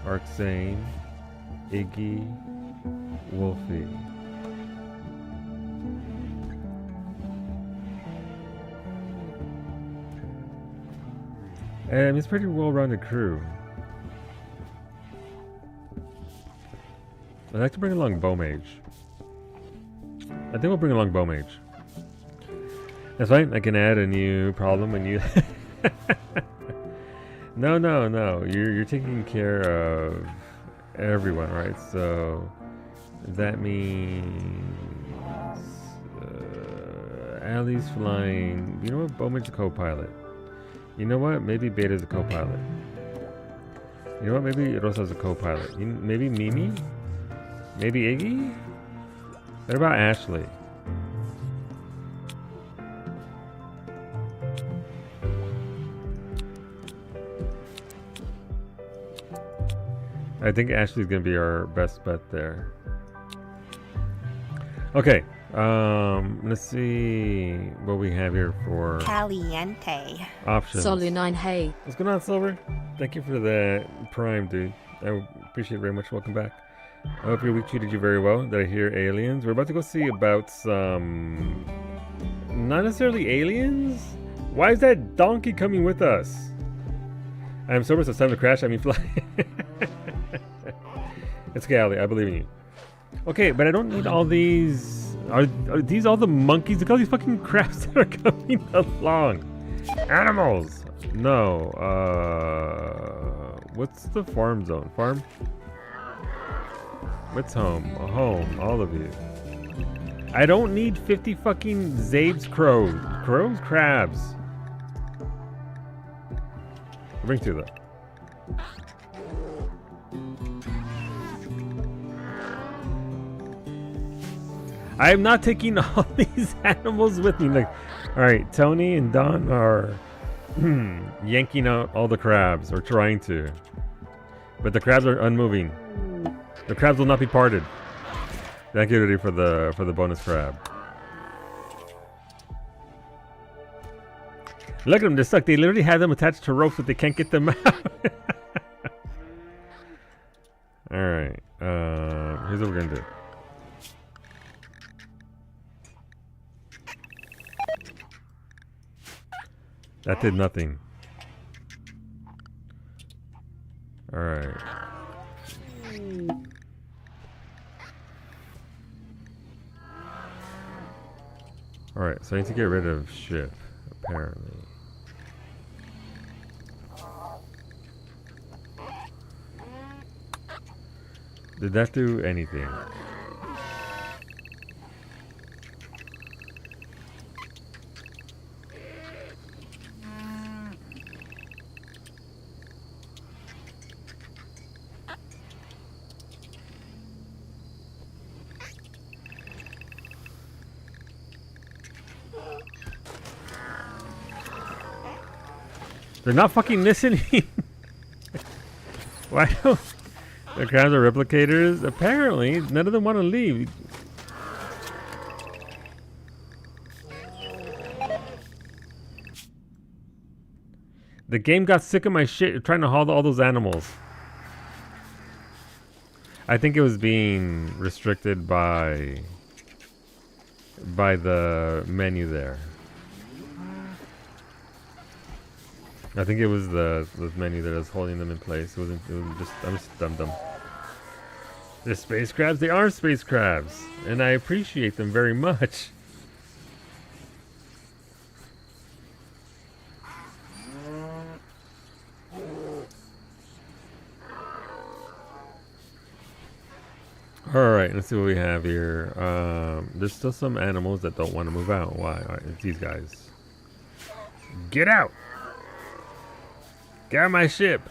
Arxane, Iggy, Wolfie. And it's a pretty well-rounded crew. I'd like to bring along Bowmage. I think we'll bring along Bowmage. That's fine. I can add a new problem and you. No. You're taking care of everyone, right? So that means Allie's flying. You know what? Bowmage's a co-pilot. You know what? Maybe Beta's a co-pilot. You know what? Maybe Rosa's a co-pilot. Maybe Mimi. Maybe Iggy? What about Ashley? I think Ashley's gonna be our best bet there. Okay, let's see what we have here for Caliente options. Solu9 hey. What's going on, Silver? Thank you for the Prime, dude. I appreciate it very much. Welcome back. I hope your week treated you very well. Did I hear aliens? We're about to go see about some... not necessarily aliens? Why is that donkey coming with us? I'm sober, so it's time to crash. I mean fly. It's okay, Ali. I believe in you. Okay, but I don't need all these... Are these all the monkeys? Look at all these fucking crabs that are coming along. Animals! No. What's the farm zone? Farm? What's home? A home, all of you. I don't need 50 fucking Zabes crows. Crows? Crabs. Bring two though. I am not taking all these animals with me. Like, all right, Tony and Don are yanking out all the crabs, or trying to. But the crabs are unmoving. The crabs will not be parted. Thank you, Rudy, for the bonus crab. Look at them, they're stuck. They literally have them attached to ropes, but they can't get them out. Alright, here's what we're gonna do. That did nothing. Alright. Alright, so I need to get rid of ship, apparently. Did that do anything? They're not fucking listening. Why don't the crabs are replicators? Apparently, none of them want to leave. The game got sick of my shit trying to haul all those animals. I think it was being restricted by the menu there. I think it was the menu that was holding them in place. It was just, I'm just dumb. They're space crabs? They are space crabs. And I appreciate them very much. Alright, let's see what we have here. There's still some animals that don't want to move out. Why? Alright, it's these guys. Get out! Get out of my ship!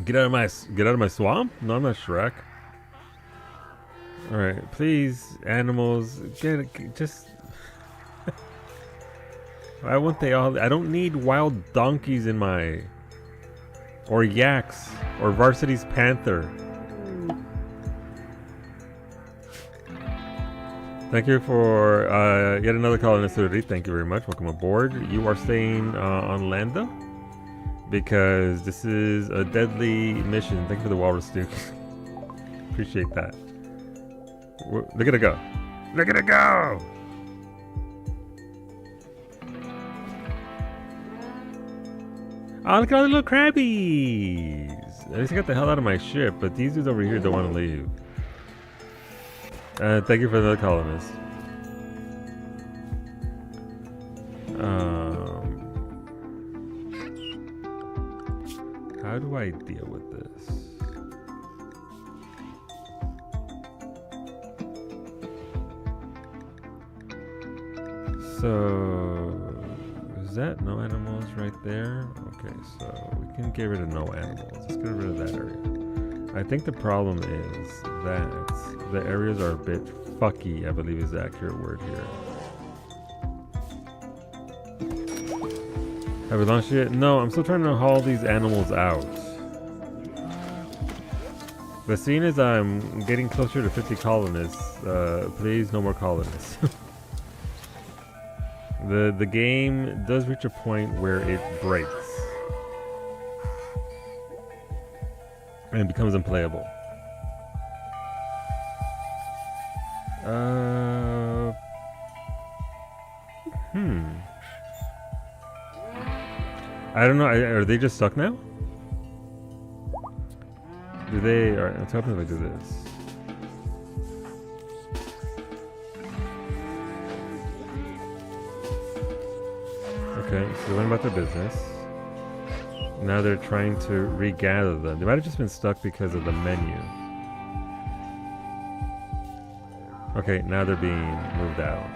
Get out of my swamp? No, I'm not Shrek. Alright, please, animals, just... Why won't they all... I don't need wild donkeys in my... Or yaks. Or Varsity's panther. Thank you for yet another colonist. Thank you very much. Welcome aboard. You are staying on Landa because this is a deadly mission. Thank you for the walrus, Duke. Appreciate that. Look at it go. Look at it go! Oh, look at all the little crabbies! I just got the hell out of my ship, but these dudes over here don't want to leave. Thank you for the colonist. How do I deal with this? So, is that no animals right there? Okay, so we can get rid of no animals. Let's get rid of that area. I think the problem is that the areas are a bit fucky, I believe is the accurate word here. Have we launched it? No, I'm still trying to haul these animals out. But seeing as I'm getting closer to 50 colonists, please no more colonists. The game does reach a point where it breaks. And it becomes unplayable. I don't know. Are they just stuck now? Do they? Alright, let's hope they do this. Okay, so they went about their business. Now they're trying to regather them. They might have just been stuck because of the menu. Okay, now they're being moved out.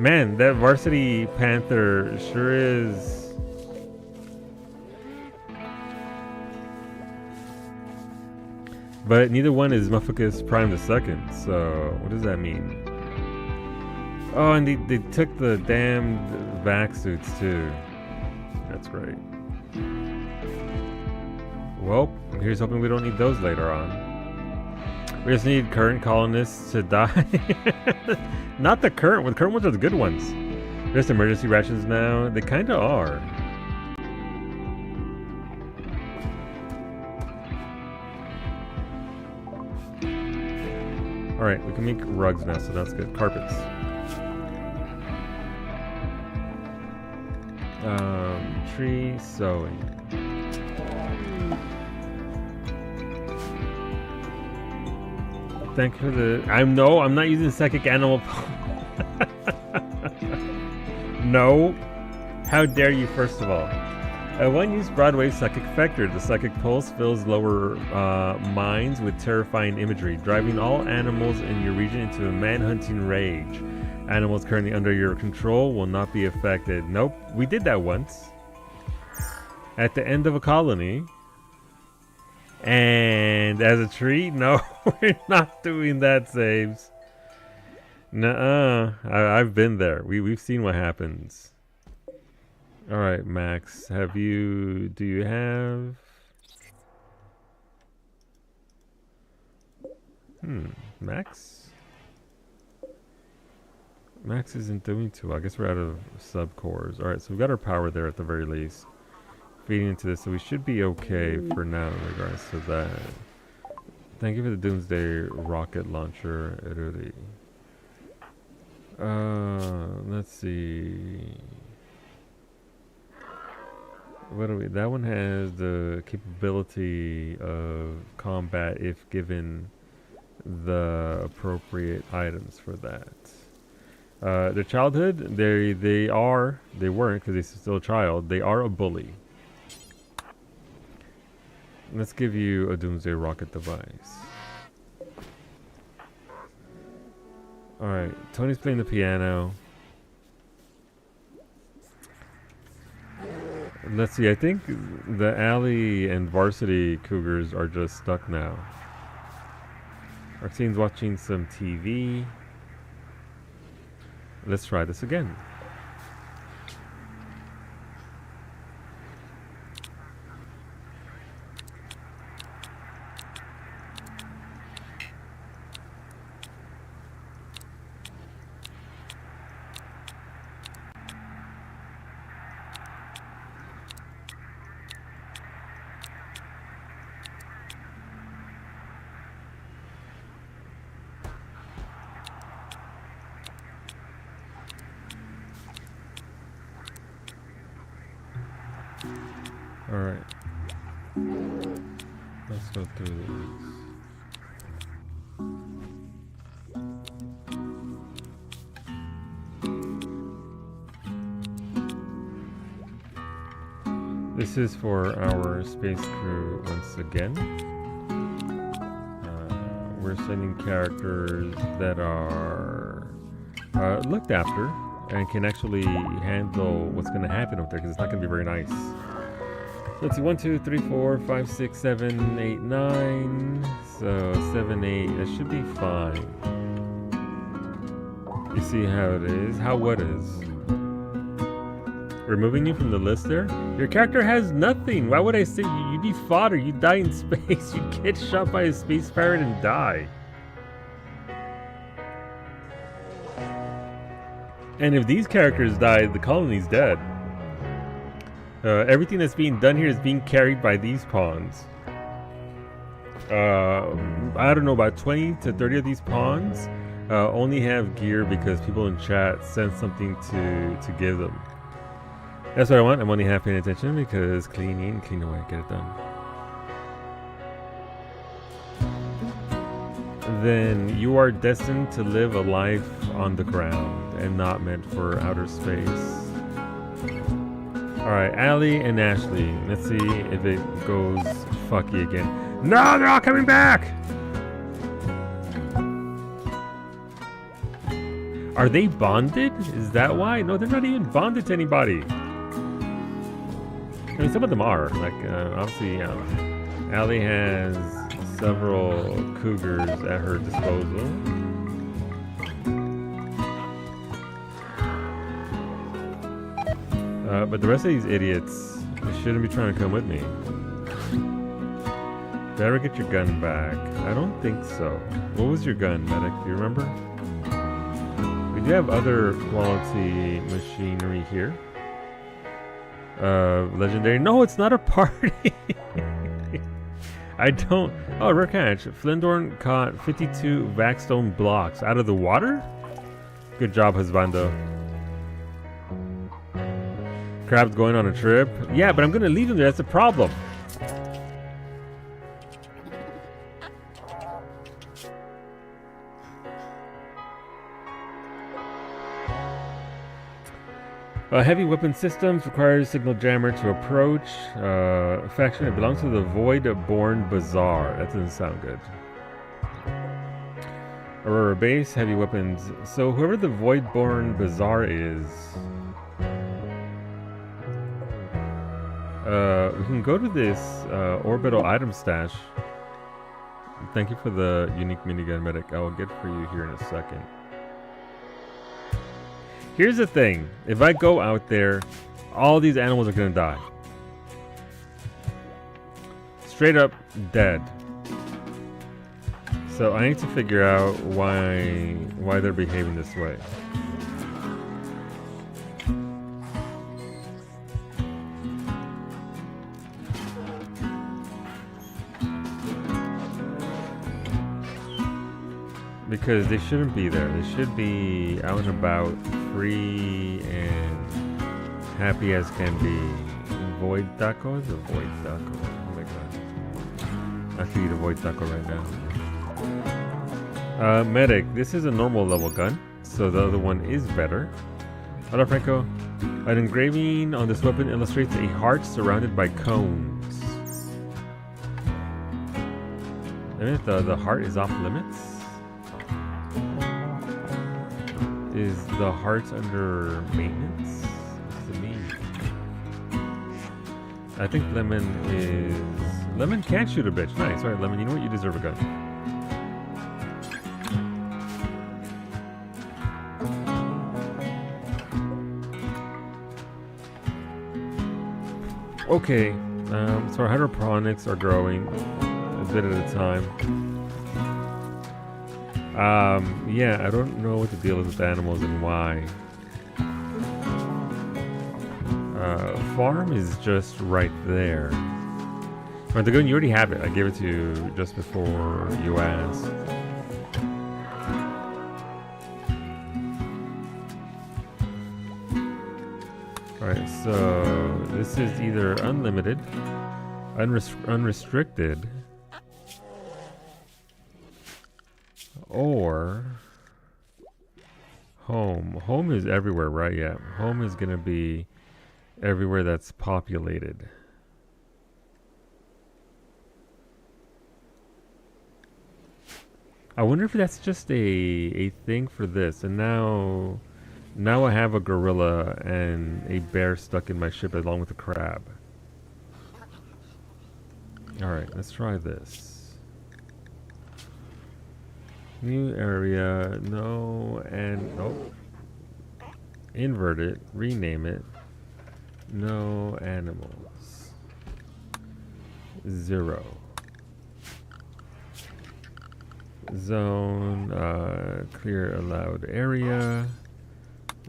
Man, that Varsity Panther sure is... But neither one is Mufficus Prime the Second, so what does that mean? Oh, and they took the damned vac suits too. That's great. Well, here's hoping we don't need those later on. We just need current colonists to die. Not the current ones. The current ones are the good ones. Just emergency rations now. They kind of are. Alright, we can make rugs now, so that's good. Carpets. Tree sewing. Thank you for the... I'm not using psychic animal. No. How dare you, first of all. A one-use broadwave psychic vector. The psychic pulse fills lower minds with terrifying imagery, driving all animals in your region into a man-hunting rage. Animals currently under your control will not be affected. Nope, we did that once. At the end of a colony. And as a treat, no, we're not doing that, Saves. Nuh-uh. I've been there. We've seen what happens. Alright, Max. Do you have... Max? Max isn't doing too well. I guess we're out of sub-cores. Alright, so we've got our power there at the very least. Feeding into this, so we should be okay for now in regards to that. Thank you for the Doomsday rocket launcher, Eruri. Let's see. What do we? That one has the capability of combat if given the appropriate items for that. Their childhood, they weren't because they're still a child. They are a bully. Let's give you a Doomsday rocket device. Alright, Tony's playing the piano. Let's see, I think the Alley and Varsity Cougars are just stuck now. Arsene's watching some TV. Let's try this again. Alright. Let's go through these. This is for our space crew once again. We're sending characters that are looked after and can actually handle what's going to happen up there because it's not going to be very nice. Let's see, 1, 2, 3, 4, 5, 6, 7, 8, 9. So 7, 8, that should be fine. You see how it is? How what is? Removing you from the list there? Your character has nothing. Why would I say you'd be fodder? You die in space. You get shot by a space pirate and die. And if these characters die, the colony's dead. Everything that's being done here is being carried by these pawns. I don't know, about 20 to 30 of these pawns only have gear because people in chat sent something to give them. That's what I want. I'm only half paying attention because clean away, get it done. Then you are destined to live a life on the ground and not meant for outer space. Alright, Allie and Ashley. Let's see if it goes fucky again. No, they're all coming back! Are they bonded? Is that why? No, they're not even bonded to anybody. I mean, some of them are. Like, obviously, Allie has several cougars at her disposal. But the rest of these idiots shouldn't be trying to come with me. Did I ever get your gun back? I don't think so. What was your gun, medic? Do you remember? We do have other quality machinery here. Legendary. No, it's not a party. I don't. Oh, rare catch. Flindorn caught 52 Vaxstone blocks out of the water? Good job, husbando. Crab's going on a trip. Yeah, but I'm going to leave him there. That's the problem. Heavy weapon systems requires signal jammer to approach. Faction, it belongs to the Void-born Bazaar. That doesn't sound good. Aurora base, heavy weapons. So whoever the Void-born Bazaar is, we can go to this orbital item stash. Thank you for the unique minigun medic. I will get for you here in a second. Here's the thing. If I go out there, all these animals are gonna die. Straight up dead. So I need to figure out why they're behaving this way. Because they shouldn't be there. They should be out and about, free and happy as can be. Void tacos or void tacos? Oh my god. I could eat a void taco right now. Medic, this is a normal level gun, so the other one is better. Hola Franco. An engraving on this weapon illustrates a heart surrounded by cones. I mean, the heart is off limits? Is the heart under maintenance? What's it mean? I think Lemon is... Lemon can't shoot a bitch. Nice. Alright, Lemon, you know what? You deserve a gun. Okay. So our hydroponics are growing a bit at a time. Yeah, I don't know what the deal is with animals and why. Farm is just right there. Alright, the gun, you already have it. I gave it to you just before you asked. Alright, so this is either unlimited, unrestricted, or home. Home is everywhere, right? Yeah. Home is going to be everywhere that's populated. I wonder if that's just a thing for this. And now I have a gorilla and a bear stuck in my ship along with a crab. Alright, let's try this. New area, no, and nope. Invert it, rename it. No animals. 0. Zone, clear allowed area.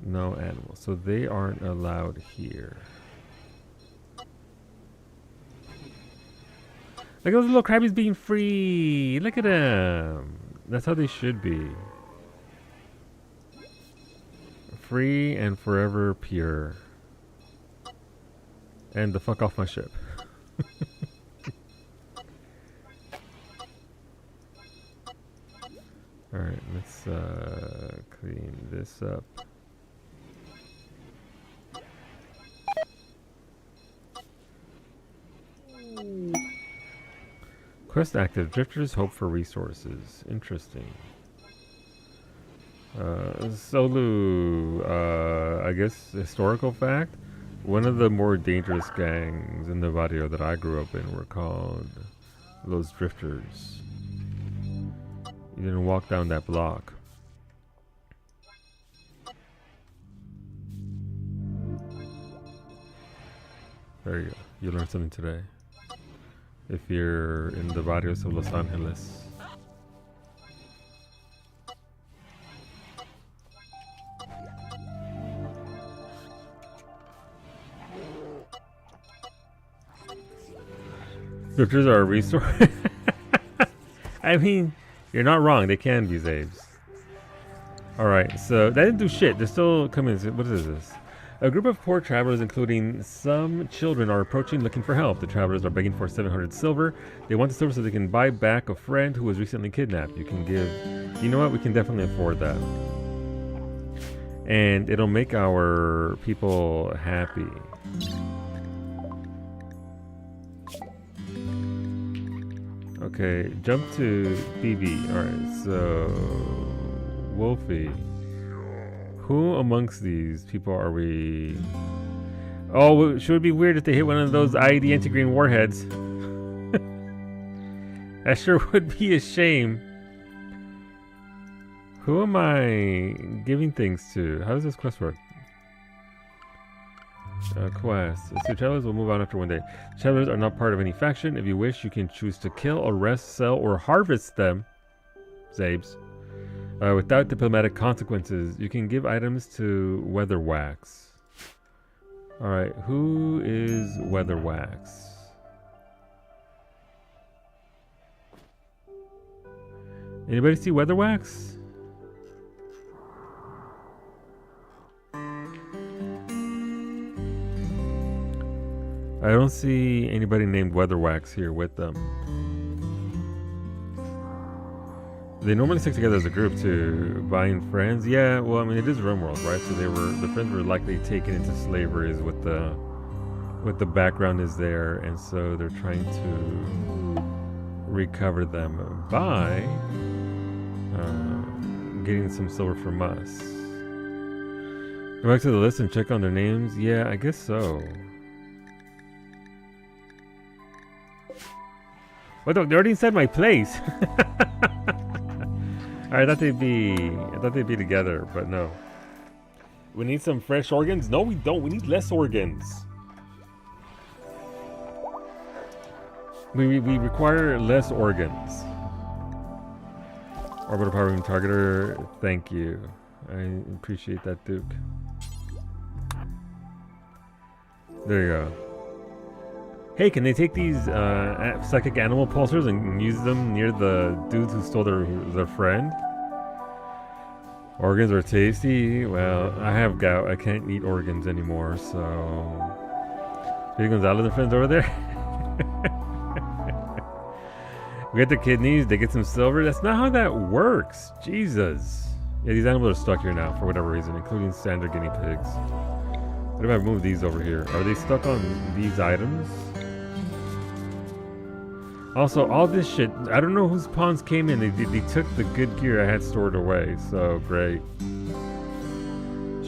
No animals. So they aren't allowed here. Look at those little crabbies being free. Look at them. That's how they should be. Free and forever pure. And the fuck off my ship. Alright, let's clean this up. Quest active. Drifters hope for resources. Interesting. Solu, I guess historical fact. One of the more dangerous gangs in the barrio that I grew up in were called Los Drifters. You didn't walk down that block. There you go. You learned something today. If you're in the barrios of Los Angeles. Drifters are a resource. I mean, you're not wrong. They can be Zabes. Alright, so that didn't do shit. They're still coming. What is this? A group of poor travelers, including some children, are approaching looking for help. The travelers are begging for 700 silver. They want the silver so they can buy back a friend who was recently kidnapped. You can give... You know what? We can definitely afford that. and it'll make our people happy. Okay, jump to BB. Alright, so Wolfie. Who amongst these people are we? Oh, should it be weird if they hit one of those IED anti-green warheads? That sure would be a shame. Who am I giving things to? How does this quest work? Quest. So travelers will move on after one day. Travelers are not part of any faction. If you wish, you can choose to kill, arrest, sell, or harvest them. Zabes. Without diplomatic consequences. You can give items to Weatherwax. Alright, who is Weatherwax? Anybody see Weatherwax? I don't see anybody named Weatherwax here with them. They normally stick together as a group to bind friends. Yeah, well, I mean, it is RimWorld, right? So the friends were likely taken into slavery, is what the background is there, and so they're trying to recover them by getting some silver from us. Go back to the list and check on their names. Yeah, I guess so. What? They already said my place. I thought they'd be together, but no. We need some fresh organs. No, we don't. We need less organs. We require less organs. Orbital power room targeter. Thank you. I appreciate that, Duke. There you go. Hey, can they take these psychic animal pulsers and use them near the dudes who stole their friend? Organs are tasty. Well, I have gout. I can't eat organs anymore, so... Speedy Gonzalez and friends over there? We get the kidneys, they get some silver. That's not how that works. Jesus. Yeah, these animals are stuck here now for whatever reason, including standard guinea pigs. What if I move these over here? Are they stuck on these items? Also, all this shit, I don't know whose pawns came in. They took the good gear I had stored away, so great.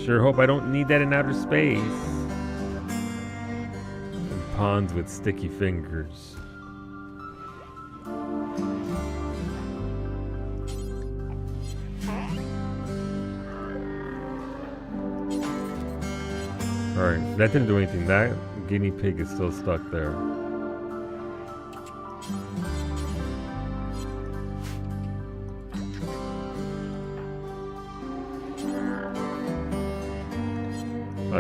Sure hope I don't need that in outer space. And pawns with sticky fingers. Alright, that didn't do anything. That guinea pig is still stuck there.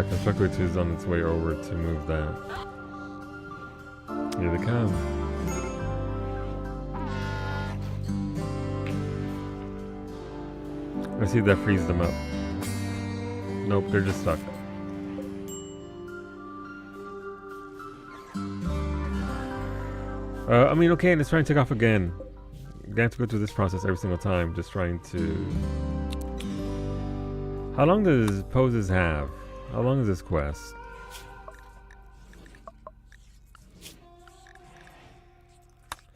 Constructor 2 is on its way over to move that. Here they come. Let's see if that frees them up. Nope, they're just stuck. I mean, okay, let's try and take off again. Gonna have to go through this process every single time, just trying to... How long does poses have? How long is this quest?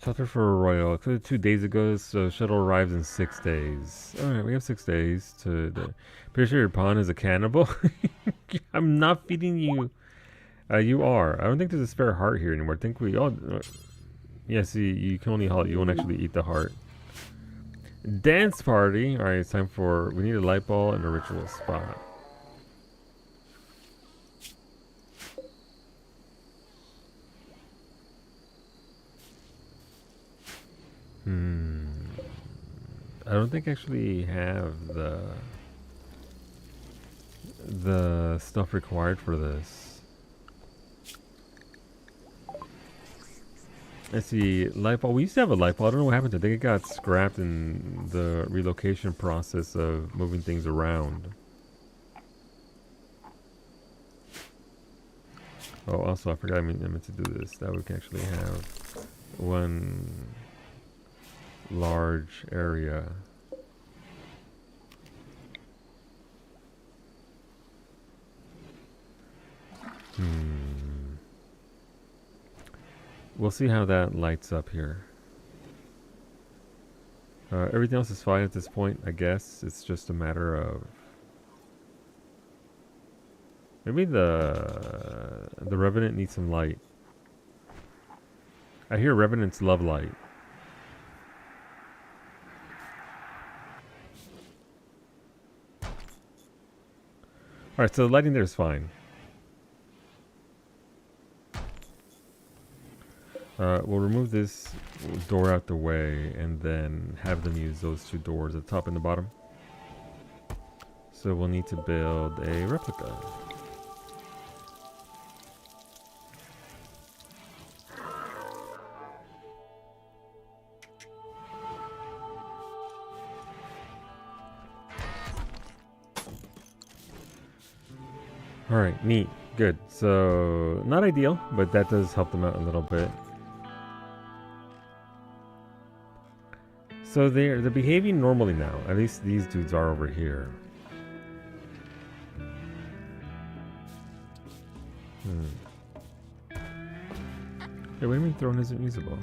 Shelter for a royal. 2 days ago, so shuttle arrives in 6 days. Alright, we have 6 days to... Pretty sure your pawn is a cannibal? I'm not feeding you. You are. I don't think there's a spare heart here anymore. I think we all... yeah, see, you can only halt. You won't actually eat the heart. Dance party. Alright, it's time for... We need a light ball and a ritual spot. I don't think I actually have the stuff required for this. Let's see, light bulb. We used to have a light bulb. I don't know what happened to it. I think it got scrapped in the relocation process of moving things around. Oh, also, I forgot I meant to do this. That we can actually have one large area. We'll see how that lights up here. Everything else is fine at this point, I guess. It's just a matter of... Maybe the Revenant needs some light. I hear Revenants love light. Alright, so the lighting there is fine. We'll remove this door out the way and then have them use those two doors at the top and the bottom. So we'll need to build a replica. Alright, neat. Good. So, not ideal, but that does help them out a little bit. So they're behaving normally now. At least these dudes are over here. Hey, what do you mean throne isn't usable?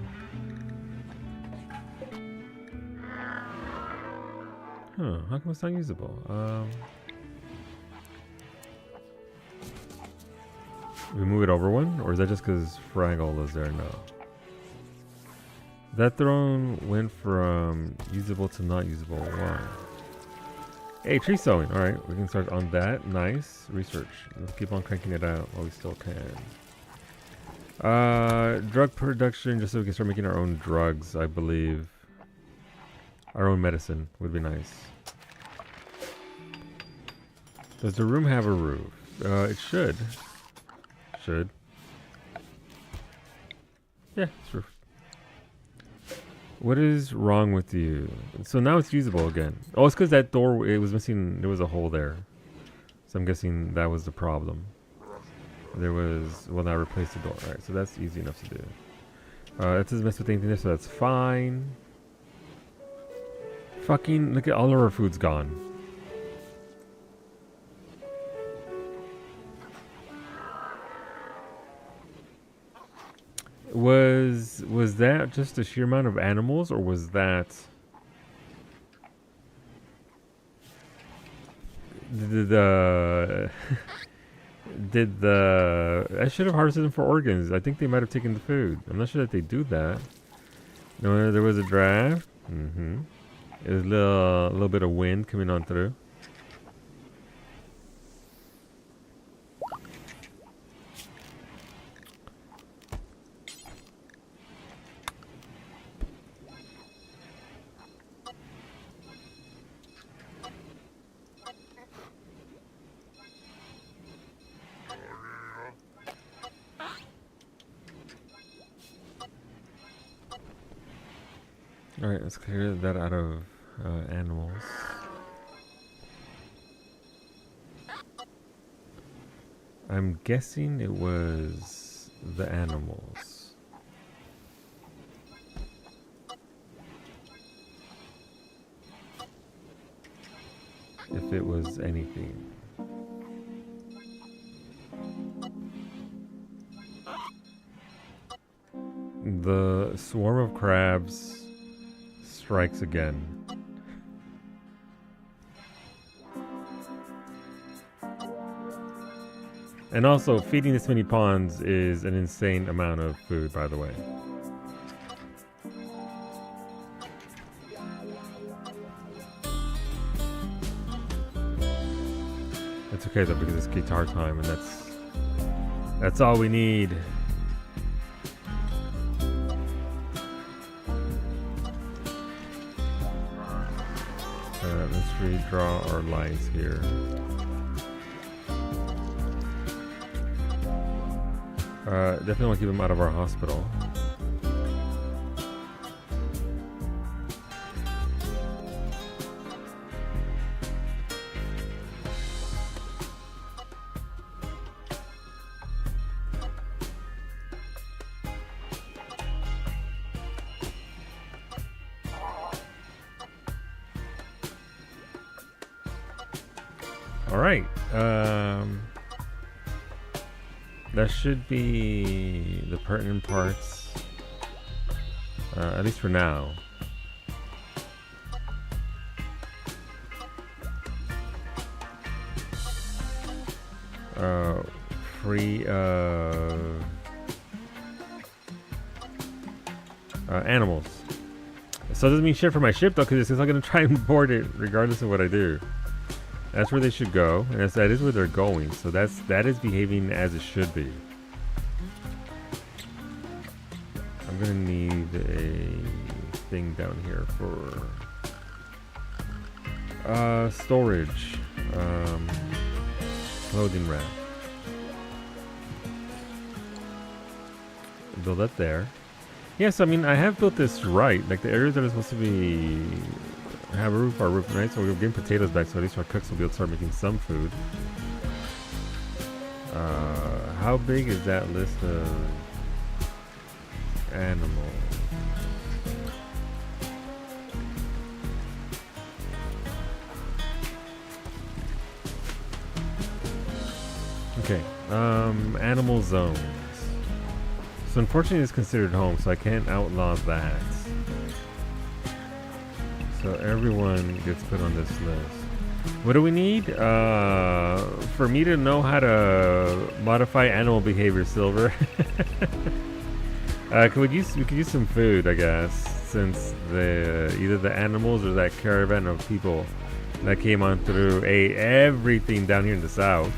Huh, how come it's not usable? We move it over one? Or is that just because Fraggle is there? No. That throne went from usable to not usable. Why? Hey, tree sowing. Alright, we can start on that. Nice. Research. Let's keep on cranking it out while we still can. Drug production, just so we can start making our own drugs, I believe. Our own medicine would be nice. Does the room have a roof? It should. Should. Yeah, it's roof. What is wrong with you? So now it's usable again. Oh, it's because that door, it was missing, there was a hole there. So I'm guessing that was the problem. There was, well, now replace the door. Alright, so that's easy enough to do. That doesn't mess with anything there, so that's fine. Fucking, look at all of our food's gone. Was that just the sheer amount of animals, or was that I should have harvested them for organs. I think they might have taken the food. I'm not sure that they do that. No, there was a draft. There's a little bit of wind coming on through. Alright, let's clear that out of animals. I'm guessing it was the animals. If it was anything. The swarm of crabs strikes again. And also, feeding this many pawns is an insane amount of food, by the way. It's okay though, because it's guitar time, and that's all we need. Let's redraw our lines here. Definitely want to keep them out of our hospital. All right. That should be the pertinent parts, at least for now. Free animals. So it doesn't mean shit for my ship though, because it's not gonna try and board it regardless of what I do. That's where they should go, and that is where they're going. So that is behaving as it should be. I'm gonna need a thing down here for storage, clothing rack. Build that there. Yes, I mean I have built this right. Like the areas that are supposed to be have a roof are roof, right? So we're getting potatoes back, so at least our cooks will be able to start making some food. How big is that list of animals? Okay, animal zones. So unfortunately it's considered home, so I can't outlaw that. So everyone gets put on this list. What do we need? For me to know how to modify animal behavior, Silver. We could use some food, I guess, since either the animals or that caravan of people that came on through ate everything down here in the south.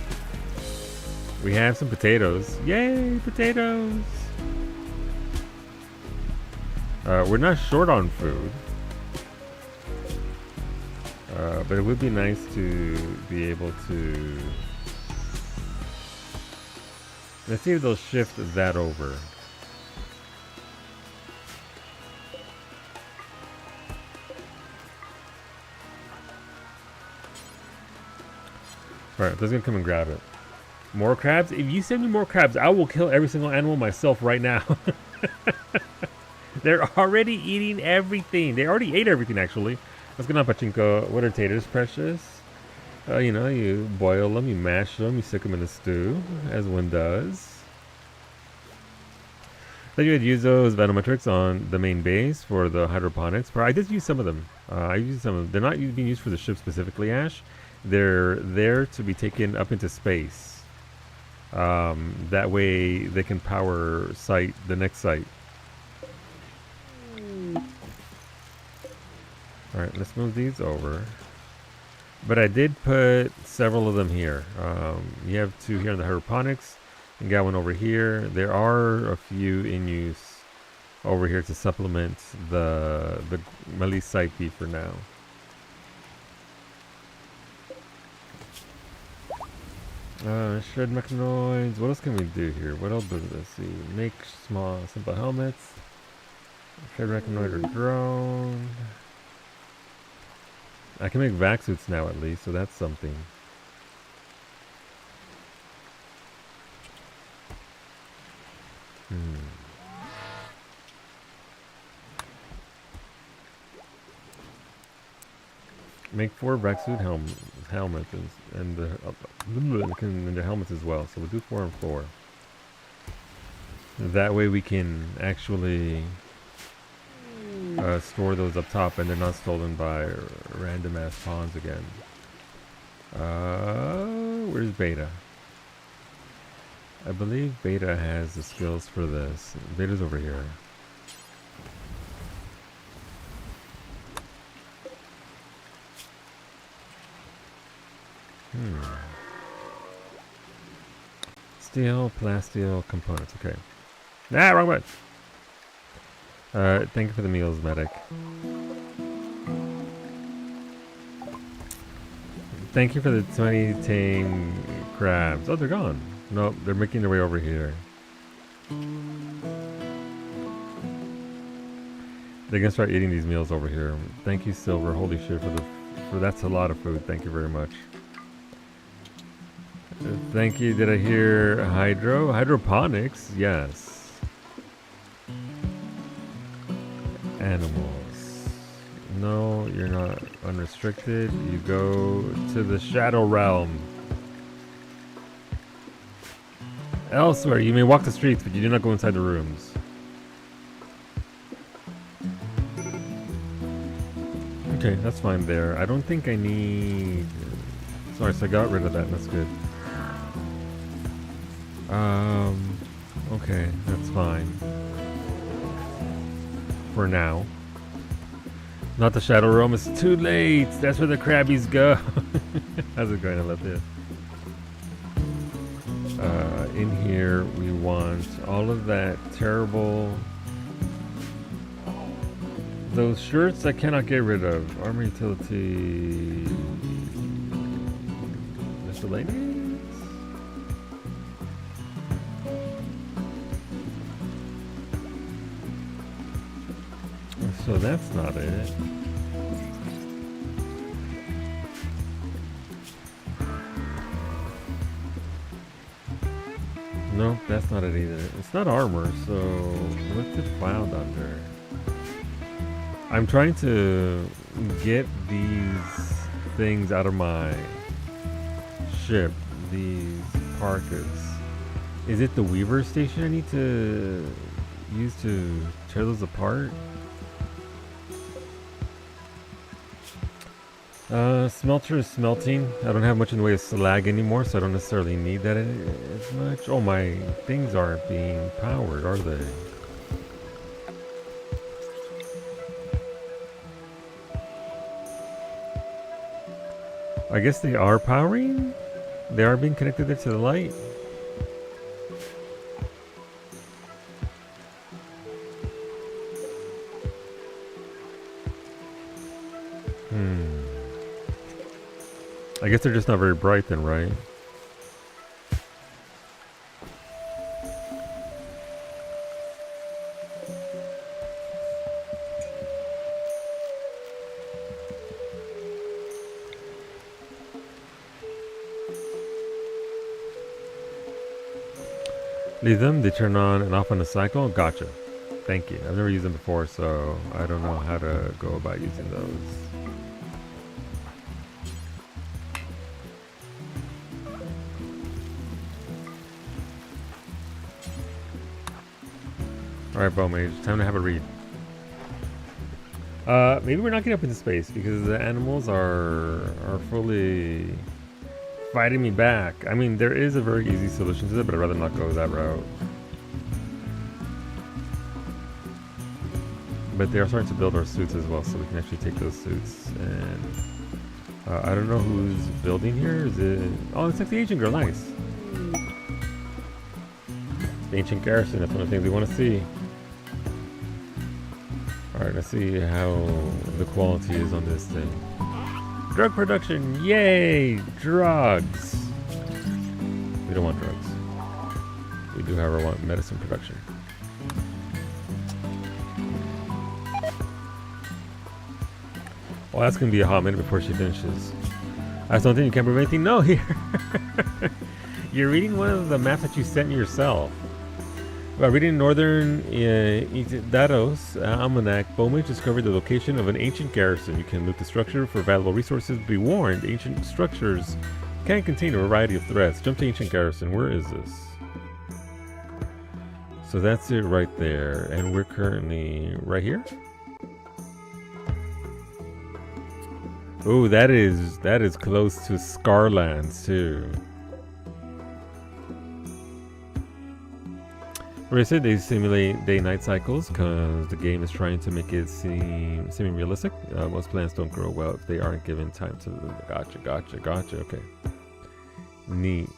We have some potatoes. Yay, potatoes! We're not short on food. But it would be nice to be able to... Let's see if they'll shift that over. Alright, they're gonna come and grab it. More crabs? If you send me more crabs, I will kill every single animal myself right now. They're already eating everything. They already ate everything, actually. What's going on, Pachinko? What are taters, Precious? You know, you boil them, you mash them, you stick them in a stew, as one does. Then you had used those venometrics on the main base for the hydroponics. I did use some of them. I used some of them. They're not being used for the ship specifically, Ash. They're there to be taken up into space. That way they can power the next site. Alright, let's move these over. But I did put several of them here. You have two here in the hydroponics. You got one over here. There are a few in use over here to supplement the at least site B for now. Shred mechanoids. What else can we do here? What else? Let's see. Make small, simple helmets. Shred mechanoid or drone. I can make vac suits now at least, so that's something. Make 4 vac suit helmets and the helmets as well. So we'll do 4 and 4. That way we can actually store those up top and they're not stolen by random ass pawns again. Where's Beta? I believe Beta has the skills for this. Beta's over here. Steel, plasteel components. Okay. Ah, wrong one. Thank you for the meals, medic. Thank you for the 20 tame crabs. Oh, they're gone. Nope, they're making their way over here. They're gonna start eating these meals over here. Thank you, Silver. Holy shit for that's a lot of food. Thank you very much. Thank you. Did I hear hydroponics? Yes. Animals. No, you're not unrestricted. You go to the shadow realm. Elsewhere, you may walk the streets, but you do not go inside the rooms. Okay, that's fine there. I don't think I need... Sorry, so I got rid of that. That's good. Okay, that's fine. For now. Not the Shadow Realm, it's too late! That's where the crabbies go! How's it going? I love this. In here, we want all of that terrible... Those shirts I cannot get rid of. Armor utility... Miscellaneous? So that's not it. Nope, that's not it either. It's not armor, so what's it found under? I'm trying to get these things out of my ship, these parkas. Is it the Weaver station I need to use to tear those apart? Smelter is smelting. I don't have much in the way of slag anymore, so I don't necessarily need that as much. Oh, my things aren't being powered, are they? I guess they are powering? They are being connected there to the light? I guess they're just not very bright then, right? Leave them, they turn on and off on a cycle. Gotcha. Thank you. I've never used them before, so I don't know how to go about using those. Alright, Bowmage, time to have a read. Maybe we're not getting up into space because the animals are fully fighting me back. I mean, there is a very easy solution to it, but I'd rather not go that route. But they are starting to build our suits as well, so we can actually take those suits. And I don't know who's building here. Is it? Oh, it's like the ancient girl. Nice. It's the ancient garrison. That's one of the things we want to see. Alright, let's see how the quality is on this thing. Drug production, yay! Drugs! We don't want drugs. We do, however, want medicine production. Well, that's gonna be a hot minute before she finishes. I don't think you can't prove anything. No, here! You're reading one of the maps that you sent yourself. By reading Northern Dados Almanac, Bowmage discovered the location of an ancient garrison. You can loot the structure for valuable resources. Be warned, ancient structures can contain a variety of threats. Jump to ancient garrison. Where is this? So that's it right there. And we're currently right here. Oh, that is close to Scarlands too. Where I said they simulate day-night cycles because the game is trying to make it seem realistic. Most plants don't grow well if they aren't given time to. Gotcha. Okay. Neat.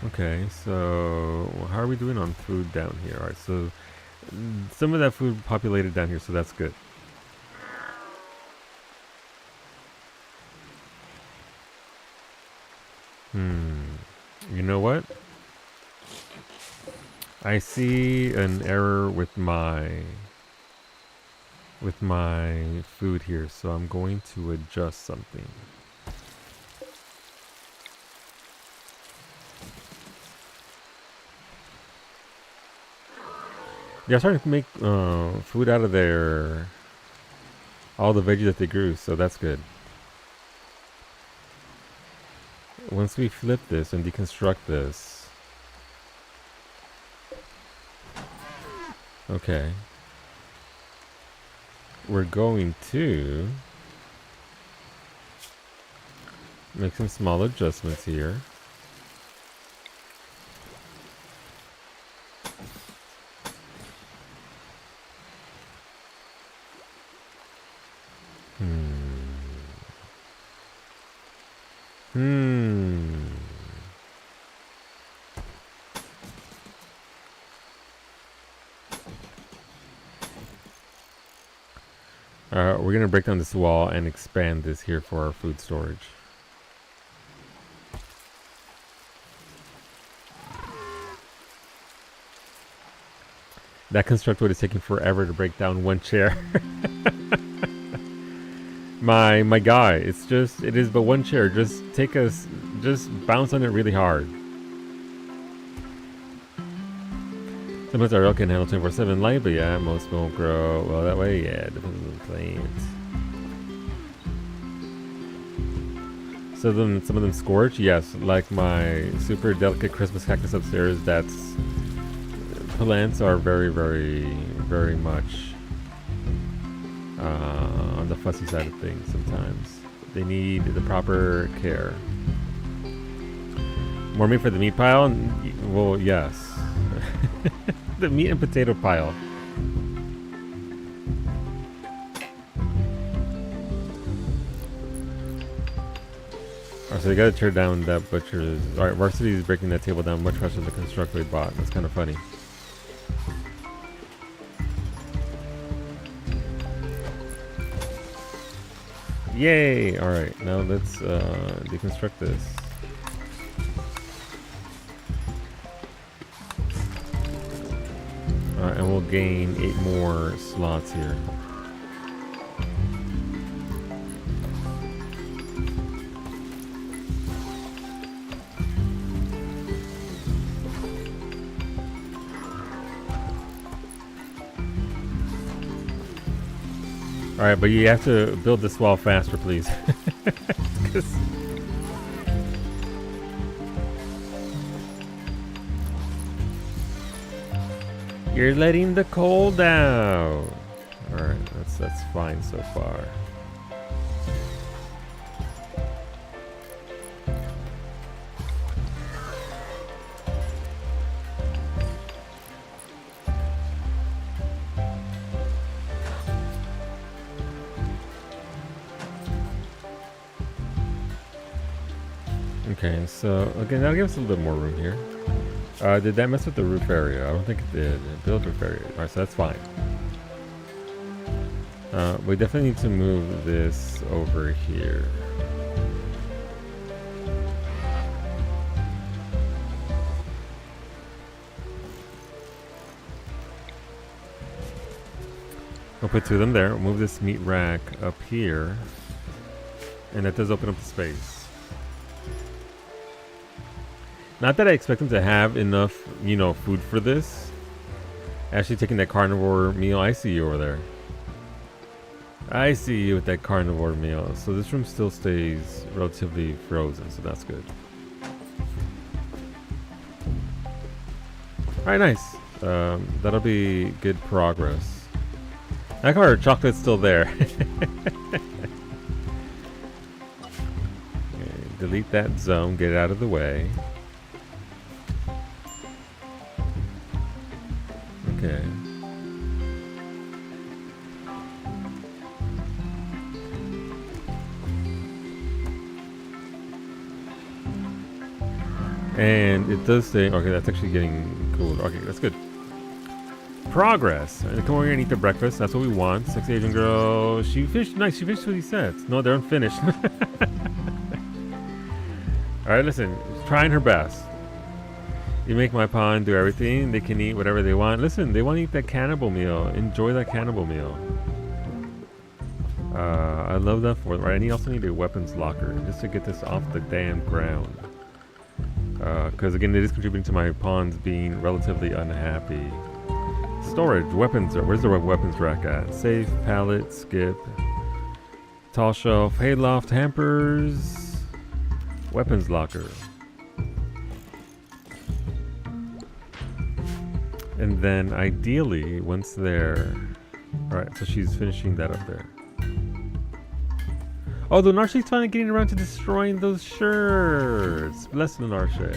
Okay, so how are we doing on food down here? All right, so some of that food populated down here, so that's good. You know what? I see an error with my food here, so I'm going to adjust something. They're starting to make food out of all the veggies that they grew, so that's good. once we flip this and deconstruct this. Okay. We're going to make some small adjustments here. We're gonna break down this wall and expand this here for our food storage. That constructoid is taking forever to break down one chair. my guy, it is but one chair. Just bounce on it really hard. Some plants are can handle 24/7 light, but yeah, most won't grow well that way. Yeah, it depends on the plant. So then some of them scorch, yes, like my super delicate Christmas cactus upstairs. That's plants are very, very, very much on the fussy side of things. Sometimes they need the proper care. More meat for the meat pile? Well, yes. The meat and potato pile. Alright, so they gotta tear down that butcher's. Alright, Varsity is breaking that table down much faster than the constructoid bot. That's kind of funny. Yay! Alright, now let's deconstruct this. Alright, and we'll gain 8 more slots here. Alright, but you have to build this wall faster, please. You're letting the cold out. Alright, that's fine so far. Okay, so again, that'll give us a little bit more room here. Did that mess with the roof area? I don't think it did. Build roof area. Alright, so that's fine. We definitely need to move this over here. We'll put 2 of them there. We'll move this meat rack up here. And that does open up the space. Not that I expect them to have enough, food for this. Actually taking that carnivore meal. I see you over there. I see you with that carnivore meal. So this room still stays relatively frozen, so that's good. Alright, nice. That'll be good progress. I like how our chocolate's still there. Okay, delete that zone, get it out of the way. Okay. And it does say, okay, that's actually getting cool. Okay, that's good. Progress. Come over here and eat the breakfast. That's what we want. Sexy Asian girl. She fished. Nice. She fished 2 sets. No, they're unfinished. Alright, listen. She's trying her best. You make my pawn do everything. They can eat whatever they want. Listen, they want to eat that cannibal meal. Enjoy that cannibal meal. I love that for them. Right, and you also need a weapons locker just to get this off the damn ground. Because again, it is contributing to my pawns being relatively unhappy. Storage, weapons. Where's the weapons rack at? Safe, pallet, skip, tall shelf, hayloft, hampers. Weapons locker. And then ideally, once there... Alright, so she's finishing that up there. Oh, Lunarche's finally getting around to destroying those shirts. Bless Lunarche.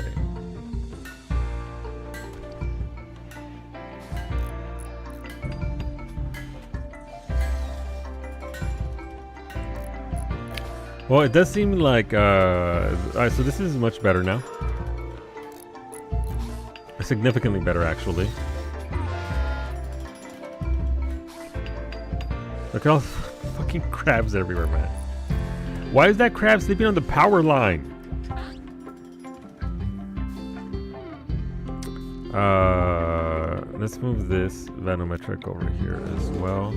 Well, it does seem like, alright, so this is much better now. Significantly better, actually. Look at all the fucking crabs everywhere, man. Why is that crab sleeping on the power line? Let's move this vanometric over here as well.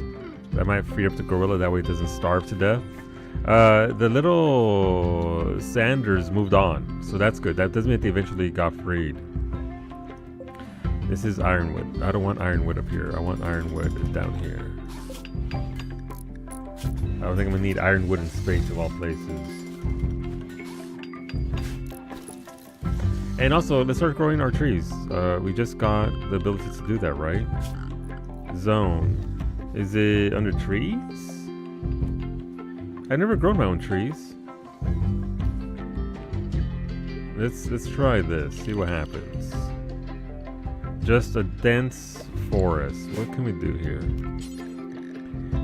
That might free up the gorilla, that way it doesn't starve to death. The little Sanders moved on, so that's good. That doesn't mean they eventually got freed. This is ironwood. I don't want ironwood up here. I want ironwood down here. I don't think I'm gonna need ironwood in space of all places. And also, let's start growing our trees. We just got the ability to do that, right? Zone. Is it under trees? I've never grown my own trees. Let's try this. See what happens. Just a dense forest. What can we do here?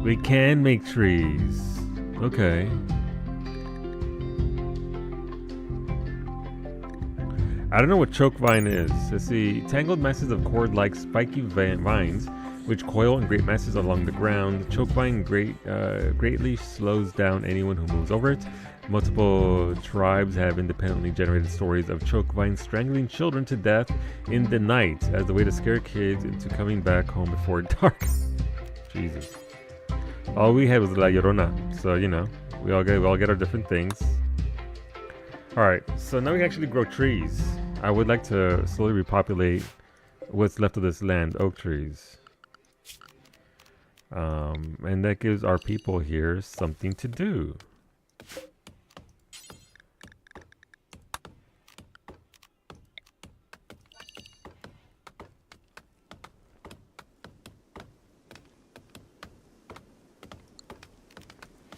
We can make trees. Okay. I don't know what choke vine is. Let's see. Tangled masses of cord-like spiky vines which coil in great masses along the ground. Choke vine greatly slows down anyone who moves over it. Multiple tribes have independently generated stories of choke vines strangling children to death in the night as a way to scare kids into coming back home before dark. Jesus. All we had was La Llorona, so you know, we all get our different things. Alright, so now we can actually grow trees. I would like to slowly repopulate what's left of this land, oak trees. And that gives our people here something to do.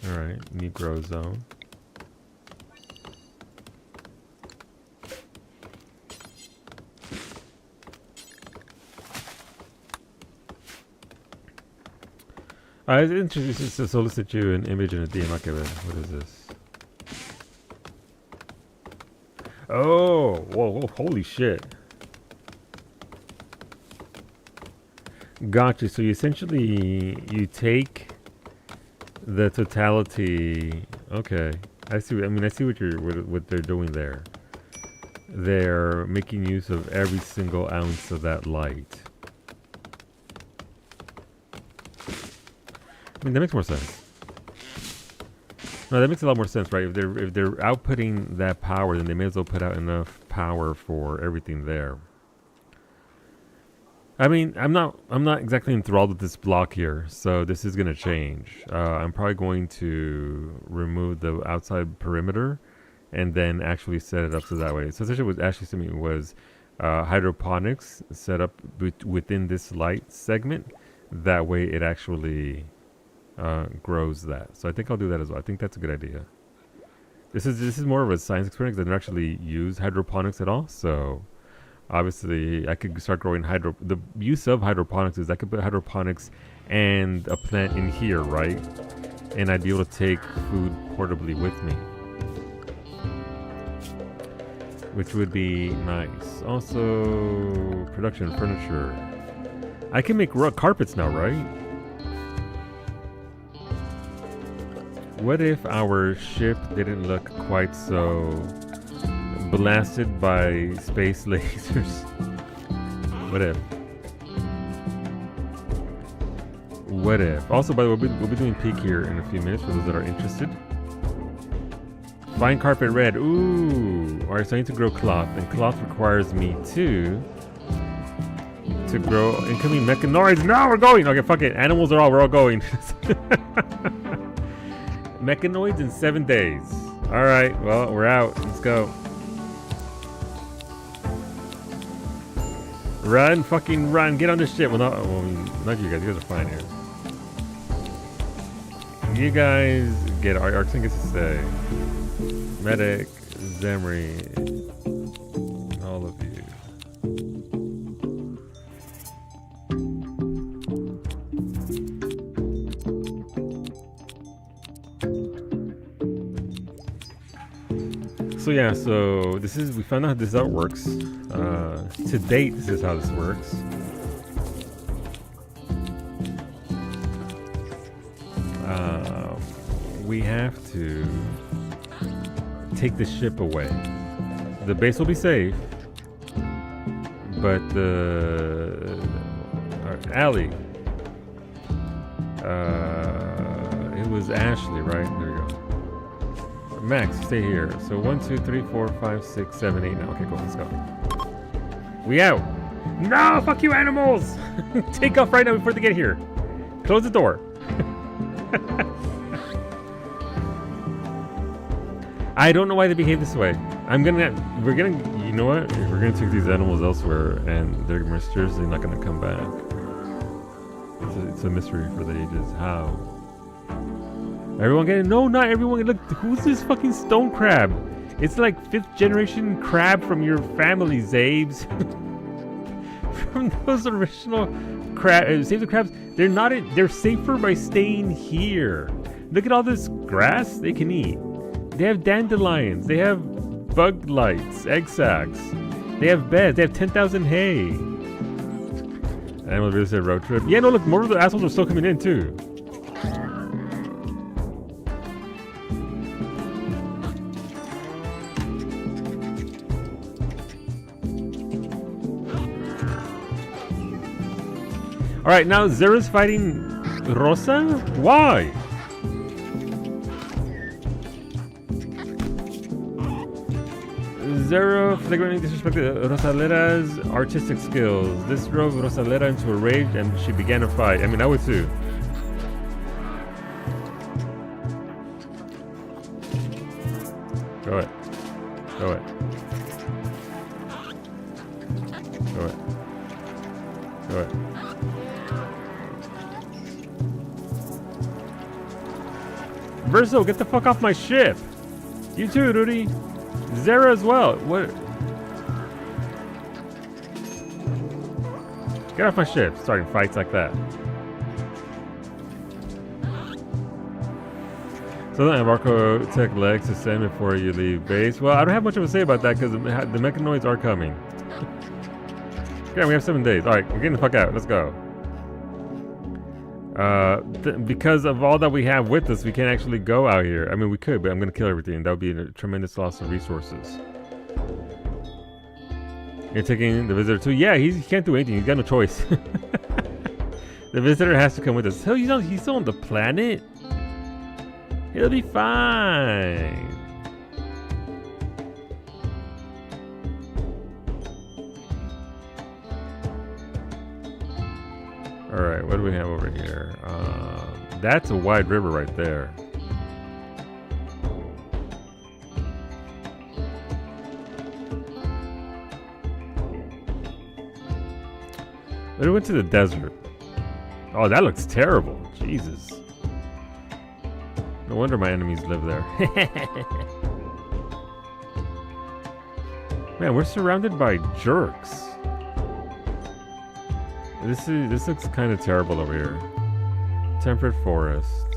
Alright, Negro zone. It's interesting to solicit you an image and a DM. Okay, what is this? Oh, whoa, holy shit. Gotcha. So you essentially, you take the totality. Okay, I see. I mean, I see what they're doing there. They're making use of every single ounce of that light. I mean, that makes more sense. No, that makes a lot more sense, right? If they're outputting that power, then they may as well put out enough power for everything there. I mean, I'm not exactly enthralled with this block here, so this is gonna change. I'm probably going to remove the outside perimeter, and then actually set it up so that way. So essentially, what Ashley sent me was hydroponics set up within this light segment. That way, it actually grows that. So I think I'll do that as well. I think that's a good idea. This is more of a science experiment because I don't actually use hydroponics at all. So obviously I could start growing the use of hydroponics is I could put hydroponics and a plant in here, right? And I'd be able to take food portably with me, which would be nice. Also, production furniture. I can make carpets now, right? What if our ship didn't look quite so blasted by space lasers? What if? What if? Also, by the way, we'll be doing peek here in a few minutes for those that are interested. Fine carpet red. Ooh. Alright, so I need to grow cloth. And cloth requires me to grow incoming mechanoids. No, we're going! Okay, fuck it. We're all going. Mechanoids in 7 days. Alright, well, we're out. Let's go. Run, fucking run. Get on this ship. Well, not you guys. You guys are fine here. You guys get Arxon gets to stay. Medic, Zemri, all of you. So yeah, so this is, we found out this is how it works. To date, this is how this works. We have to take the ship away. The base will be safe, but Allie. It was Ashley, right? There we go. Max, stay here. So 1, 2, 3, 4, 5, 6, 7, 8. Now, okay, cool. Let's go. We out. No, fuck you, animals! Take off right now before they get here. Close the door. I don't know why they behave this way. You know what? We're gonna take these animals elsewhere, and they're mysteriously not gonna come back. It's a mystery for the ages. How? Everyone get it? No, not everyone. Look, who's this fucking stone crab? It's like 5th generation crab from your family, Zabes. From those original crab, save the crabs. They're not. They're safer by staying here. Look at all this grass they can eat. They have dandelions. They have bug lights, egg sacs. They have beds. They have 10,000 hay. Animal visit road trip. Yeah, no, look, more of the assholes are still coming in too. All right, now Zera's fighting Rosa. Why? Zero flagrantly disrespected Rosalera's artistic skills. This drove Rosalera into a rage and she began a fight. I mean, I would too. Go it. Go it. Go it. Go it. Verso, get the fuck off my ship! You too, Rudy. Zera as well. What? Get off my ship. Starting fights like that. So then Marco took legs to send before you leave base. Well, I don't have much of a say about that because the mechanoids are coming. Okay, we have 7 days. All right, we're getting the fuck out. Let's go. Because of all that we have with us, we can't actually go out here. I mean, we could, but I'm going to kill everything. That would be a tremendous loss of resources. You're taking the visitor too? Yeah, he can't do anything. He's got no choice. The visitor has to come with us. Hell, he's still on the planet? He'll be fine. Alright, what do we have over here? That's a wide river right there. We went to the desert. Oh, that looks terrible. Jesus. No wonder my enemies live there. Man, we're surrounded by jerks. This looks kind of terrible over here. Temperate forest.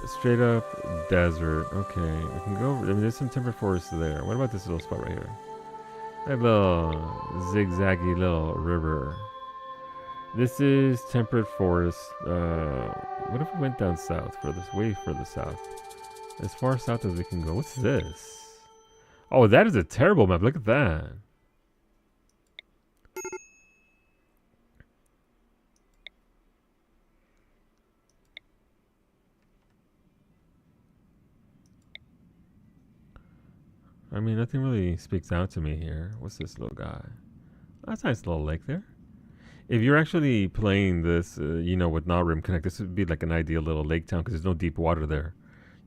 Straight up desert. Okay, we can go over. I mean, there's some temperate forest there. What about this little spot right here? That little zigzaggy little river. This is temperate forest. What if we went down south, way further south? As far south as we can go. What's this? Oh, that is a terrible map. Look at that. I mean, nothing really speaks out to me here. What's this little guy? Oh, that's a nice little lake there. If you're actually playing this, with not Rim Connect, this would be like an ideal little lake town because there's no deep water there.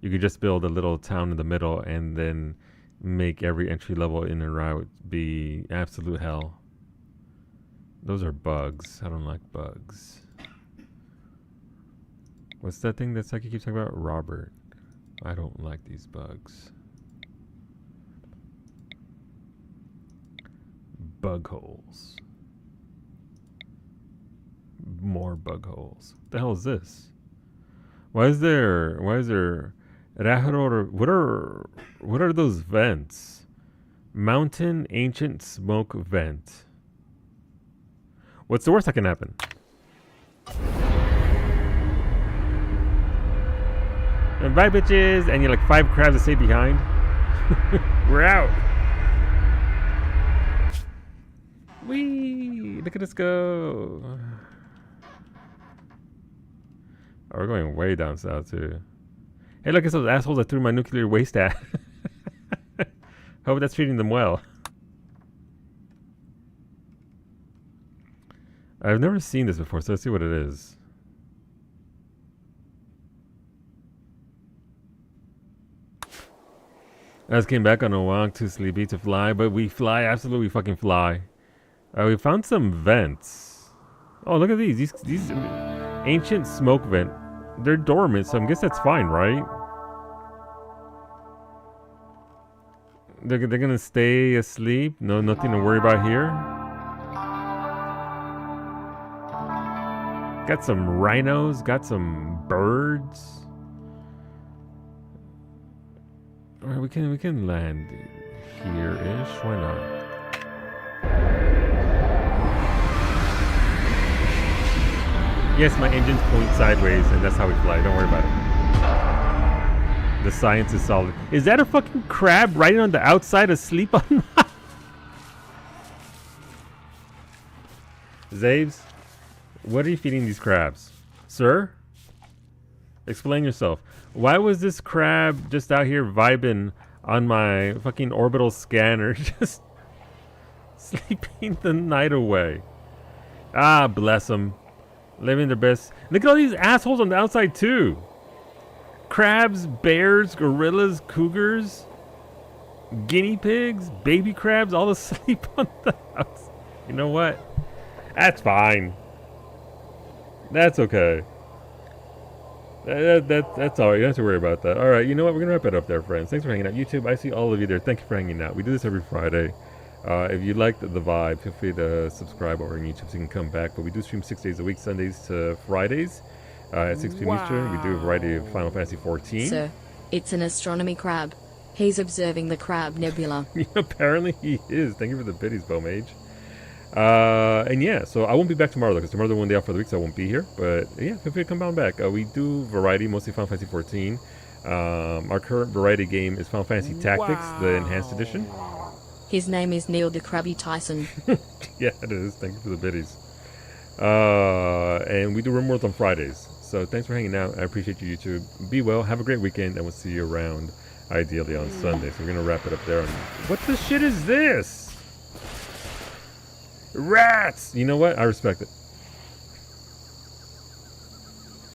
you could just build a little town in the middle and then make every entry level in and route be absolute hell. Those are bugs. I don't like bugs. What's that thing that Saki keeps talking about? Robert. I don't like these bugs. Bug holes. More bug holes. What the hell is this? Why is there what are those vents? Mountain ancient smoke vent. What's the worst that can happen? And bye bitches, and you're like 5 crabs to stay behind. We're out. Whee! Look at us go. Oh, we're going way down south too. Hey, look at those assholes I threw my nuclear waste at. Hope that's treating them well. I've never seen this before, so let's see what it is. I just came back on a walk, too sleepy to fly, but we fly, absolutely fucking fly. We found some vents. Oh, look at these ancient smoke vent. They're dormant, so I guess that's fine, right? They're gonna stay asleep. No, nothing to worry about here. Got some rhinos. Got some birds. All right, we can land here-ish. Why not? Yes, my engines point sideways, and that's how we fly. Don't worry about it. The science is solid. Is that a fucking crab riding on the outside asleep on my... Zaves, what are you feeding these crabs? Sir? Explain yourself. Why was this crab just out here vibing on my fucking orbital scanner, just sleeping the night away? Ah, bless them. Living their best. Look at all these assholes on the outside too. Crabs, bears, gorillas, cougars, guinea pigs, baby crabs, all asleep on the house. You know what? That's fine. That's okay. That's all right. You don't have to worry about that. All right, you know what? We're going to wrap it up there, friends. Thanks for hanging out. YouTube, I see all of you there. Thank you for hanging out. We do this every Friday. If you liked the vibe, feel free to subscribe over on YouTube so you can come back. But we do stream 6 days a week, Sundays to Fridays at 6 p.m. Eastern. We do a variety of Final Fantasy 14. Sir, it's an astronomy crab. He's observing the Crab Nebula. Apparently he is. Thank you for the biddies, Bomage. And yeah, so I won't be back tomorrow, though, because tomorrow's the one day off for the week, so I won't be here. But yeah, feel free to come on back. We do variety, mostly Final Fantasy 14. Our current variety game is Final Fantasy Tactics, the Enhanced Edition. His name is Neil the Krabby Tyson. Yeah, it is. Thank you for the biddies. And we do RimWorld on Fridays. So thanks for hanging out. I appreciate you, YouTube. Be well. Have a great weekend, and we'll see you around, ideally, on Sunday. So we're going to wrap it up there. What the shit is this? Rats! You know what? I respect it.